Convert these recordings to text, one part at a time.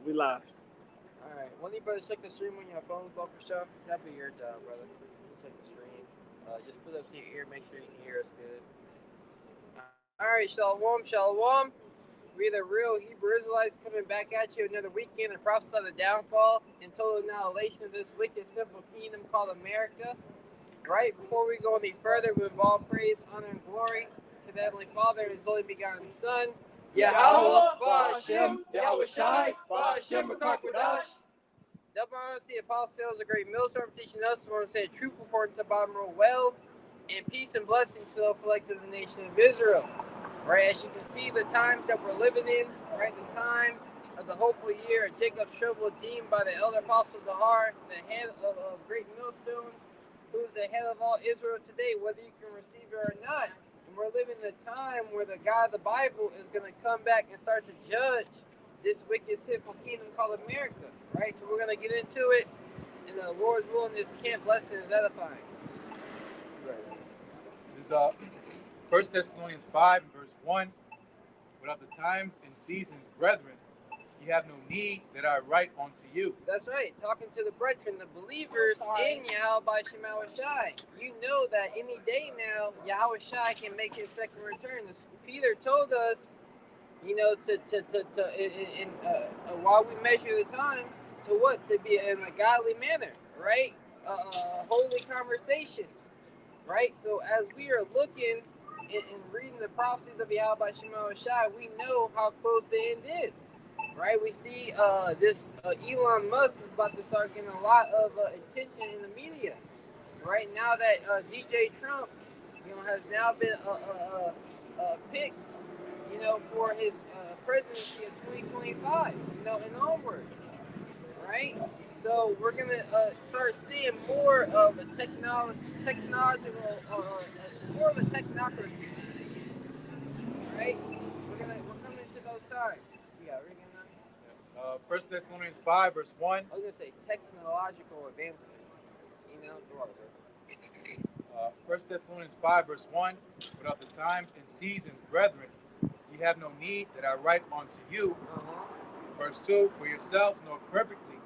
We live. All right. One of you brothers check the stream on your phone, Buffer Show. That'd be your job, brother. You check the stream. Just put it up to your ear. Make sure you can hear us good. All right. Shalom, shalom. We're the real Hebrew Israelites coming back at you another weekend and prophesy the downfall and total annihilation of this wicked, simple kingdom called America. Right? Before we go any further, we involve praise, honor, and glory to the Heavenly Father and His only begotten Son, Yahweh, Ba'Shem, Yahweh Shai, Ba'Shem, Makakwadash. Double honor to the apostles, a great millstone teaching us to want to say truth according to the bottom row well, and peace and blessings to the collective of the nation of Israel. Right, as you can see, the times that we're living in, right, the time of the hopeful year of Jacob's trouble deemed by the elder apostle Dahar, the head of a great millstone, who's the head of all Israel today, whether you can receive it or not. And we're living in a time where the God of the Bible is going to come back and start to judge this wicked, sinful kingdom called America, right? So we're going to get into it, and the Lord's willing, this camp blessing is edifying. Right. This is 1 Thessalonians 5, verse 1. Without the times and seasons, brethren, ye have no need that I write unto you. That's right. Talking to the brethren, the believers in Yahweh by Shema Shai. You know that any day now, Yahweh Shai can make his second return. Peter told us, you know, while we measure the times, to what? To be in a godly manner, right? Holy conversation, right? So as we are looking and reading the prophecies of Yahweh by Shema Shai, we know how close the end is. Right, we see this Elon Musk is about to start getting a lot of attention in the media. Right now that DJ Trump, you know, has now been picked, you know, for his presidency in 2025, you know, and onwards. Right, so we're gonna start seeing more of a technological, more of a technocracy. Right, we're coming into those times. Yeah, we're gonna. 1 Thessalonians 5, verse 1. I was going to say technological advancements, you know, 1 Thessalonians 5, verse 1. Without the times and seasons, brethren, ye have no need that I write unto you. Verse 2. For yourselves know perfectly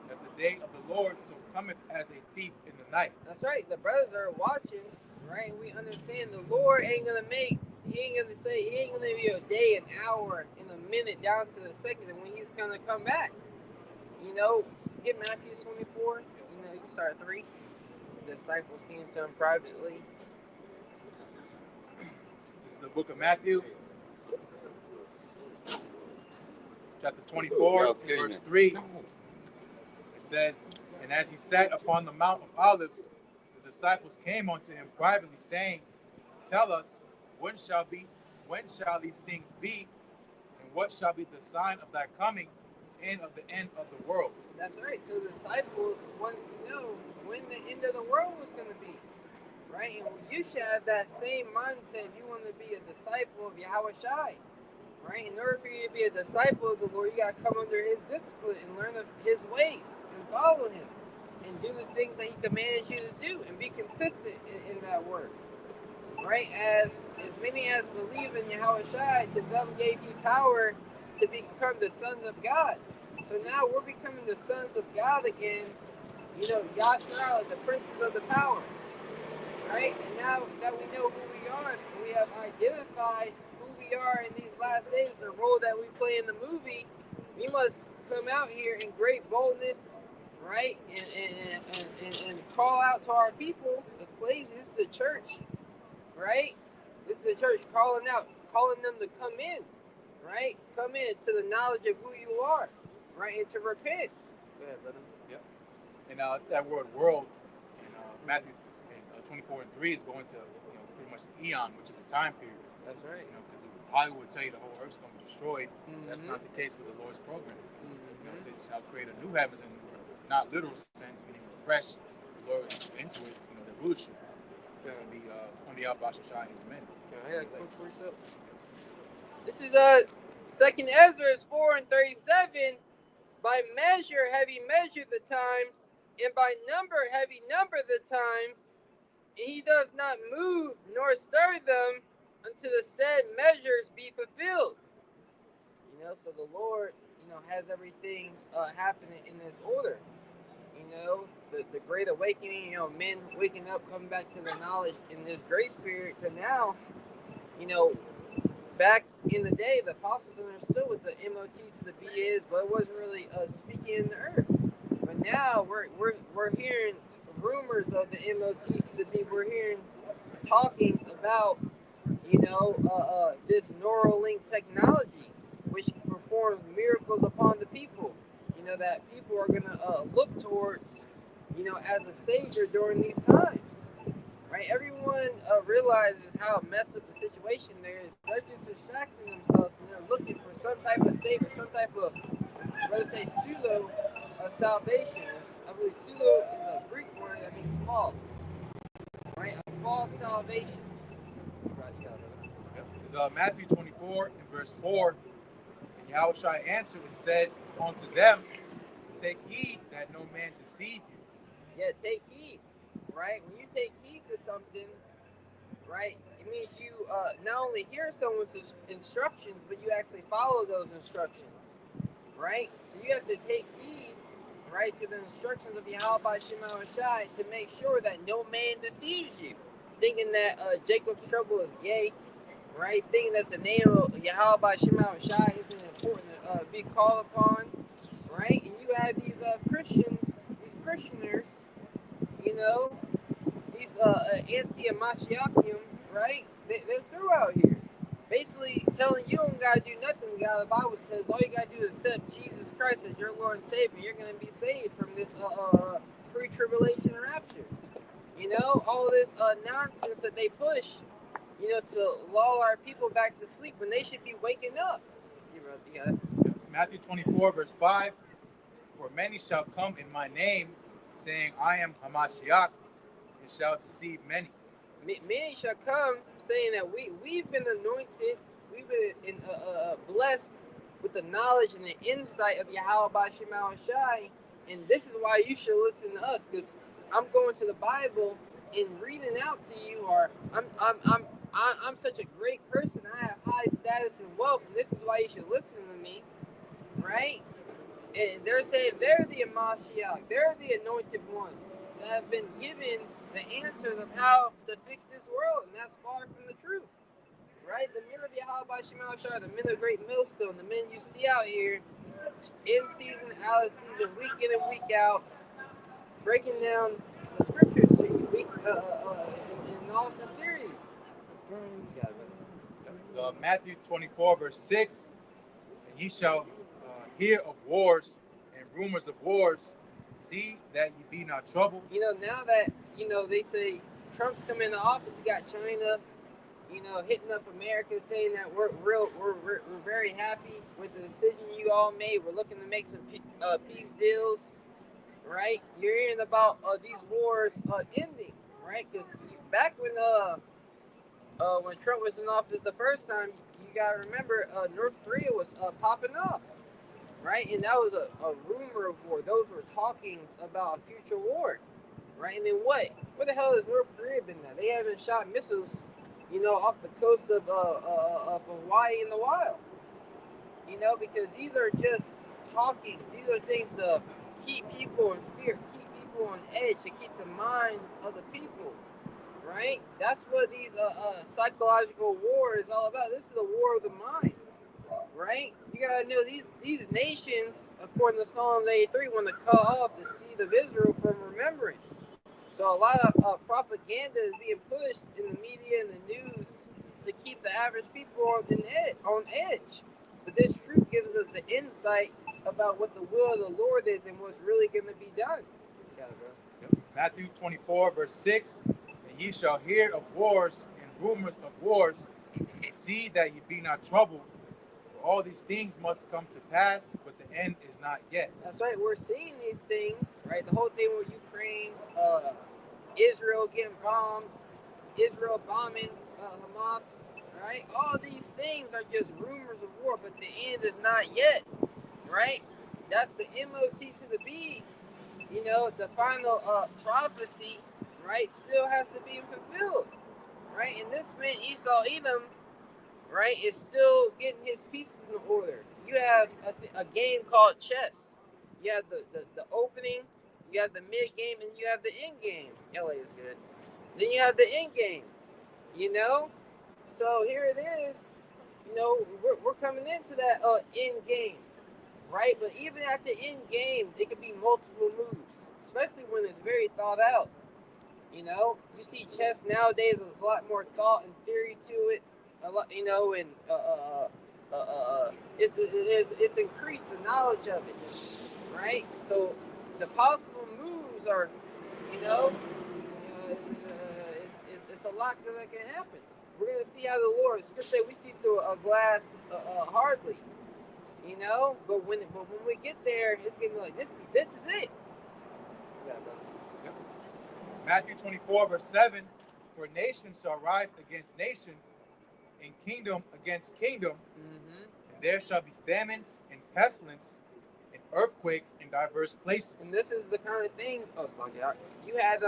that the day of the Lord so cometh as a thief in the night. That's right. The brothers are watching, right? We understand the Lord ain't going to make, he ain't going to say, he ain't going to be a day, an hour, in a minute, down to the second, and when he's going to come back. You know, get Matthew 24, you know, you can start at 3. The disciples came to him privately. This is the book of Matthew, chapter 24, verse 3. It says, and as he sat upon the Mount of Olives, the disciples came unto him privately, saying, tell us, when shall these things be, and what shall be the sign of thy coming and of the end of the world? That's right. So the disciples wanted to know when the end of the world was going to be, right? And you should have that same mindset if you want to be a disciple of Yahweh Shai, right? In order for you to be a disciple of the Lord, you got to come under his discipline and learn of his ways and follow him and do the things that he commanded you to do and be consistent in that work. Right, as many as believe in Yahweh Shai, to them gave you power to become the sons of God. So now we're becoming the sons of God again. You know, Yahshua, the princes of the power. Right, and now that we know who we are, we have identified who we are in these last days, the role that we play in the movie. We must come out here in great boldness, right, and call out to our people. The place, this is the church. Right? This is the church calling them to come in, right? Come in to the knowledge of who you are, right? And to repent. Go ahead, brother. Yep. And that word world in Matthew 24 and 3 is going to, you know, pretty much an eon, which is a time period. That's right. You know, because Hollywood would tell you the whole earth's going to be destroyed. That's not the case with the Lord's program. You know, it says shall create a new heavens and new earth. Not literal sense, meaning refresh the Lord into it, you know, the rulership. It's going to be on the Abba Shai and his men. This is 2nd Ezra 4:37. By measure have he measured the times, and by number have he numbered the times, and he does not move nor stir them until the said measures be fulfilled. You know, so the Lord, has everything happening in this order. The Great Awakening, men waking up, coming back to the knowledge in this grace period to now, you know, back in the day, the apostles understood what the MOT to the B is, but it wasn't really speaking in the earth. But now we're hearing rumors of the MOT to the B. We're hearing talkings about, this Neuralink technology, which performs miracles upon the people. That people are gonna look towards, as a savior during these times. Right? Everyone realizes how messed up the situation there is. They're just distracting themselves and they're looking for some type of savior, some type of, let's say, pseudo salvation. I believe pseudo is a Greek word that means false. Right? A false salvation. Matthew 24 and verse 4. And Yahushua answered and said unto them, take heed that no man deceive you. Yeah, take heed. Right? When you take heed to something, right, it means you not only hear someone's instructions, but you actually follow those instructions. Right? So you have to take heed, right, to the instructions of Yahweh Shema Shai to make sure that no man deceives you. Thinking that Jacob's trouble is gay, right? Thinking that the name of Yahweh Shema Shai isn't important to be called upon, right? And you have these Christians, these Christianers, these anti-Mashiachium, right? They're through out here. Basically telling you don't gotta do nothing. The Bible says all you gotta do is accept Jesus Christ as your Lord and Savior. You're gonna be saved from this pre-tribulation rapture. All this nonsense that they push, to lull our people back to sleep when they should be waking up. You got it. Matthew 24 verse 5. For many shall come in my name, saying, I am Hamashiach, and shall deceive many. Many shall come saying that we've been anointed, we've been blessed with the knowledge and the insight of Yahweh Shema Shai, and this is why you should listen to us, because I'm going to the Bible and reading out to you, or I'm such a great person, I have high status and wealth, and this is why you should listen to me, right? And they're saying they're the Mashiach, they're the anointed ones that have been given the answers of how to fix this world, and that's far from the truth, right? The men of Yahweh Shema Shai, the men of Great Millstone, the men you see out here, in season, out of season, week in and week out, breaking down the scriptures to you, in all sincerity. Matthew 24 verse 6. And ye shall hear of wars and rumors of wars. See that ye be not troubled. Now that, they say Trump's coming into office, you got China, hitting up America saying that we're very happy with the decision you all made. We're looking to make some peace deals, right? You're hearing about these wars ending, right? Because back when Trump was in office the first time, you gotta remember North Korea was popping off. Right, and that was a rumor of war. Those were talkings about a future war, right? And then what? Where the hell has North Korea been at? They haven't shot missiles, off the coast of Hawaii in the wild. Because these are just talkings. These are things to keep people in fear, keep people on edge, to keep the minds of the people, right? That's what these psychological war is all about. This is a war of the mind. Right? You gotta know these nations, according to Psalms 83, want to cut off the seed of Israel from remembrance. So a lot of propaganda is being pushed in the media and the news to keep the average people on edge. But this truth gives us the insight about what the will of the Lord is and what's really going to be done. Matthew 24 verse 6. And ye shall hear of wars and rumors of wars. See that ye be not troubled. All these things must come to pass, but the end is not yet. That's right. We're seeing these things, right? The whole thing with Ukraine, Israel getting bombed, Israel bombing Hamas, right? All these things are just rumors of war, but the end is not yet, right? That's the MOT to the B. The final prophecy, right, still has to be fulfilled, right? And this man Esau Edom, right, is still getting his pieces in order. you have a game called chess. You have the opening, you have the mid game, and you have the end game. LA is good. Then you have the end game. You know, so here it is. We're coming into that end game, right? But even at the end game, it could be multiple moves, especially when it's very thought out. You see chess nowadays. There's a lot more thought and theory to it. A lot, and it's increased the knowledge of it, right? So the possible moves are, it's a lot that can happen. We're gonna see how the Lord. Scripture say we see through a glass hardly, But when we get there, it's gonna be like this is it. Yeah, yep. Matthew 24 verse 7. For nation shall rise against nation, and kingdom against kingdom, and there shall be famines and pestilence and earthquakes in diverse places. And this is the kind of thing. Oh, sorry, you had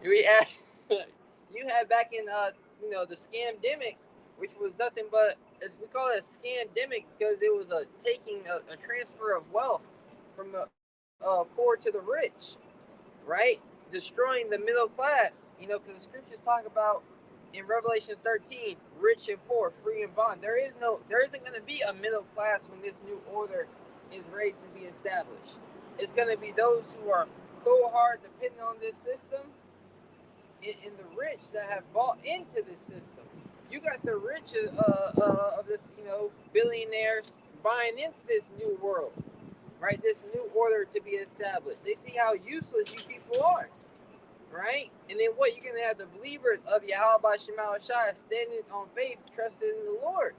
we had you had back in the scamdemic, which was nothing but, as we call it, a scamdemic, because it was a taking a transfer of wealth from the poor to the rich, right? Destroying the middle class, because the scriptures talk about in Revelation 13, rich and poor, free and bond. There isn't going to be a middle class when this new order is ready to be established. It's going to be those who are cold hard depending on this system, and the rich that have bought into this system. You got the rich of this, billionaires buying into this new world, right? This new order to be established. They see how useless you people are, right? And then what? You're going to have the believers of Yahweh Shema Shai standing on faith, trusting in the Lord.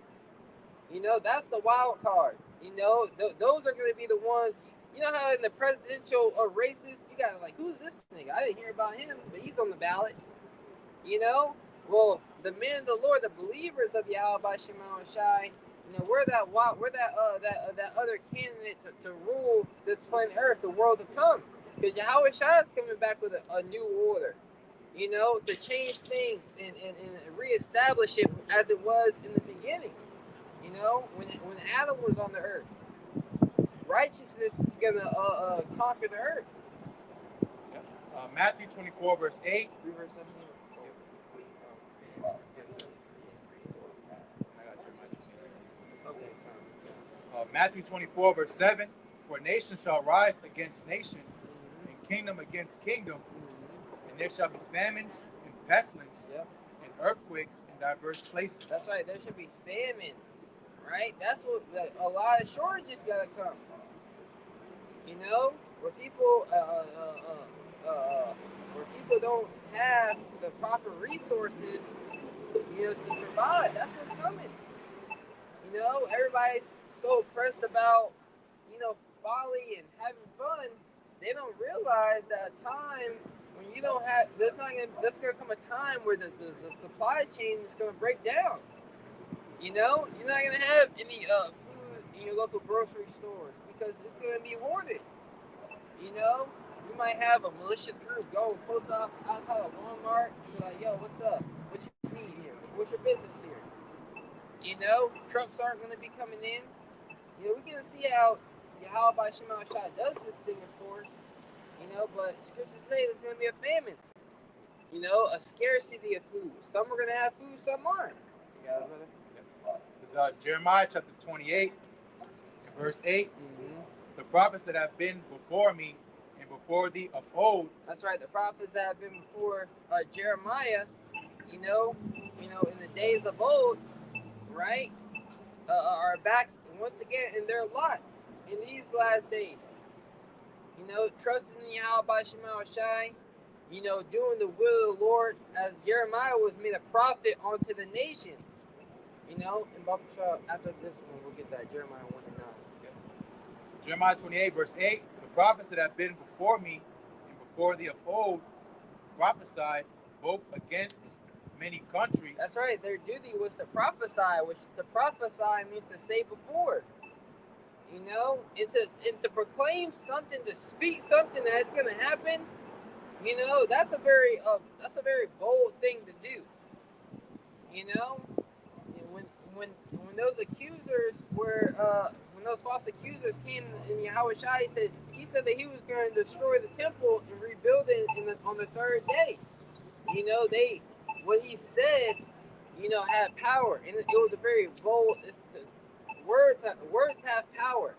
That's the wild card. Those are going to be the ones. You know how in the presidential races, you got like, who's this nigga? I didn't hear about him, but he's on the ballot. Well, the men of the Lord, the believers of Yahweh Shema Shai, we're that other candidate to rule this planet Earth, the world to come. Because Yahweh Shai is coming back with a new order, to change things and reestablish it as it was in the beginning. When Adam was on the earth. Righteousness is going to conquer the earth. Matthew 24 verse 8. Read verse 17. Yes, sir. I got Jeremiah 28. Okay. Matthew 24 verse 7. For nation shall rise against nation, and kingdom against kingdom, and there shall be famines and pestilence and earthquakes in diverse places. That's right. There should be famines, right? That's what a lot of shortages got to come. Where people don't have the proper resources, to survive. That's what's coming. Everybody's so pressed about, folly and having fun. They don't realize that a time when you don't have, there's gonna come a time where the supply chain is gonna break down. You're not gonna have any food in your local grocery stores because it's gonna be hoarded. You might have a malicious group go and post up outside of Walmart and be like, yo, what's up? What you need here? What's your business here? Trucks aren't going to be coming in. We're going to see how Yahweh Shema Shai does this thing, of course. But scriptures say there's going to be a famine. A scarcity of food. Some are going to have food, some aren't. You got it, brother? This is Jeremiah chapter 28, verse 8. The prophets that have been before me and before thee of old. That's right. The prophets that have been before Jeremiah, in the days of old, right, are back once again in their lot in these last days. Trusting in Yahweh Shema Shai, doing the will of the Lord, as Jeremiah was made a prophet unto the nations. And after this one, we'll get that Jeremiah 1 and 9. Jeremiah 28 verse 8, the prophets that have been before me and before thee of old prophesied both against many countries. That's right. Their duty was to prophesy, which to prophesy means to say before. And to proclaim something, to speak something that's going to happen. That's a very bold thing to do. And when those accusers were when those false accusers came in Yahweh Shai, he said that he was going to destroy the temple and rebuild it on the third day. You know, what he said, had power, and it was a very bold. Words have power,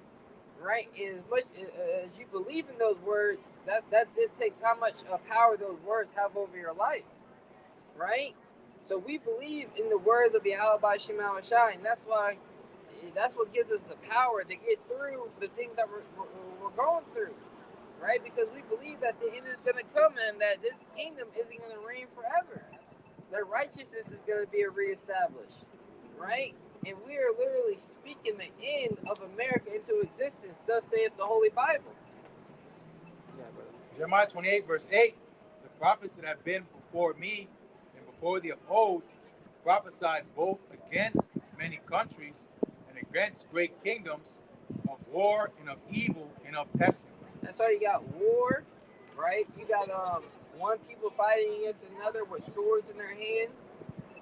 right? And as much as you believe in those words, that dictates how much power those words have over your life, right? So we believe in the words of Yahweh by Shema Shai, and that's what gives us the power to get through the things that we're going through, right? Because we believe that the end is going to come and that this kingdom isn't going to reign forever. That righteousness is going to be reestablished, right? And we are literally speaking the end of America into existence. Thus saith the Holy Bible. Yeah, brother. Jeremiah 28, verse 8. The prophets that have been before me and before thee of old prophesied both against many countries and against great kingdoms, of war and of evil and of pestilence. That's why you got war, right? You got one people fighting against another with swords in their hand.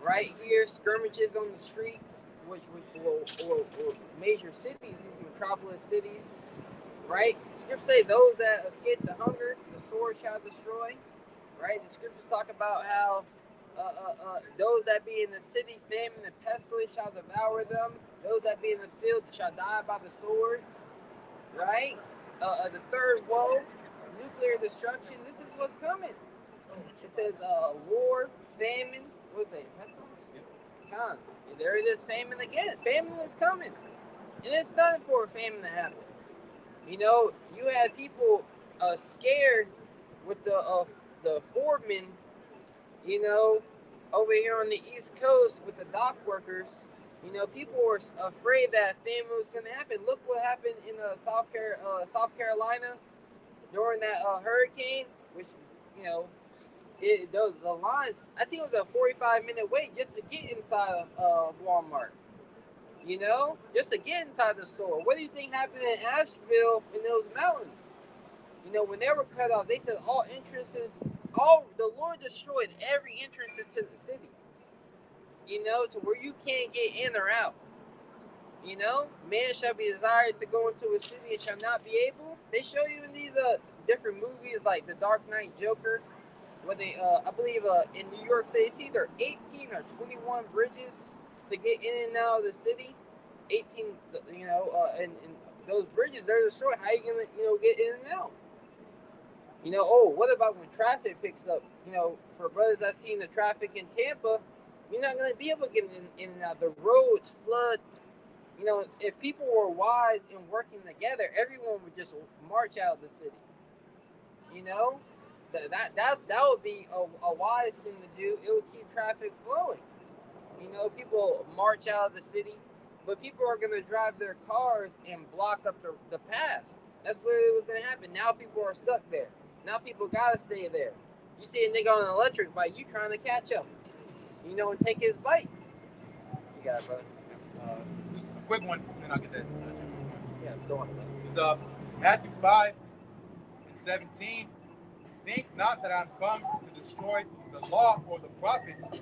Right here, skirmishes on the streets, which or major cities, these metropolis cities, right? The scriptures say those that escape the hunger, the sword shall destroy, right? The scriptures talk about how those that be in the city, famine and pestilence shall devour them. Those that be in the field shall die by the sword, right? The third woe, nuclear destruction. This is what's coming. It says war, famine. What is it? Pestilence? There it is, famine again. Famine is coming. And it's nothing for a famine to happen. You had people scared with the foremen, over here on the East Coast with the dock workers. People were afraid that famine was going to happen. Look what happened in South Carolina during that hurricane, which, the lines, I think it was a 45-minute wait just to get inside of Walmart. Just to get inside the store. What do you think happened in Asheville in those mountains? When they were cut off, they said all entrances, the Lord destroyed every entrance into the city. To where you can't get in or out. Man shall be desired to go into a city and shall not be able. They show you in these different movies like The Dark Knight Joker, where they, I believe in New York City, it's either 18 or 21 bridges to get in and out of the city. 18, and those bridges, they're destroyed. How are you going to, get in and out? What about when traffic picks up? For brothers that seen the traffic in Tampa, you're not going to be able to get in and out. The roads, floods. If people were wise and working together, everyone would just march out of the city. That would be a wise thing to do. It would keep traffic flowing. People march out of the city, but people are going to drive their cars and block up the path. That's what it was going to happen. Now people are stuck there. Now people got to stay there. You see a nigga on an electric bike, you trying to catch up, and take his bike. You got it, brother. Just a quick one, and then I'll get that. Yeah, go on, man. It's Matthew 5 and 17. Think not that I'm come to destroy the law or the prophets. The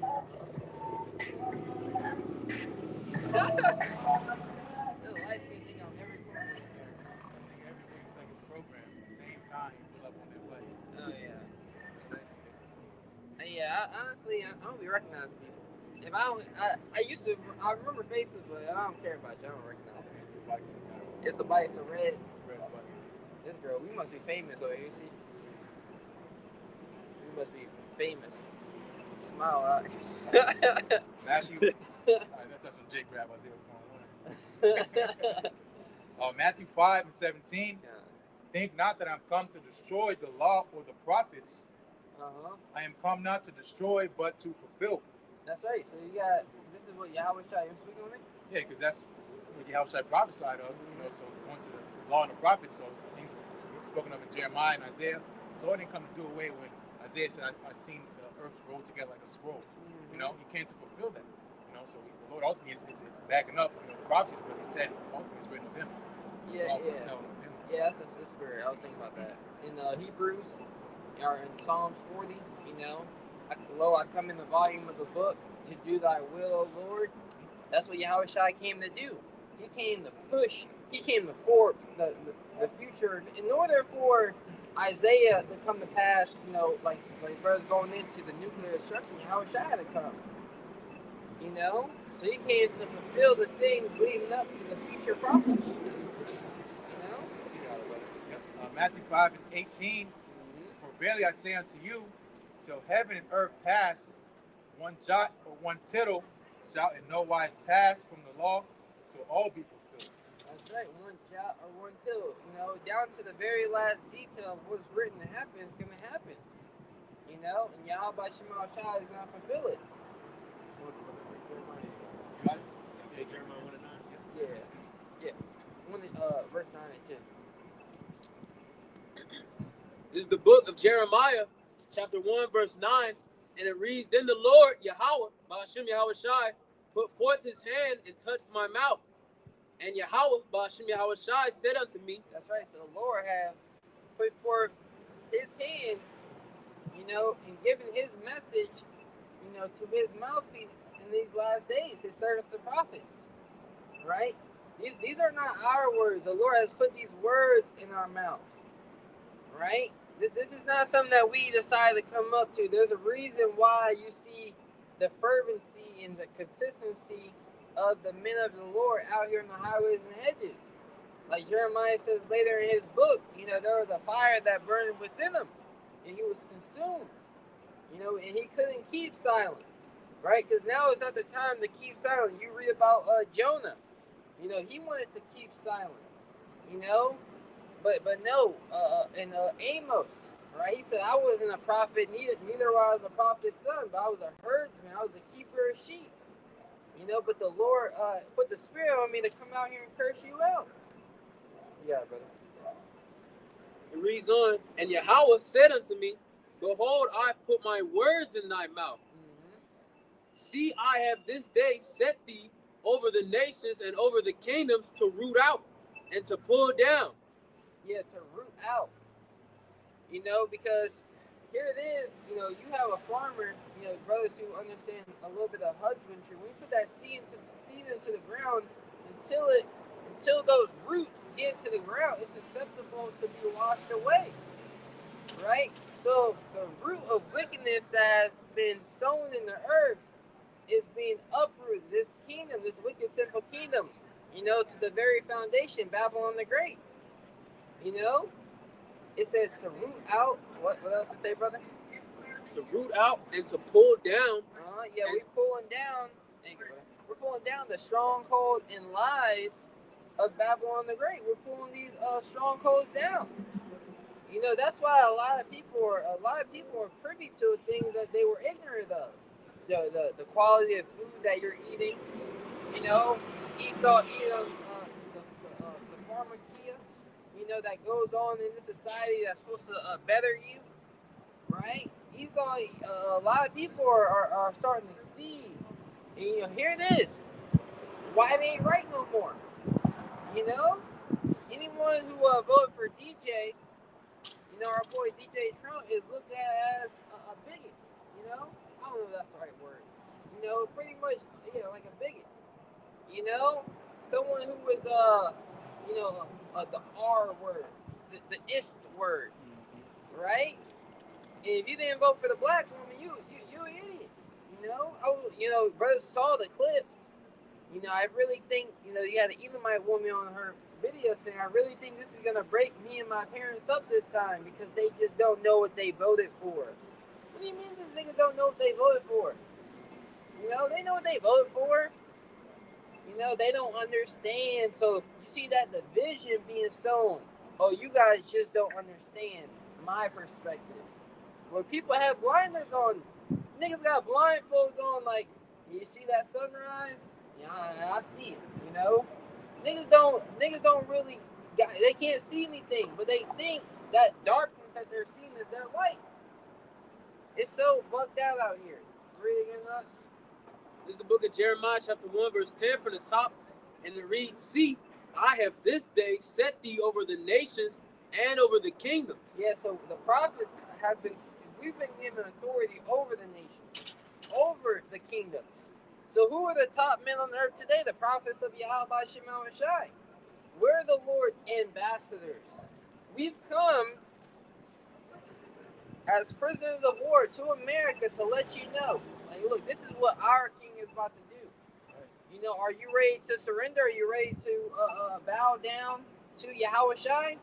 light-skinned thing on every corner. Everybody's like his program at the same time. He was up on that way. Oh, yeah. Honestly, I don't be recognizing people. If I don't, I remember faces, but I don't care about you. I don't recognize them. It's the bike. It's the bike, so red. Red bike. This girl, we must be famous over here, see? We must be famous. Smile out. Matthew. That's when Jake grabbed Isaiah 4:1. Matthew 5 and 17. Yeah. Think not that I'm come to destroy the law or the prophets. I am come not to destroy, but to fulfill. That's right. So this is what Yahweh Shai, you're speaking on it? Yeah, because that's what Yahweh Shai prophesied of. So going to the law and the prophets. So things spoken of in Jeremiah and Isaiah. The Lord didn't come to do away when Isaiah said, I seen the earth roll together like a scroll. He came to fulfill that. So the Lord ultimately is backing up the prophecies, but he said ultimately it's written of him. Yeah, that's the spirit. I was thinking about that. In Hebrews, or in Psalms 40, lo, I come in the volume of the book to do thy will, O Lord. That's what Yahweh Shai came to do. He came to push. He came to forward the future. In order for Isaiah to come to pass, like brothers going into the nuclear destruction, Yahweh Shai had to come. So he came to fulfill the things leading up to the future prophecy. You got it, yep. Matthew 5:18. For verily I say unto you, till heaven and earth pass, one jot or one tittle shall in no wise pass from the law till all be fulfilled. That's right, one jot or one tittle. Down to the very last detail of what's written to happen is going to happen. And Yahweh Shema Shai is going to fulfill it. You got it? Yeah, Jeremiah 1 and 9. Yeah. Verse 9 and 10. This is the book of Jeremiah, chapter 1, verse 9, and it reads, Then the Lord, Yahweh, Ba'ashem Yahweh Shai, put forth his hand and touched my mouth. And Yahweh, Ba'ashem Yahweh Shai, said unto me, That's right, so the Lord had put forth his hand, and given his message, to his mouthpiece in these last days, his servants the prophets, right? These are not our words. The Lord has put these words in our mouth, right? This is not something that we decide to come up to. There's a reason why you see the fervency and the consistency of the men of the Lord out here in the highways and hedges. Like Jeremiah says later in his book, there was a fire that burned within him, and he was consumed, and he couldn't keep silent, right? Because now is not the time to keep silent. You read about Jonah, he wanted to keep silent, but no, in Amos, right? He said, I wasn't a prophet, neither was I a prophet's son, but I was a herdsman, I was a keeper of sheep, but the Lord put the Spirit on me to come out here and curse you out. Yeah, brother. It reads on, and Yahweh said unto me, Behold, I have put my words in thy mouth. See, I have this day set thee over the nations and over the kingdoms to root out and to pull down. Yeah, to root out. Because here it is, you have a farmer, brothers who understand a little bit of husbandry. When you put that seed into the ground until those roots get into the ground, it's susceptible to be washed away. Right? So the root of wickedness that has been sown in the earth is being uprooted. This kingdom, this wicked, sinful kingdom, to the very foundation, Babylon the Great. It says to root out. What else to say, brother? To root out and to pull down. We're pulling down. Thank you, brother. We're pulling down the stronghold and lies of Babylon the Great. We're pulling these strongholds down. That's why a lot of people are privy to things that they were ignorant of. The quality of food that you're eating. Esau Edom, the pharmakia, that goes on in this society that's supposed to better you, right? Esau, a lot of people are starting to see, and here it is. Why they ain't right no more? Anyone who voted for DJ, our boy DJ Trump is looked at as a bigot. I don't know if that's the right word. Pretty much, like a bigot. Someone who is the R word, the ist word, right? And if you didn't vote for the black woman, you an idiot. Brothers saw the clips. I really think you had an Edomite woman on her video saying, I really think this is gonna break me and my parents up this time because they just don't know what they voted for. What do you mean these niggas don't know what they voted for? They know what they voted for. They don't understand. So you see that division being sown. Oh, you guys just don't understand my perspective. When people have blinders on, niggas got blindfolds on, like, you see that sunrise? Yeah, I see it, Niggas don't really, they can't see anything, but they think that darkness that they're seeing is their light. It's so bugged out here. Read again, that. This is the book of Jeremiah, chapter 1, verse 10 from the top, and it reads, See, I have this day set thee over the nations and over the kingdoms. Yeah, so the prophets we've been given authority over the nations, over the kingdoms. So who are the top men on earth today? The prophets of Yahweh Shema and Shai. We're the Lord's ambassadors. We've come as prisoners of war to America to let you know, like, look, this is what our king is about to do. You know, are you ready to surrender? Are you ready to bow down to Yahweh Shai?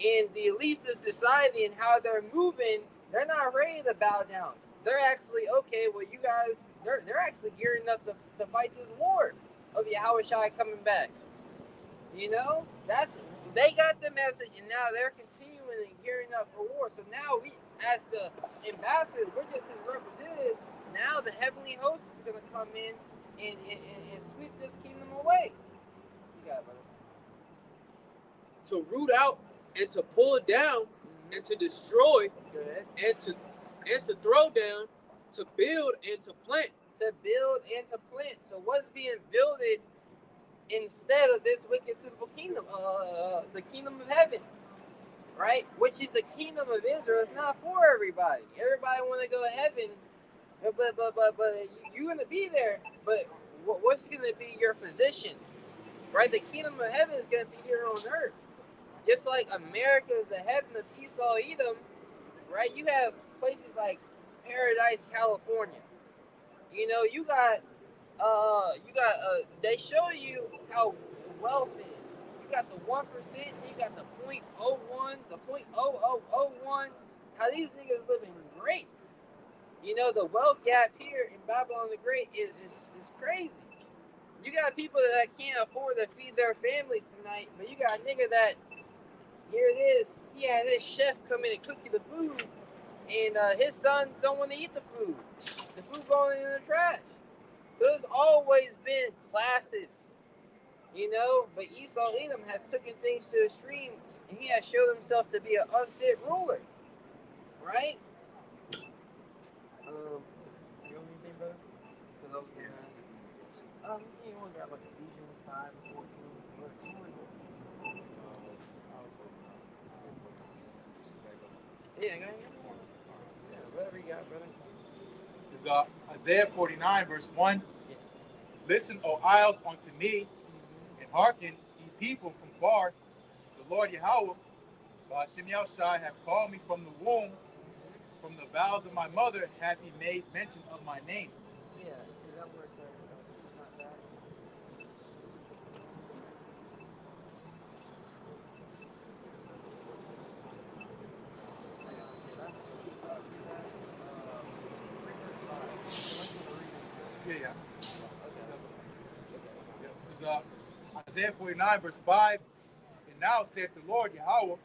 And the elitist society and how they're moving, they're not ready to bow down. They're actually, okay, well, you guys, they're actually gearing up to fight this war of Yahweh Shai coming back. You know, they got the message, and now they're continuing and gearing up for war. So now we, as the ambassadors, we're just his representatives. Now the heavenly host is going to come in and sweep this kingdom away. You got it, brother. To root out and to pull it down and to destroy and to throw down, to build and to plant. To build and to plant. So what's being builded instead of this wicked, sinful kingdom? The kingdom of heaven, right? Which is the kingdom of Israel. It's not for everybody. Everybody want to go to heaven, but you're going to be there. But what's going to be your position, right? The kingdom of heaven is going to be here on earth. Just like America is the heaven of Esau, Edom, right? You have places like Paradise, California. You know, you got they show you how wealth is. You got the 1%, and you got the 0.01, the 0.0001. How these niggas living great. You know, the wealth gap here in Babylon the Great is crazy. You got people that can't afford to feed their families tonight, but you got a nigga that, here it is, he had his chef come in and cook you the food, and his son don't want to eat the food. The food going in the trash. So there's always been classes, you know, but Esau Edom has taken things to the extreme, and he has showed himself to be an unfit ruler, right? You want anything, brother? Because I was going to ask. You want to grab like Ephesians 5 and 14. Yeah, go ahead. Yeah, whatever you got, brother. Is Isaiah 49, verse 1. Yeah. Listen, O isles, unto me, and hearken, ye people from far. The Lord Yahweh, Hashem Shai, have called me from the womb. From the bowels of my mother hath he made mention of my name. Yeah, is that where it's not that? Yeah. This is Isaiah 49, verse 5. And now saith the Lord Yahweh,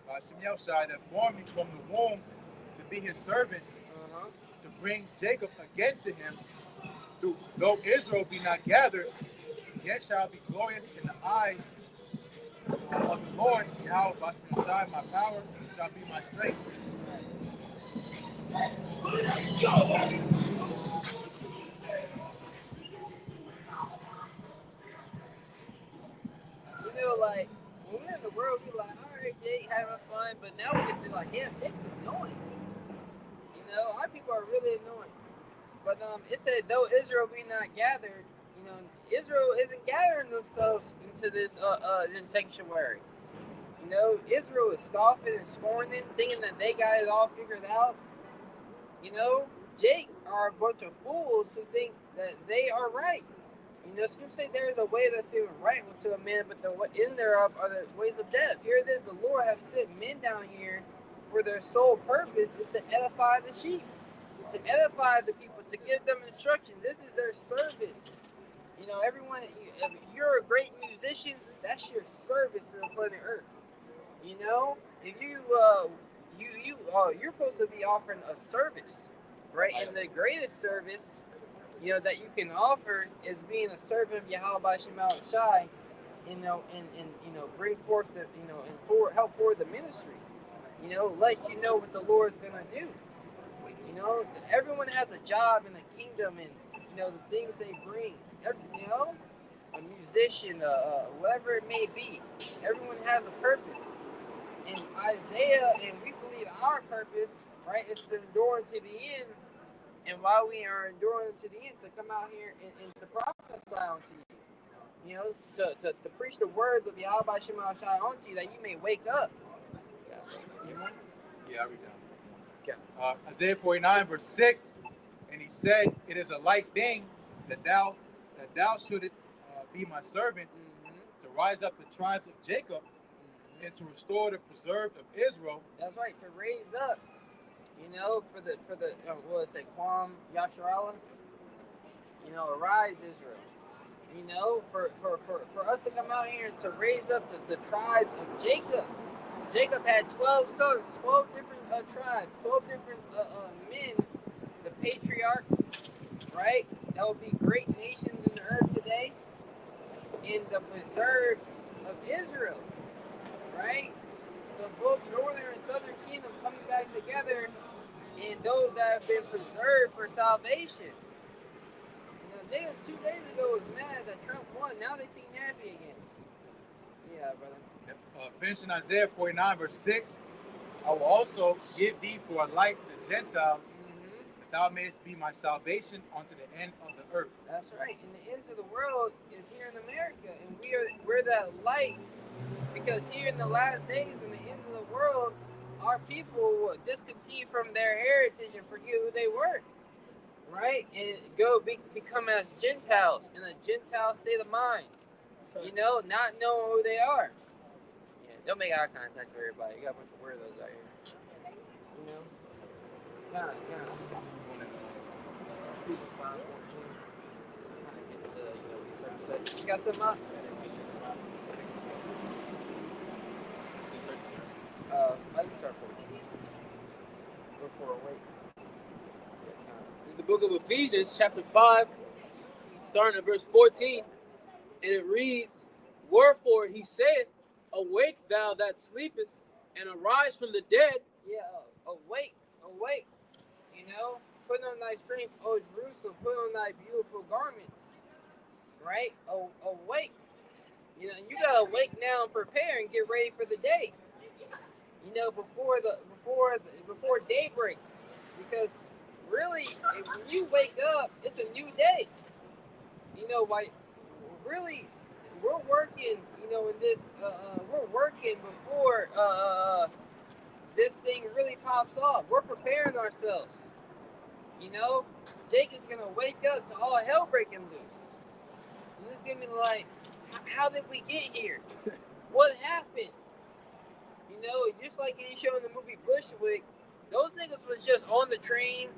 Hashem Shai, that formed me from the womb to be his servant, to bring Jacob again to him. Though Israel be not gathered, yet shall be glorious in the eyes of the Lord Yahweh, Hashem Shai, my power shall be my strength. You know, like, when we're in the world, we're like, alright, Jake, having fun, but now we just see, like, damn, they're annoying. You know, our people are really annoying. But it said, though Israel be not gathered, you know, Israel isn't gathering themselves into this sanctuary. You know, Israel is scoffing and scorning, thinking that they got it all figured out. You know, Jake are a bunch of fools who think that they are right. You know, Scripture say there is a way that seemeth right unto a man, but the end thereof are the ways of death. Here it is, the Lord have sent men down here for their sole purpose is to edify the sheep, to edify the people, to give them instruction. This is their service. You know, everyone, if you're a great musician, that's your service to the planet Earth. You know, if you're supposed to be offering a service, right? And the greatest service, you know, that you can offer is being a servant of Yahweh Shema Shai, you know, and you know, bring forth the, you know, and help forward the ministry. You know, let you know what the Lord's gonna do. You know, everyone has a job in the kingdom, and you know the things they bring. You know, a musician, whatever it may be, everyone has a purpose. And Isaiah, and we believe our purpose, right, is to endure to the end and while we are enduring to the end, to come out here and to prophesy unto you. You know, to preach the words of Yahweh Shema Shai unto you, that you may wake up. Yeah, I read down. Isaiah 49, verse 6, and he said, "It is a light thing that thou shouldest be my servant, to rise up the tribes of Jacob, and to restore the preserved of Israel." That's right, to raise up. You know, for the what is it, Quam Yasharallah? You know, arise Israel. You know, for us to come out here and to raise up the tribes of Jacob. Jacob had 12 sons, 12 different tribes, 12 different men, the patriarchs, right? That would be great nations in the earth today. In the preserved of Israel, right? So both northern and southern kingdom coming back together, and those that have been preserved for salvation. You know, 2 days ago was mad that Trump won. Now they seem happy again. Yeah, brother. Finishing Isaiah 49, verse 6, "I will also give thee for a light to the Gentiles, that thou mayest be my salvation unto the end of the earth." That's right. And the ends of the world is here in America, and we're that light, because here in the last days and the ends of the world, our people will discontinue from their heritage and forget who they were, right? And become as Gentiles in a Gentile state of mind. You know, not knowing who they are. Yeah, don't make eye contact with everybody. You got a bunch of weirdos out here. You know? Yeah. Super fine 14. Trying to get to, research. You got something up? I can start 14. Before a wait. It's the book of Ephesians, chapter 5, starting at verse 14. And it reads, "Wherefore he saith, Awake thou that sleepest, and arise from the dead." Yeah, awake. You know, put on thy strength, O Jerusalem, put on thy beautiful garments. Right? Awake. You know, you gotta awake now and prepare and get ready for the day. You know, before daybreak, because really, when you wake up, it's a new day. You know, like really, we're working. You know, in this, we're working before this thing really pops off. We're preparing ourselves. You know, Jake is gonna wake up to all hell breaking loose. And it's gonna be like, how did we get here? What happened? You know, just like you show in the movie Bushwick, those niggas was just on the train,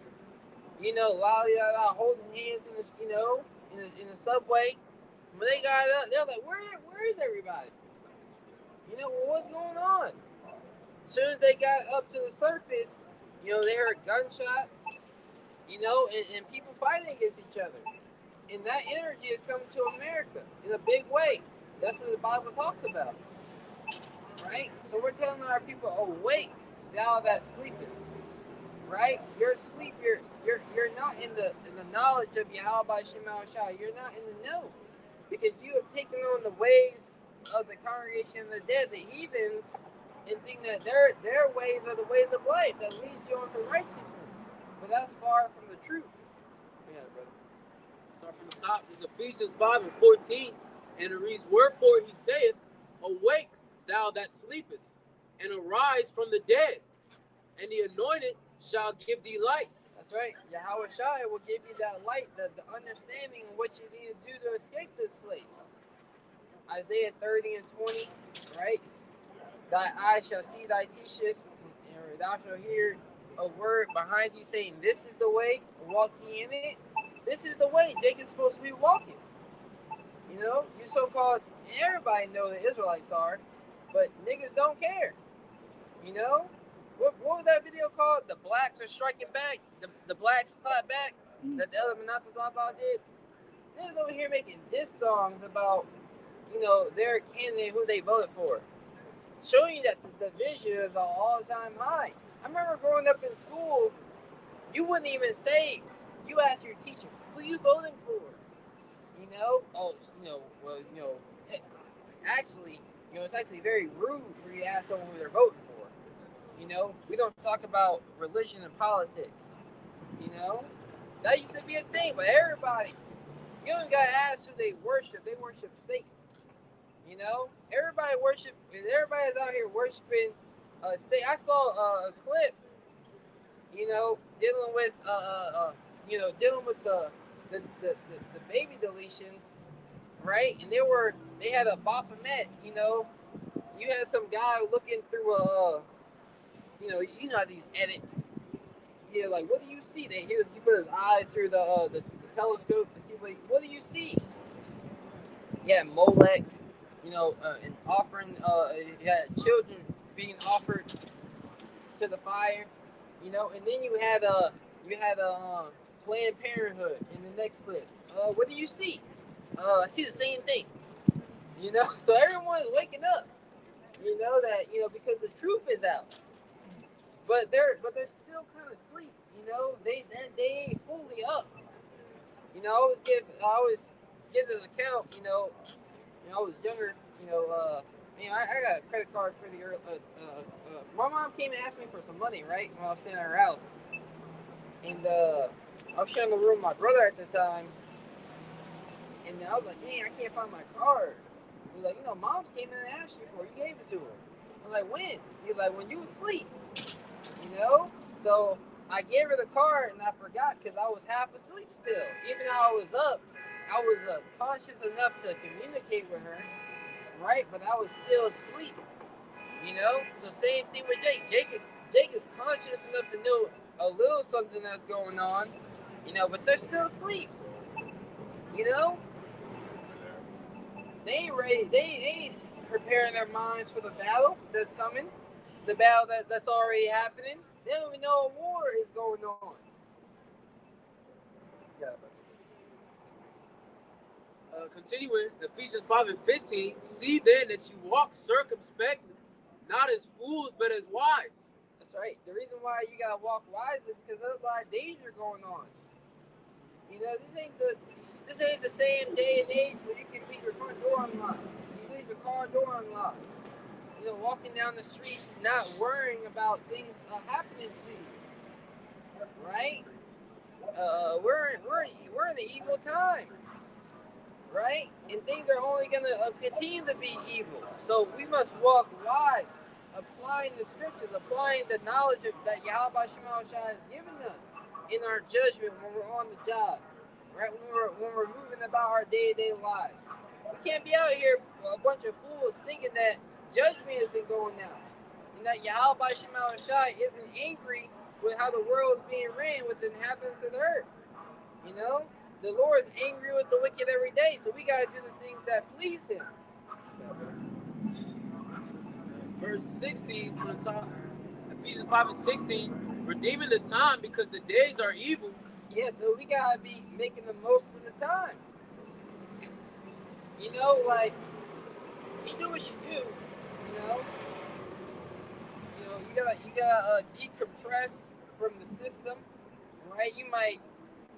you know, holding hands in the, you know, in the subway. When they got up, they're like, where is everybody? You know, well, what's going on? As soon as they got up to the surface, you know, they heard gunshots, you know, and people fighting against each other. And that energy is coming to America in a big way. That's what the Bible talks about. Right? So we're telling our people, awake, thou that sleepest. Right? You're asleep. You're not in the knowledge of Yahweh Shema Shai. You're not in the know. Because you have taken on the ways of the congregation of the dead, the heathens, and think that their ways are the ways of life that lead you unto righteousness. But that's far from the truth. Yeah, brother. Start from the top. It's Ephesians 5 and 14. And it reads, "Wherefore he saith, Awake thou that sleepest, and arise from the dead, and the anointed shall give thee light." That's right. Yahweh Shai will give you that light, the understanding of what you need to do to escape this place. Isaiah 30 and 20, right? "Thy eye shall see thy teachers, and thou shalt hear a word behind you saying, This is the way, walk ye in it." This is the way Jacob's supposed to be walking. You know, you so-called, everybody know the Israelites are, but niggas don't care. You know? What was that video called? The blacks are striking back. The blacks clap back. That the other Manasseh Zaba did. Niggas over here making diss songs about, you know, their candidate who they voted for. Showing you that the division is an all-time high. I remember growing up in school, you wouldn't even say, you asked your teacher, who you voting for? You know? Actually, you know, it's actually very rude for you to ask someone who they're voting for. You know? We don't talk about religion and politics. You know? That used to be a thing, but everybody, you don't gotta ask who they worship. They worship Satan. You know, everybody's out here worshiping. Say, I saw a clip. You know, dealing with the baby deletions, right? And they had a Baphomet. You know, you had some guy looking through you know how these edits. Yeah, like what do you see? He put his eyes through the telescope to see what do you see? Yeah, Molech, you know, and offering, yeah, children being offered to the fire, you know, and then you had Planned Parenthood in the next clip. What do you see? I see the same thing, you know. So everyone's waking up, you know that because the truth is out, but they're still kind of asleep, you know. They ain't fully up, you know. I always give this account, you know. When I was younger, I got a credit card pretty early. My mom came and asked me for some money, right, when I was staying at her house. And I was sharing the room with my brother at the time. And then I was like, dang, I can't find my card. He was like, Mom's came in and asked you for it. You gave it to her. I was like, when? He was like, when you was asleep. You know? So I gave her the card and I forgot because I was half asleep still. Even though I was up, I was conscious enough to communicate with her, right? But I was still asleep, you know? So same thing with Jake. Jake is conscious enough to know a little something that's going on, you know, but they're still asleep, you know? They ain't ready. They ain't preparing their minds for the battle that's coming, the battle that's already happening. They don't even know a war is going on. Yeah, Continuing, Ephesians 5 and 15, see then that you walk circumspectly, not as fools, but as wise. that's right. The reason why you gotta walk wisely because there's a lot of danger going on. You know, this ain't the same day and age where you can leave your front door unlocked. You leave your car door unlocked. You know, walking down the streets, not worrying about things happening to you, right? We're in the evil time, right? And things are only gonna continue to be evil. So we must walk wise, applying the scriptures, applying the knowledge that Yahweh Shema Shai has given us in our judgment when we're on the job, right? When we're moving about our day-to-day lives. We can't be out here a bunch of fools thinking that judgment isn't going out, and that Yahweh Shema Shai isn't angry with how the world is being ran with the inhabitants of the earth. You know, the Lord is angry with the wicked every day, so we gotta do the things that please Him. Verse 16 from the top, Ephesians 5 and 16, redeeming the time because the days are evil. Yeah, so we gotta be making the most of the time. You know, like you do what you do. You know, you gotta decompress from the system, right? You might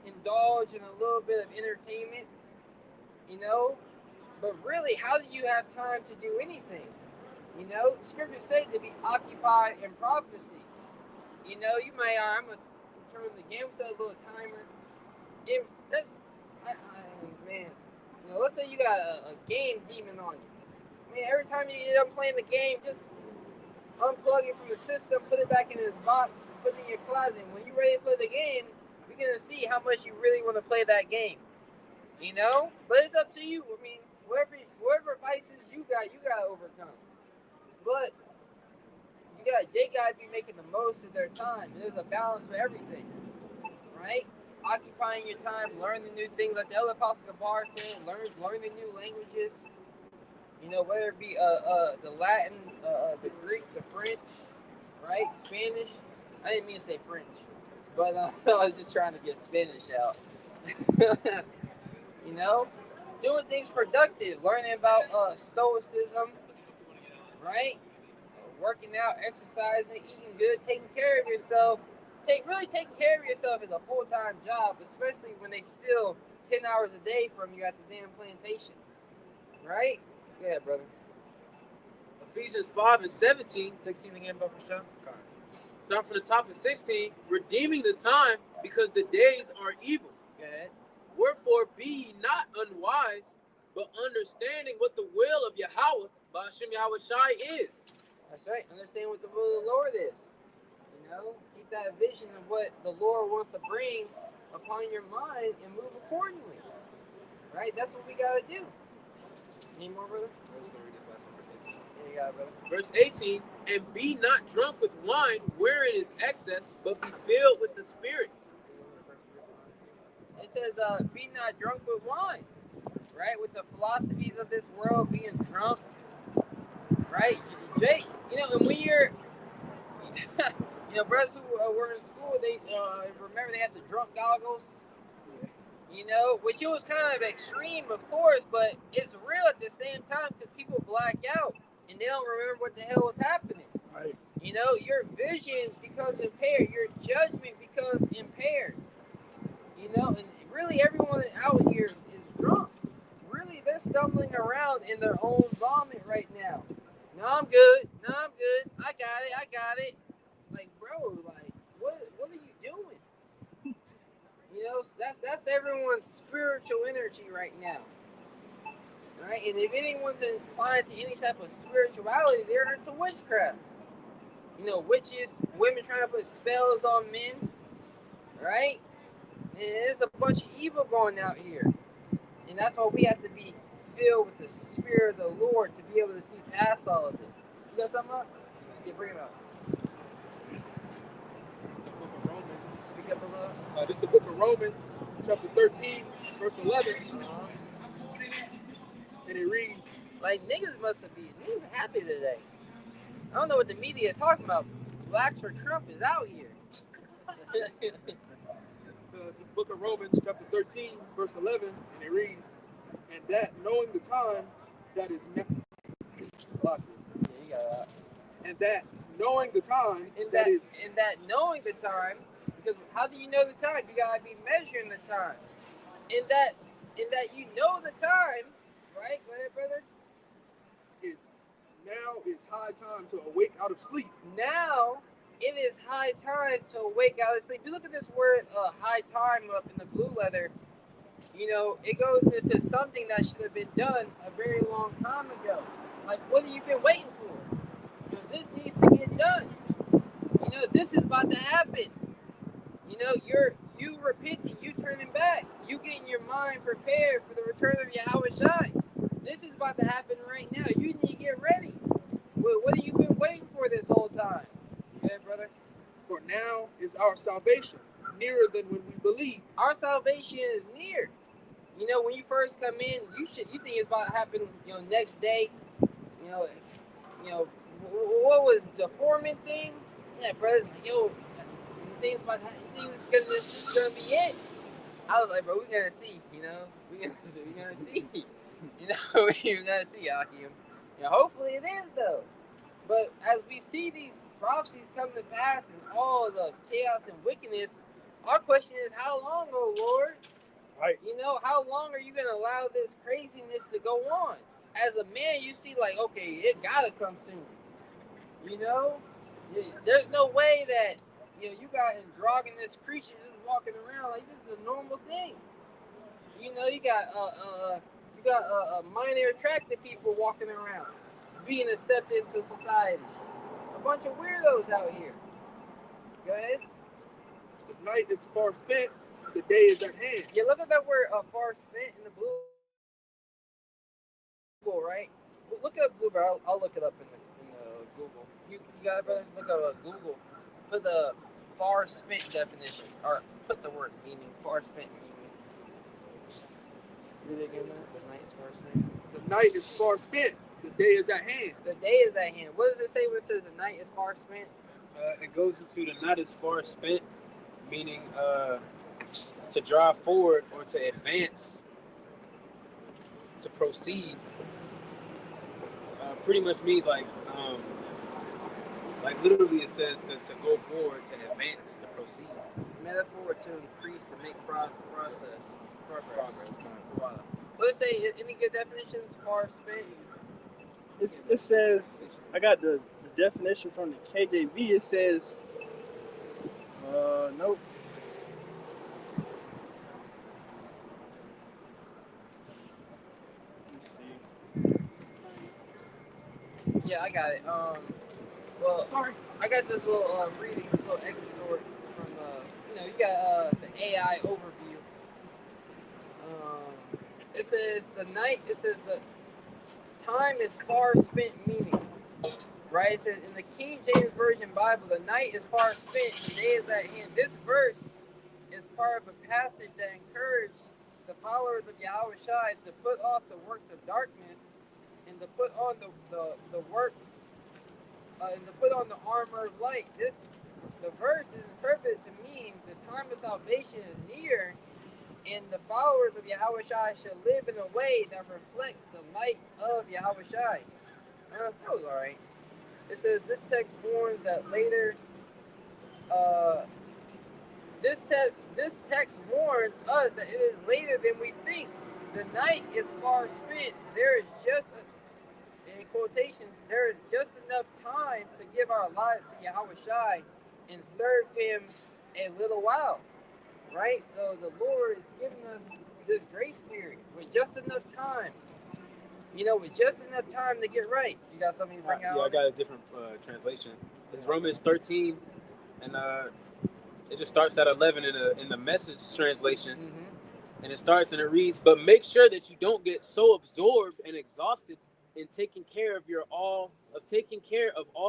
indulge in a little bit of entertainment, you know, but really, how do you have time to do anything? You know, scriptures say to be occupied in prophecy. You know, you might, I'm going to turn the game, set a little timer. Man, you know, let's say you got a game demon on you. I mean, every time you get done playing the game, just unplug it from the system, put it back in its box, put it in your closet. When you're ready to play the game, you're going to see how much you really want to play that game. You know? But it's up to you. I mean, whatever vices you got to overcome. But they gotta be making the most of their time. There's a balance for everything, right? Occupying your time, learning new things, like the other Apostle Gabar said, learning new languages. You know, whether it be the Latin, the Greek, the French, right? Spanish. I didn't mean to say French, but I was just trying to get Spanish out. You know, doing things productive, learning about stoicism, right? Working out, exercising, eating good, taking care of yourself. Really taking care of yourself is a full-time job, especially when they steal 10 hours a day from you at the damn plantation. Right? Go ahead, brother. Ephesians 5 and 17. 16 again, Bubba Show. Start from the top of 16. Redeeming the time because the days are evil. Go ahead. Wherefore be ye not unwise, but understanding what the will of Yahweh, Ba'ashem Yahweh Shai is. That's right. Understand what the will of the Lord is. You know, keep that vision of what the Lord wants to bring upon your mind and move accordingly. Right? That's what we got to do. Any more, brother? I was going to read this last one, verse 18. Yeah, you got it, brother. Verse 18, and be not drunk with wine wherein is excess, but be filled with the Spirit. It says, be not drunk with wine. Right? With the philosophies of this world, being drunk. Right? Jay, you know, and when you're, you know, brothers who were in school, they remember they had the drunk goggles. You know, which it was kind of extreme, of course, but it's real at the same time because people black out and they don't remember what the hell was happening. Right. You know, your vision becomes impaired, your judgment becomes impaired. You know, and really everyone out here is drunk. Really, they're stumbling around in their own vomit right now. No, I'm good. No, I'm good. I got it. Like, bro, like, what are you doing? You know, that's everyone's spiritual energy right now. Right? And if anyone's inclined to any type of spirituality, they're into witchcraft. You know, witches, women trying to put spells on men. Right? And there's a bunch of evil going out here. And that's why we have to be filled with the Spirit of the Lord to be able to see past all of it. You got something up? Yeah, bring it up. Speak up a little. This is the book of Romans, chapter 13, verse 11. And it reads, Like, niggas niggas happy today. I don't know what the media is talking about. Blacks for Trump is out here. the book of Romans, chapter 13, verse 11, and it reads, and that knowing the time that is now. Yeah, you got that. And that knowing the time And that is. And that knowing the time, because how do you know the time? You gotta be measuring the times. In that you know the time, right? Go ahead, brother. Now is high time to awake out of sleep. Now it is high time to awake out of sleep. You look at this word high time up in the blue letter, you know, it goes into something that should have been done a very long time ago. Like, what have you been waiting for? You know, this needs to get done. You know, this is about to happen. You know, you repenting, you turning back, you getting your mind prepared for the return of Yahweh Shai. This is about to happen right now. You need to get ready. What have you been waiting for this whole time? Go ahead, brother. For now is our salvation nearer than when we believe. Our salvation is near. You know, when you first come in, you think it's about to happen, you know, next day. You know, what was the foreman thing? Yeah, brothers, yo, things about how you think this is gonna be it. I was like, bro, we're gonna see, you know, we're gonna see, you know, we're gonna see, Akim. You know, hopefully it is though. But as we see these prophecies come to pass and all the chaos and wickedness, our question is, how long, oh Lord? Right. You know, how long are you gonna allow this craziness to go on? As a man, you see, like, okay, it gotta come soon. You know, there's no way that you got androgynous creatures just walking around like this is a normal thing. You know, you got minor attracted people walking around, being accepted into society. A bunch of weirdos out here. Go ahead. The night is far spent, the day is at hand. Yeah, look at that word far spent in the blue. Right? Look up blue, bro. I'll look it up in the Google. You got it, brother? Look up Google. Put the far spent definition, or put the word meaning. Far spent meaning. Read it again, man. The night is far spent. The night is far spent. The day is at hand. The day is at hand. What does it say when it says the night is far spent? It goes into the night is far spent, meaning to drive forward or to advance, to proceed. Pretty much means like literally it says to go forward, to advance, to proceed. Metaphor to increase, to make progress. What does it say? Any good definitions? Far spent. It says, I got the definition from the KJV. It says Nope. Let's see. Yeah, I got it. Well, sorry, I got this little reading, this little excerpt from you got the AI overview. It says the time is far spent meaning. Right? It says in the King James Version Bible, the night is far spent, the day is at hand. This verse is part of a passage that encouraged the followers of Yahweh Shai to put off the works of darkness and to put on the works and to put on the armor of light. The verse is interpreted to mean the time of salvation is near, and the followers of Yahweh Shai should live in a way that reflects the light of Yahweh Shai. That was alright. It says this text warns that later. This text warns us that it is later than we think. The night is far spent. There is just, in quotations, there is just enough time to give our lives to Yahweh Shai and serve Him a little while. Right? So the Lord is giving us this grace period with just enough time. With just enough time to get right. You got something to bring out? Yeah, I got a different translation. It's Romans 13, and it just starts at 11 in the Message translation. Mm-hmm. And it starts and it reads, but make sure that you don't get so absorbed and exhausted in taking care of all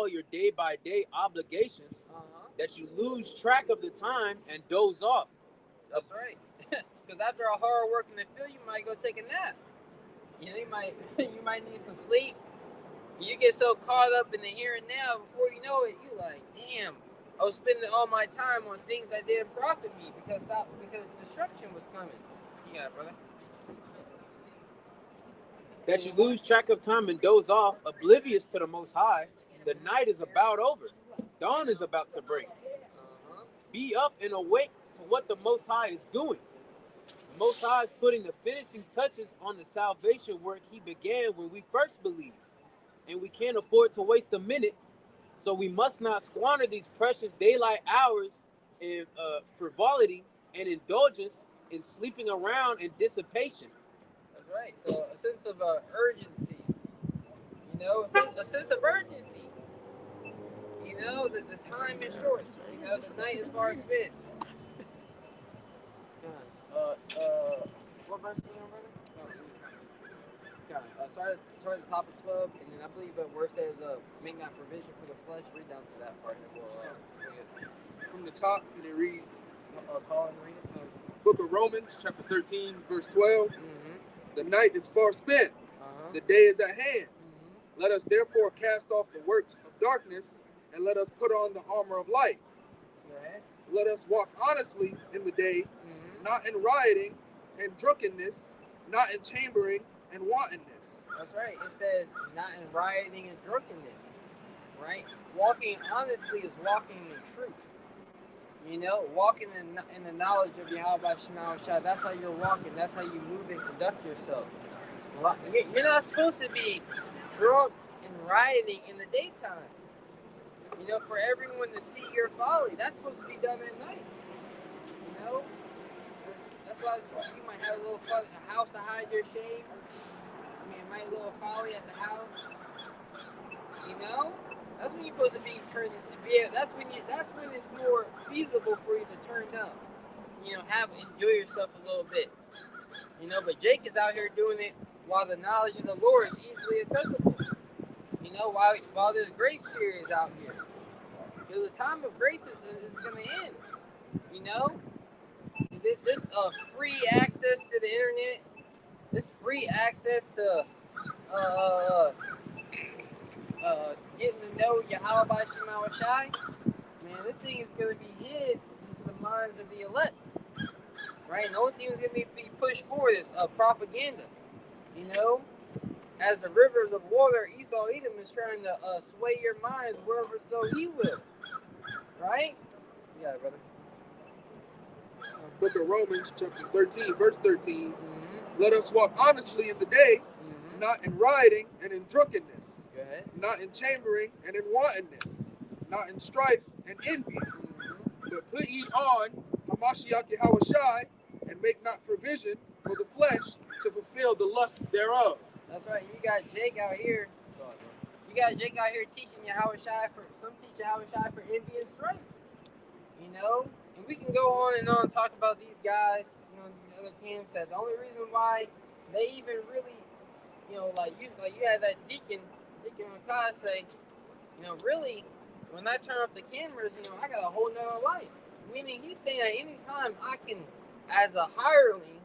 your day-by-day obligations that you lose track of the time and doze off. That's right. Because after a hard work in the field, you might go take a nap. You might need some sleep. You get so caught up in the here and now, before you know it, you like, damn, I was spending all my time on things that didn't profit me because destruction was coming. You got it, brother. That you lose track of time and doze off, oblivious to the Most High. The night is about over. Dawn is about to break. Be up and awake to what the Most High is doing. The Most High is putting the finishing touches on the salvation work He began when we first believed. And we can't afford to waste a minute, so we must not squander these precious daylight hours in frivolity and indulgence in sleeping around and dissipation. That's right. So a sense of urgency, a sense of urgency. The time is short. The night is far spent. What verse are you on, brother? Start at the top of 12, and then I believe where it says, make not provision for the flesh, read down to that part, and we'll from the top, and it reads, call and read it. Book of Romans, chapter 13, verse 12. Mm-hmm. The night is far spent. The day is at hand. Mm-hmm. Let us therefore cast off the works of darkness, and let us put on the armor of light. Right. Let us walk honestly in the day, not in rioting and drunkenness, not in chambering and wantonness. That's right. It says not in rioting and drunkenness. Right? Walking honestly is walking in truth. Walking in the knowledge of Yahweh Shai. That's how you're walking. That's how you move and conduct yourself. You're not supposed to be drunk and rioting in the daytime. For everyone to see your folly. That's supposed to be done at night. That's why you might have a little fun at the house to hide your shame. A little folly at the house. That's when you're supposed to be turned. That's when it's more feasible for you to turn up. Enjoy yourself a little bit. But Jake is out here doing it while the knowledge of the Lord is easily accessible. While this grace period is out here. Because the time of grace is going to end. This free access to the internet. This free access to getting to know Yahweh Shai, man, this thing is going to be hid into the minds of the elect, right? And the only thing that's going to be pushed forward is propaganda, as the rivers of water, Esau Edom is trying to sway your minds wherever so he will, right? You got it, brother. Book of Romans, chapter 13, verse 13. Let us walk honestly in the day, not in rioting and in drunkenness, not in chambering and in wantonness, not in strife and envy, But put ye on Hamashiach Yahushai, and make not provision for the flesh to fulfill the lust thereof. That's right. You got Jake out here. You got Jake out here teaching Yahushai for some teach Yahushai for envy and strife. You know, and we can go on and on and talk about these guys. You know, these other camps. That the only reason why they even really, you know, like you had that Deacon Makai say, you know, really, when I turn off the cameras, you know, I got a whole nother life. Meaning he's saying at any time I can, as a hireling,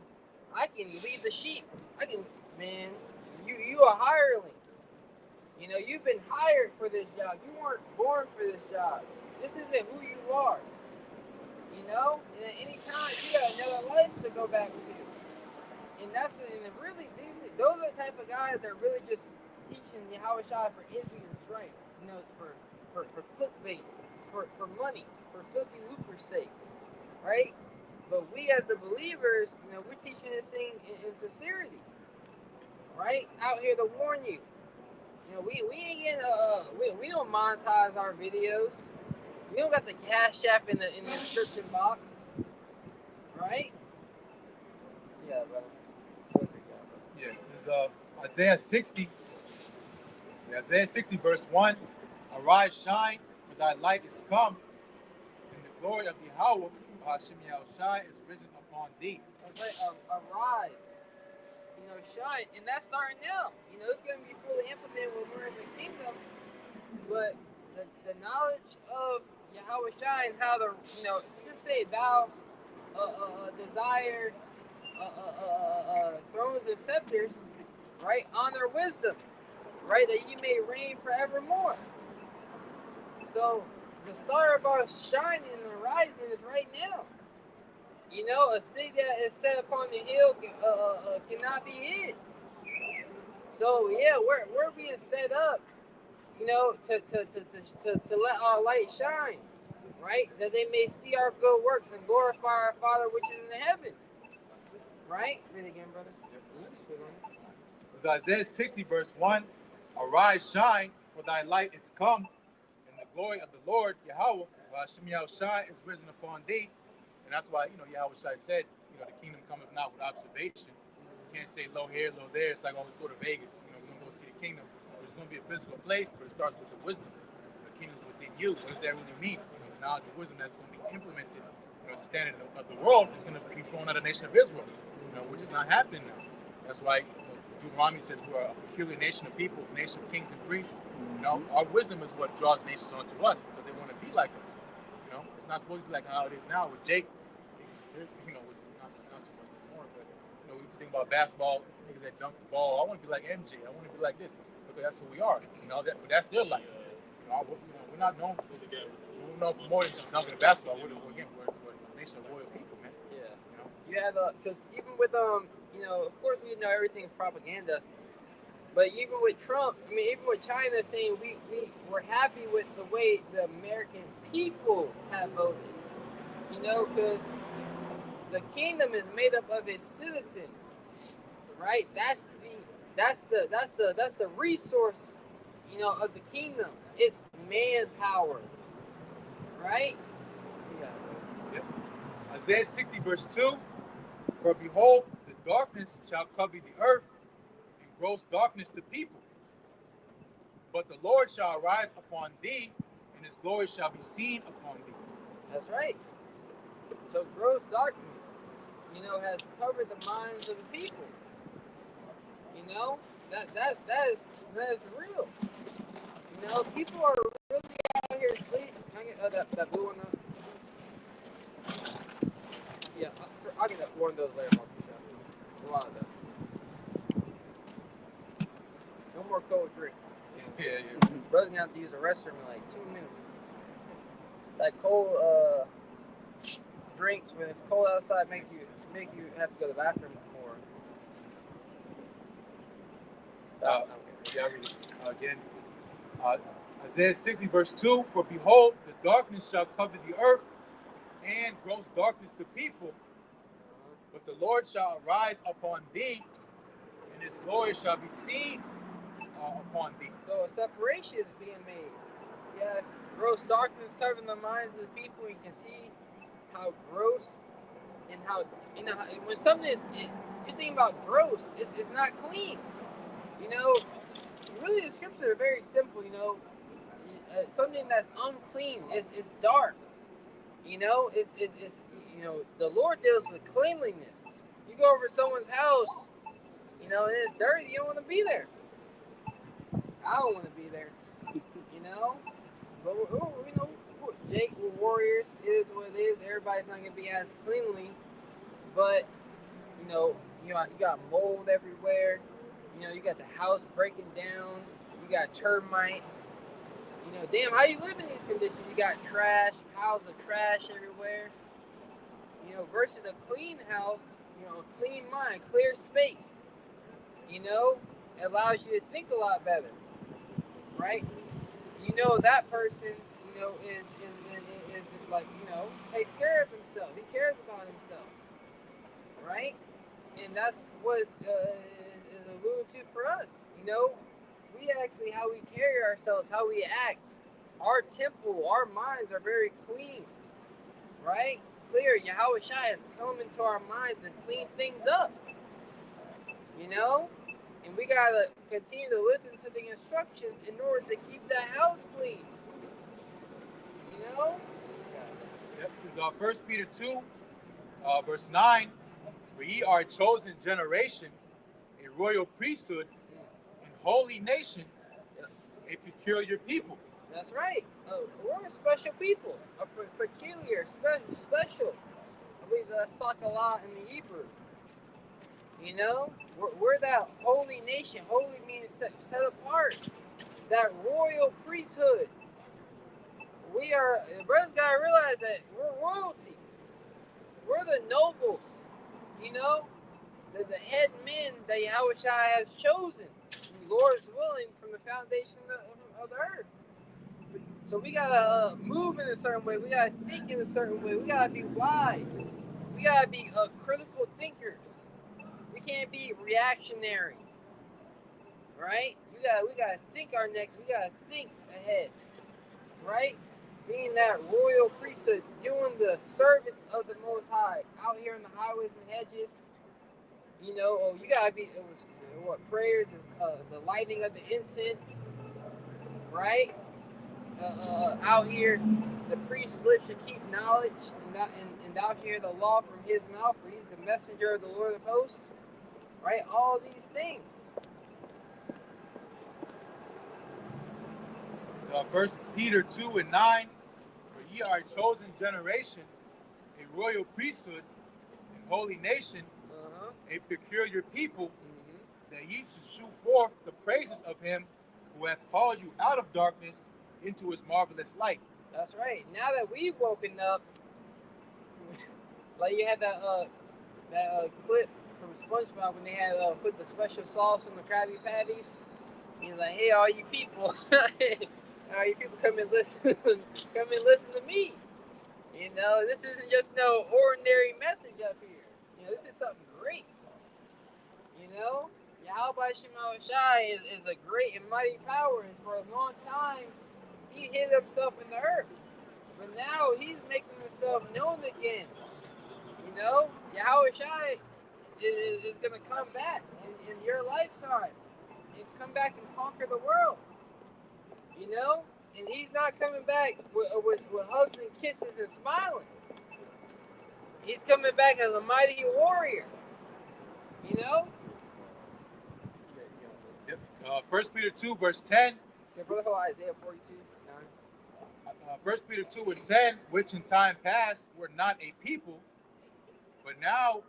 I can lead the sheep. I can, man, you a hireling. You know, you've been hired for this job. You weren't born for this job. This isn't who you are. You know? And at any time, you got another life to go back to. And that's, and really, those are the type of guys that are really just teaching Yahushua for envy and strife. You know, for clickbait, for money, for filthy lucre's sake. Right? But we as the believers, you know, we're teaching this thing in sincerity. Right? Out here to warn you. You know, we ain't getting we don't monetize our videos. We don't got the Cash App in the description box. Right? Yeah, brother. Yeah, it's Isaiah 60. Isaiah 60 verse 1. Arise, shine, for thy light is come, and the glory of Yahweh, Hashem Yahushai, is risen upon thee. That's right, arise. You know, shine, and that's starting now. You know, it's going to be fully implemented when we're in the kingdom. But the knowledge of Yahweh shine, how the, you know, scripture say, thou desire thrones and scepters, right? Honor wisdom, right? That you may reign forevermore. So the star of our shining and rising is right now. You know, a city that is set upon the hill cannot be hid. So yeah, we're being set up, you know, to let our light shine, right? That they may see our good works and glorify our Father which is in the heaven. Right? Read it again, brother. It's Isaiah 60 verse 1. Arise, shine, for thy light is come, and the glory of the Lord Yahweh, Hashem Yahushai, is risen upon thee. And that's why, you know, Yahushai said, you know, the kingdom cometh not with observation. You can't say low here, low there. It's like, oh, let's go to Vegas. You know, we're going to go see the kingdom. There's going to be a physical place, but it starts with the wisdom. The kingdom's within you. What does that really mean? You know, the knowledge and wisdom that's going to be implemented, you know, as a standard of the world is going to be thrown out of the nation of Israel, you know, which is not happening now. That's why, you know, Deuteronomy says we're a peculiar nation of people, nation of kings and priests. You know, our wisdom is what draws nations onto us because they want to be like us. You know, it's not supposed to be like how it is now with Jake. You know, not so much anymore, but you know, we think about basketball, niggas that dunk the ball. I want to be like MJ. I want to be like this because that's who we are. You know, but that's their life. You know, we're not known for more than just dunking the basketball. We're a nation of loyal people, man. Yeah. You know, You have because even with you know, of course we know everything's propaganda, but even with Trump, I mean, even with China saying we're happy with the way the American people have voted, you know, because the kingdom is made up of its citizens, right? That's the resource, you know, of the kingdom. It's manpower, right? yep. Isaiah 60 verse 2. For behold, the darkness shall cover the earth, and gross darkness the people. But the Lord shall arise upon thee, and his glory shall be seen upon thee. That's right. So gross darkness, you know, has covered the minds of the people. You know, that is real. You know, people are really out here sleep. Can I get that blue one up? Yeah, I'll get that one of those later, Mark. A lot of them. No more cold drinks. Yeah. Brother's gonna have to use the restroom in like 2 minutes. That cold drinks when it's cold outside make you have to go to the bathroom more. Again, Isaiah 60 verse 2. For behold, the darkness shall cover the earth, and gross darkness the people. But the Lord shall arise upon thee, and his glory shall be seen upon thee. So a separation is being made. Yeah, gross darkness covering the minds of the people. You can see how gross and how, when something is, you think about gross, it's not clean. You know, really the scriptures are very simple. Something that's unclean is dark. It's the Lord deals with cleanliness. You go over to someone's house, and it's dirty. You don't want to be there. I don't want to be there. You know, but Jake, we're warriors. It is what it is. Everybody's not gonna be as cleanly, but you got mold everywhere. You got the house breaking down. You got termites. Damn, how you live in these conditions? You got trash, piles of trash everywhere. Versus a clean house, a clean mind, clear space. It allows you to think a lot better, right? That person, is like, takes care of himself. He cares about himself, right? And that's what is alluded to for us. We actually, how we carry ourselves, how we act, our temple, our minds are very clean, right? Clear. Yahweh Shai has come into our minds and clean things up, and we gotta continue to listen to the instructions in order to keep that house clean, Yep. This is 1 Peter 2, verse 9. For ye are a chosen generation, a royal priesthood, and holy nation, a peculiar people. That's right. We're a special people, a peculiar, special. I believe that's Sakala in the Hebrew. We're that holy nation. Holy means set apart. That royal priesthood. We are, brothers gotta realize that we're royalty. We're the nobles. The head men that Yahweh Shai has chosen. Lord is willing from the foundation of the earth. So we gotta move in a certain way. We gotta think in a certain way. We gotta be wise. We gotta be critical thinkers. We can't be reactionary, right? We gotta think our next. We gotta think ahead, right? Being that royal priesthood, doing the service of the Most High, out here in the highways and hedges. You gotta be prayers, the lighting of the incense, right? Out here, the priest lips should keep knowledge, and out here the law from his mouth, for he's the messenger of the Lord of hosts, right? All these things. So 1 Peter 2 and 9. For ye are a chosen generation, a royal priesthood, and holy nation, a peculiar people, that ye should shew forth the praises of him who hath called you out of darkness into his marvelous light. That's right. Now that we've woken up, like you had that clip from SpongeBob when they had put the special sauce on the Krabby Patties. He's like, "Hey, all you people, all you people, come and listen to me. This isn't just no ordinary message up here. This is something great. Yahweh Shai is a great and mighty power, and for a long time, he hid himself in the earth. But now he's making himself known again. Yahweh Shai is going to come back in your lifetime and come back and conquer the world. And he's not coming back with hugs and kisses and smiling. He's coming back as a mighty warrior. Yep. 1 Peter 2, verse 10. Okay, brother, Isaiah 42. 1 Peter 2 and 10, which in time past were not a people, but now,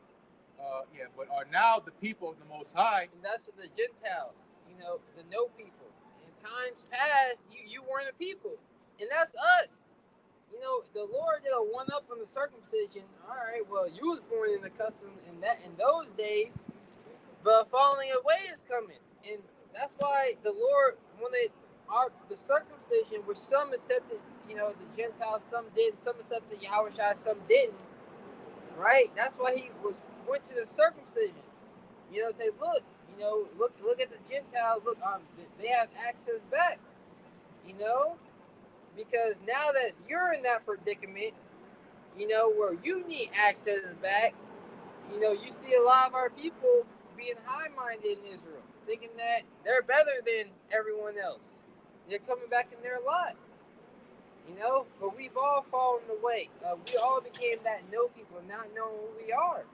but are now the people of the Most High. And that's for the Gentiles, the no people. In times past, you weren't a people, and that's us. The Lord did a one-up on the circumcision. All right, well, you was born in the custom in those days, but falling away is coming, and that's why the Lord wanted the circumcision, which some accepted, the Gentiles, some did, some accepted Yahweh Shai, some didn't. Right? That's why he went to the circumcision. Say, look at the Gentiles. Look, they have access back. Because now that you're in that predicament, where you need access back, you see a lot of our people being high-minded in Israel, thinking that they're better than everyone else. They're coming back in their lot, but we've all fallen away. We all became that no people, not knowing who we are.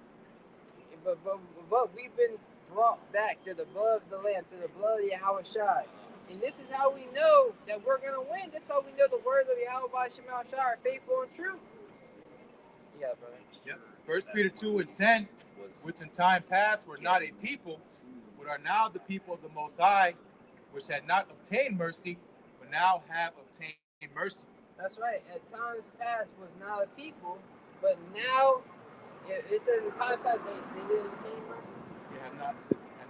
But we've been brought back through the blood of the Lamb, through the blood of Yahweh Shai. And this is how we know that we're going to win. This is how we know the words of Yahweh Shema Shai are faithful and true. Yeah, brother. Yep. 1 Peter 2:10, which in time past were not a people, but are now the people of the Most High, which had not obtained mercy, but now have obtained mercy. That's right. At times past was not a people, but now it says in times past they didn't obtain mercy. They had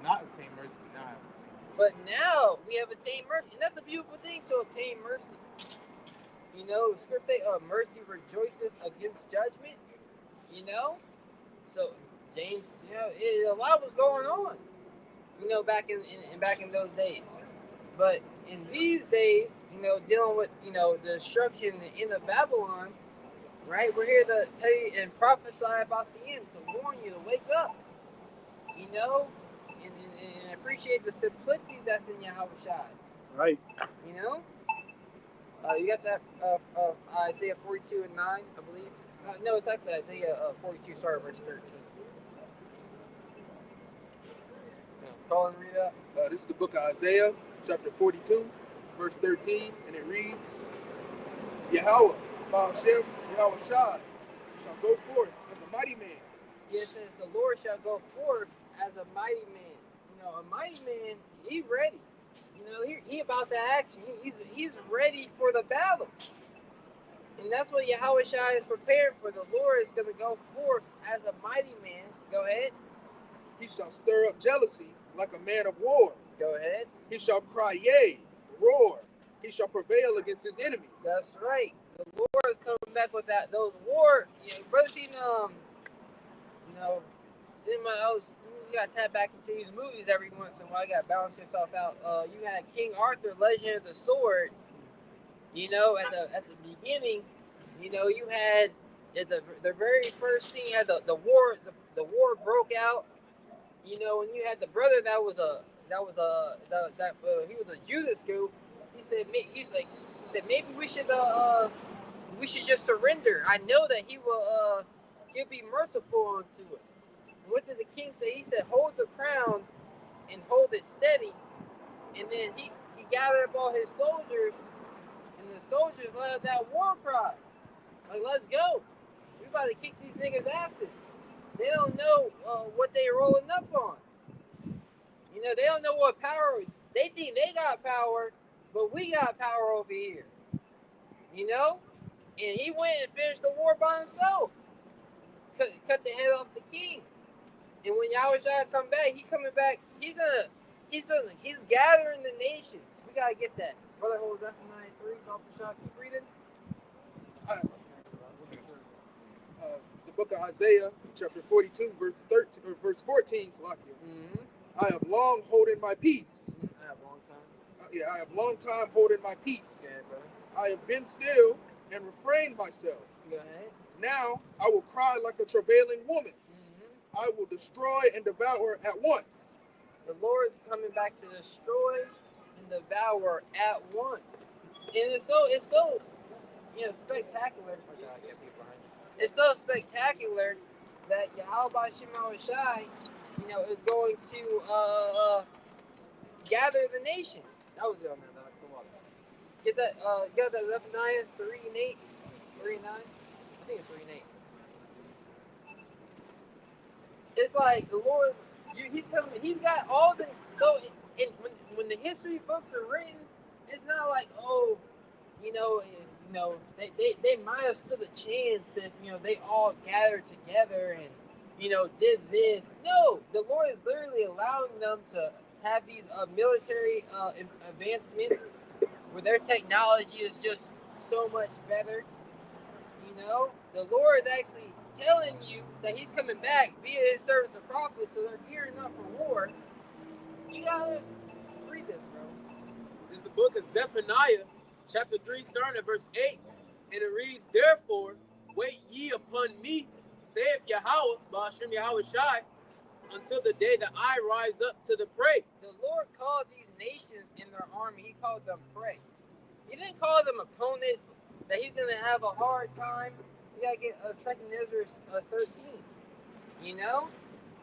not obtained mercy, but now have obtained mercy. But now we have attained mercy, and that's a beautiful thing to obtain mercy. Scripture say, mercy rejoiceth against judgment. So James, a lot was going on, back in those days. But in these days, dealing with the destruction in the Babylon, right? We're here to tell you and prophesy about the end, to warn you to wake up, and appreciate the simplicity that's in Yahweh Shai. Right. You got that Isaiah 42:9, I believe. No, it's actually Isaiah 42, verse 13. Call and read that. This is the book of Isaiah, chapter 42, verse 13, and it reads, Yahweh, Hashem, Yahweh Shai, shall go forth as a mighty man. It says, the Lord shall go forth as a mighty man. A mighty man, he ready. He about to action. He's ready for the battle. And that's what Yahweh Shai is prepared for. The Lord is going to go forth as a mighty man. Go ahead. He shall stir up jealousy like a man of war. Go ahead. He shall cry, yea, roar. He shall prevail against his enemies. That's right. The Lord is coming back with those war. Brother, in my house, you gotta tap back into these movies every once in a while. You gotta balance yourself out. You had King Arthur, Legend of the Sword. At the beginning, you had at the very first scene, you had the war. The war broke out. And you had the brother that was he was a Judas scoop. He said maybe we should just surrender. I know that he'll be merciful unto us. And what did the king say? He said, hold the crown and hold it steady. And then he gathered up all his soldiers, and the soldiers let out that war cry. Like, let's go. We about to kick these niggas' asses. They don't know what they rolling up on. They don't know what power. They think they got power, but we got power over here. And he went and finished the war by himself. Cut the head off the king. And when Yahweh Shai come back, he's gathering the nations. We gotta get that. Brother, hold up 9:3. Dr. Shah, keep reading. The book of Isaiah, chapter 42, verse 13 or verse 14, Salakia. Mm-hmm. I have long holding my peace. Mm-hmm. I have long time. I have long time holding my peace. Okay, brother. I have been still and refrained myself. Go ahead. Now I will cry like a travailing woman. Mm-hmm. I will destroy and devour at once. The Lord is coming back to destroy and devour at once. And it's so spectacular. It's so spectacular that Yahweh Shema Shai, is going to gather the nation. That was the man. Come on. Get that Zephaniah 3 and 8. 3 and 9. I think it's 3 and 8. It's like the Lord, he's coming. He's got all the. So when the history books are written, it's not like they might have stood a chance if they all gathered together and did this. No, the Lord is literally allowing them to have these military advancements where their technology is just so much better. The Lord is actually telling you that he's coming back via his servants and prophets, so they're gearing up for war. You gotta read this, bro. This is the book of Zephaniah, chapter 3, starting at verse 8. And it reads, therefore, wait ye upon me, saith Yahweh, Ba'ashem Yahweh Shai, until the day that I rise up to the prey. The Lord called these nations in their army. He called them prey. He didn't call them opponents that he's going to have a hard time. You got to get a 2nd Ezra 13. You know?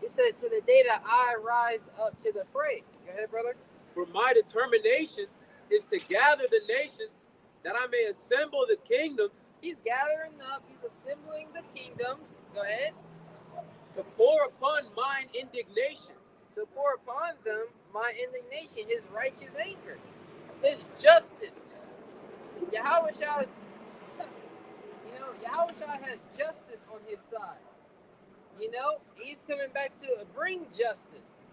He said, to the day that I rise up to the fray. Go ahead, brother. For my determination is to gather the nations, that I may assemble the kingdoms. He's gathering up. He's assembling the kingdoms. Go ahead. To pour upon mine indignation. To pour upon them my indignation, his righteous anger, his justice. Yahweh Shai, Yahweh Shai has justice on his side. You know, he's coming back to bring justice.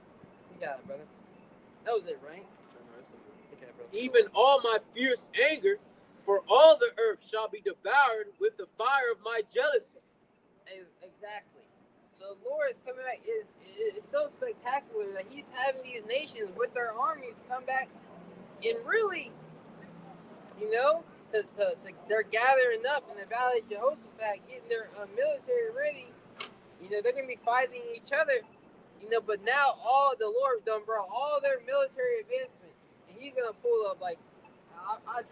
You got it, brother. That was it, right? Okay, brother. Even all my fierce anger, for all the earth shall be devoured with the fire of my jealousy. Exactly. So the Lord is coming back. It's so spectacular that he's having these nations with their armies come back and really, you know, they're gathering up in the Valley of Jehoshaphat, getting their military ready. You know, they're going to be fighting each other, you know, but now the Lord done brought all their military advancements. And he's going to pull up like, I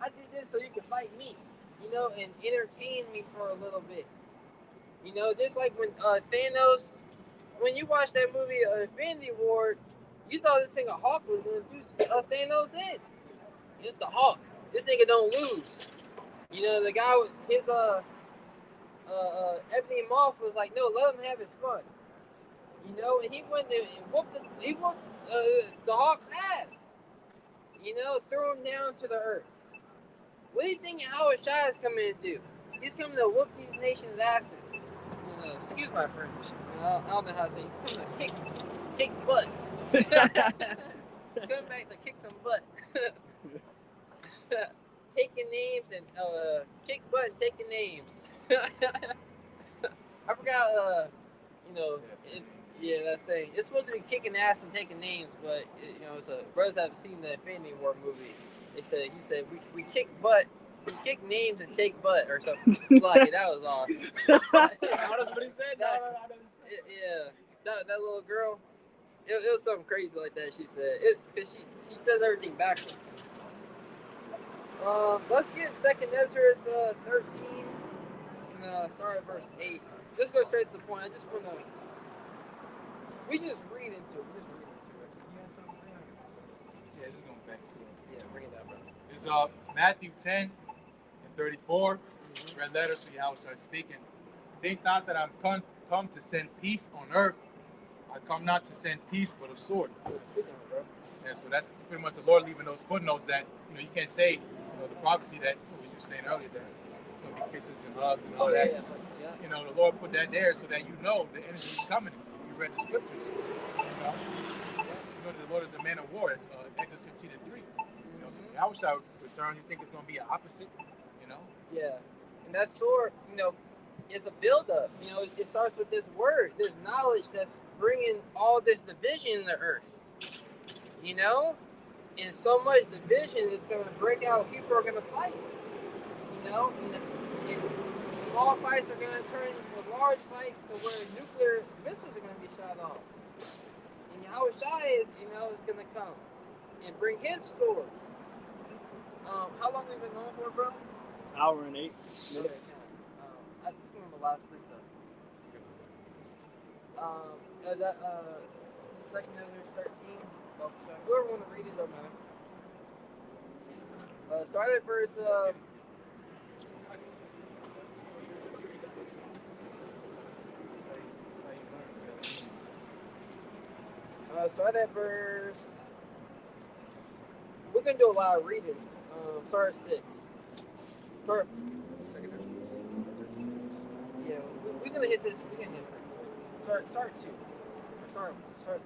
did this so you can fight me, you know, and entertain me for a little bit. You know, just like when Thanos, when you watch that movie Infinity War, you thought this thing a Hawk was going to do Thanos in. It's the Hawk. This nigga don't lose. You know, the guy with his Ebony Moth was like, no, let him have his fun. You know, and he went and whooped the Hawk's ass. You know, threw him down to the earth. What do you think Yahweh Shai is coming to do? He's coming to whoop these nations' asses. Excuse my French. I don't know how to say it. He's coming to kick butt. Coming back to kick some butt. Taking names and kick butt and taking names. I forgot, you know, that's saying. It's supposed to be kicking ass and taking names, but, you know, so brothers haven't seen the Infinity War movie. He said, we kick butt, we kick names and take butt or something. It's like, that was all. What he said? Yeah, that little girl, it was something crazy like that she said. Because she says everything backwards. Let's get 2nd Ezra 13, and start at verse 8. Let's go straight to the point. I just want to, we just read into it. Yeah, this is going back. Yeah, bring it up, bro. This is Matthew 10 and 34. Red letter, so Yahweh starts speaking. Think not that I'm come to send peace on earth. I come not to send peace, but a sword. Yeah, so that's pretty much the Lord leaving those footnotes that, you know, you can't say, you know, the prophecy that was you saying earlier that you know, kisses and hugs and all that. Yeah. You know, the Lord put that there so that you know the enemy is coming. You read the scriptures. You know the Lord is a man of war. It's Exodus 15 and 3. You know, so Yahweh Shai would return. You think it's going to be an opposite? You know. Yeah, and that sword, you know, is a buildup. You know, it starts with this word, this knowledge that's bringing all this division in the earth. You know, and so much division is going to break out. People are going to fight. You know, and small fights are going to turn into large fights to where nuclear missiles are going to be shot off. And Yahweh Shai is going to come and bring his swords. How long have we been going for, bro? Hour and 8 minutes. Okay, this is one of the last precept. That 2nd Ezra 13. Whoever want to read it, don't matter. Start at verse. Start at verse. We're gonna do a lot of reading. Start at 6. Start. Yeah, we're gonna hit this. We're gonna hit it. Start 2. Start 5.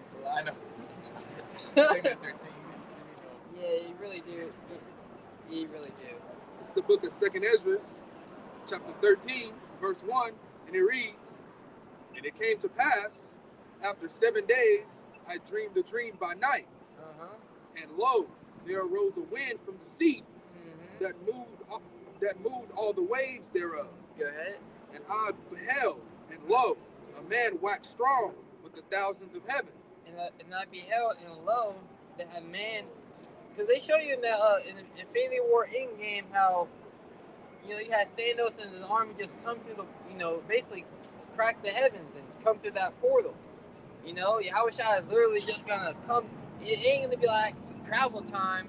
So I know. 2nd and 13. Yeah, you really do. You really do. It's the book of 2nd Ezra, chapter 13, verse 1, and it reads, and it came to pass, after 7 days, I dreamed a dream by night, and lo, there arose a wind from the sea Mm-hmm. that moved all the waves thereof. Go ahead. And I beheld, and lo, a man waxed strong with the thousands of heaven. And I beheld, and lo, that a man, because they show you in that in Infinity War Endgame how, you had Thanos and his army just come through the, basically crack the heavens and come through that portal. Yahushua is literally just gonna come. It ain't gonna be like some travel time.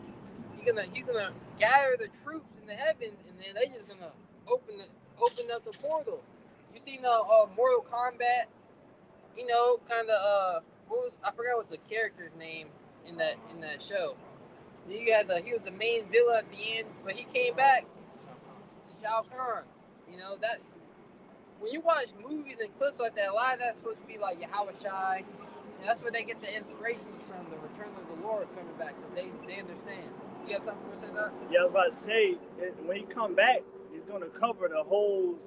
He's gonna gather the troops in the heavens, and then they just gonna open up the portal. You seen Mortal Kombat? Kind of I forgot what the character's name in that show. You had he was the main villain at the end, but he came back. Shao Kahn. That when you watch movies and clips like that, a lot of that's supposed to be like Yahushua. And that's where they get the inspiration from, the return of the Lord coming back, because they understand. You got something to say that? Yeah, I was about to say, when he come back, he's going to cover the whole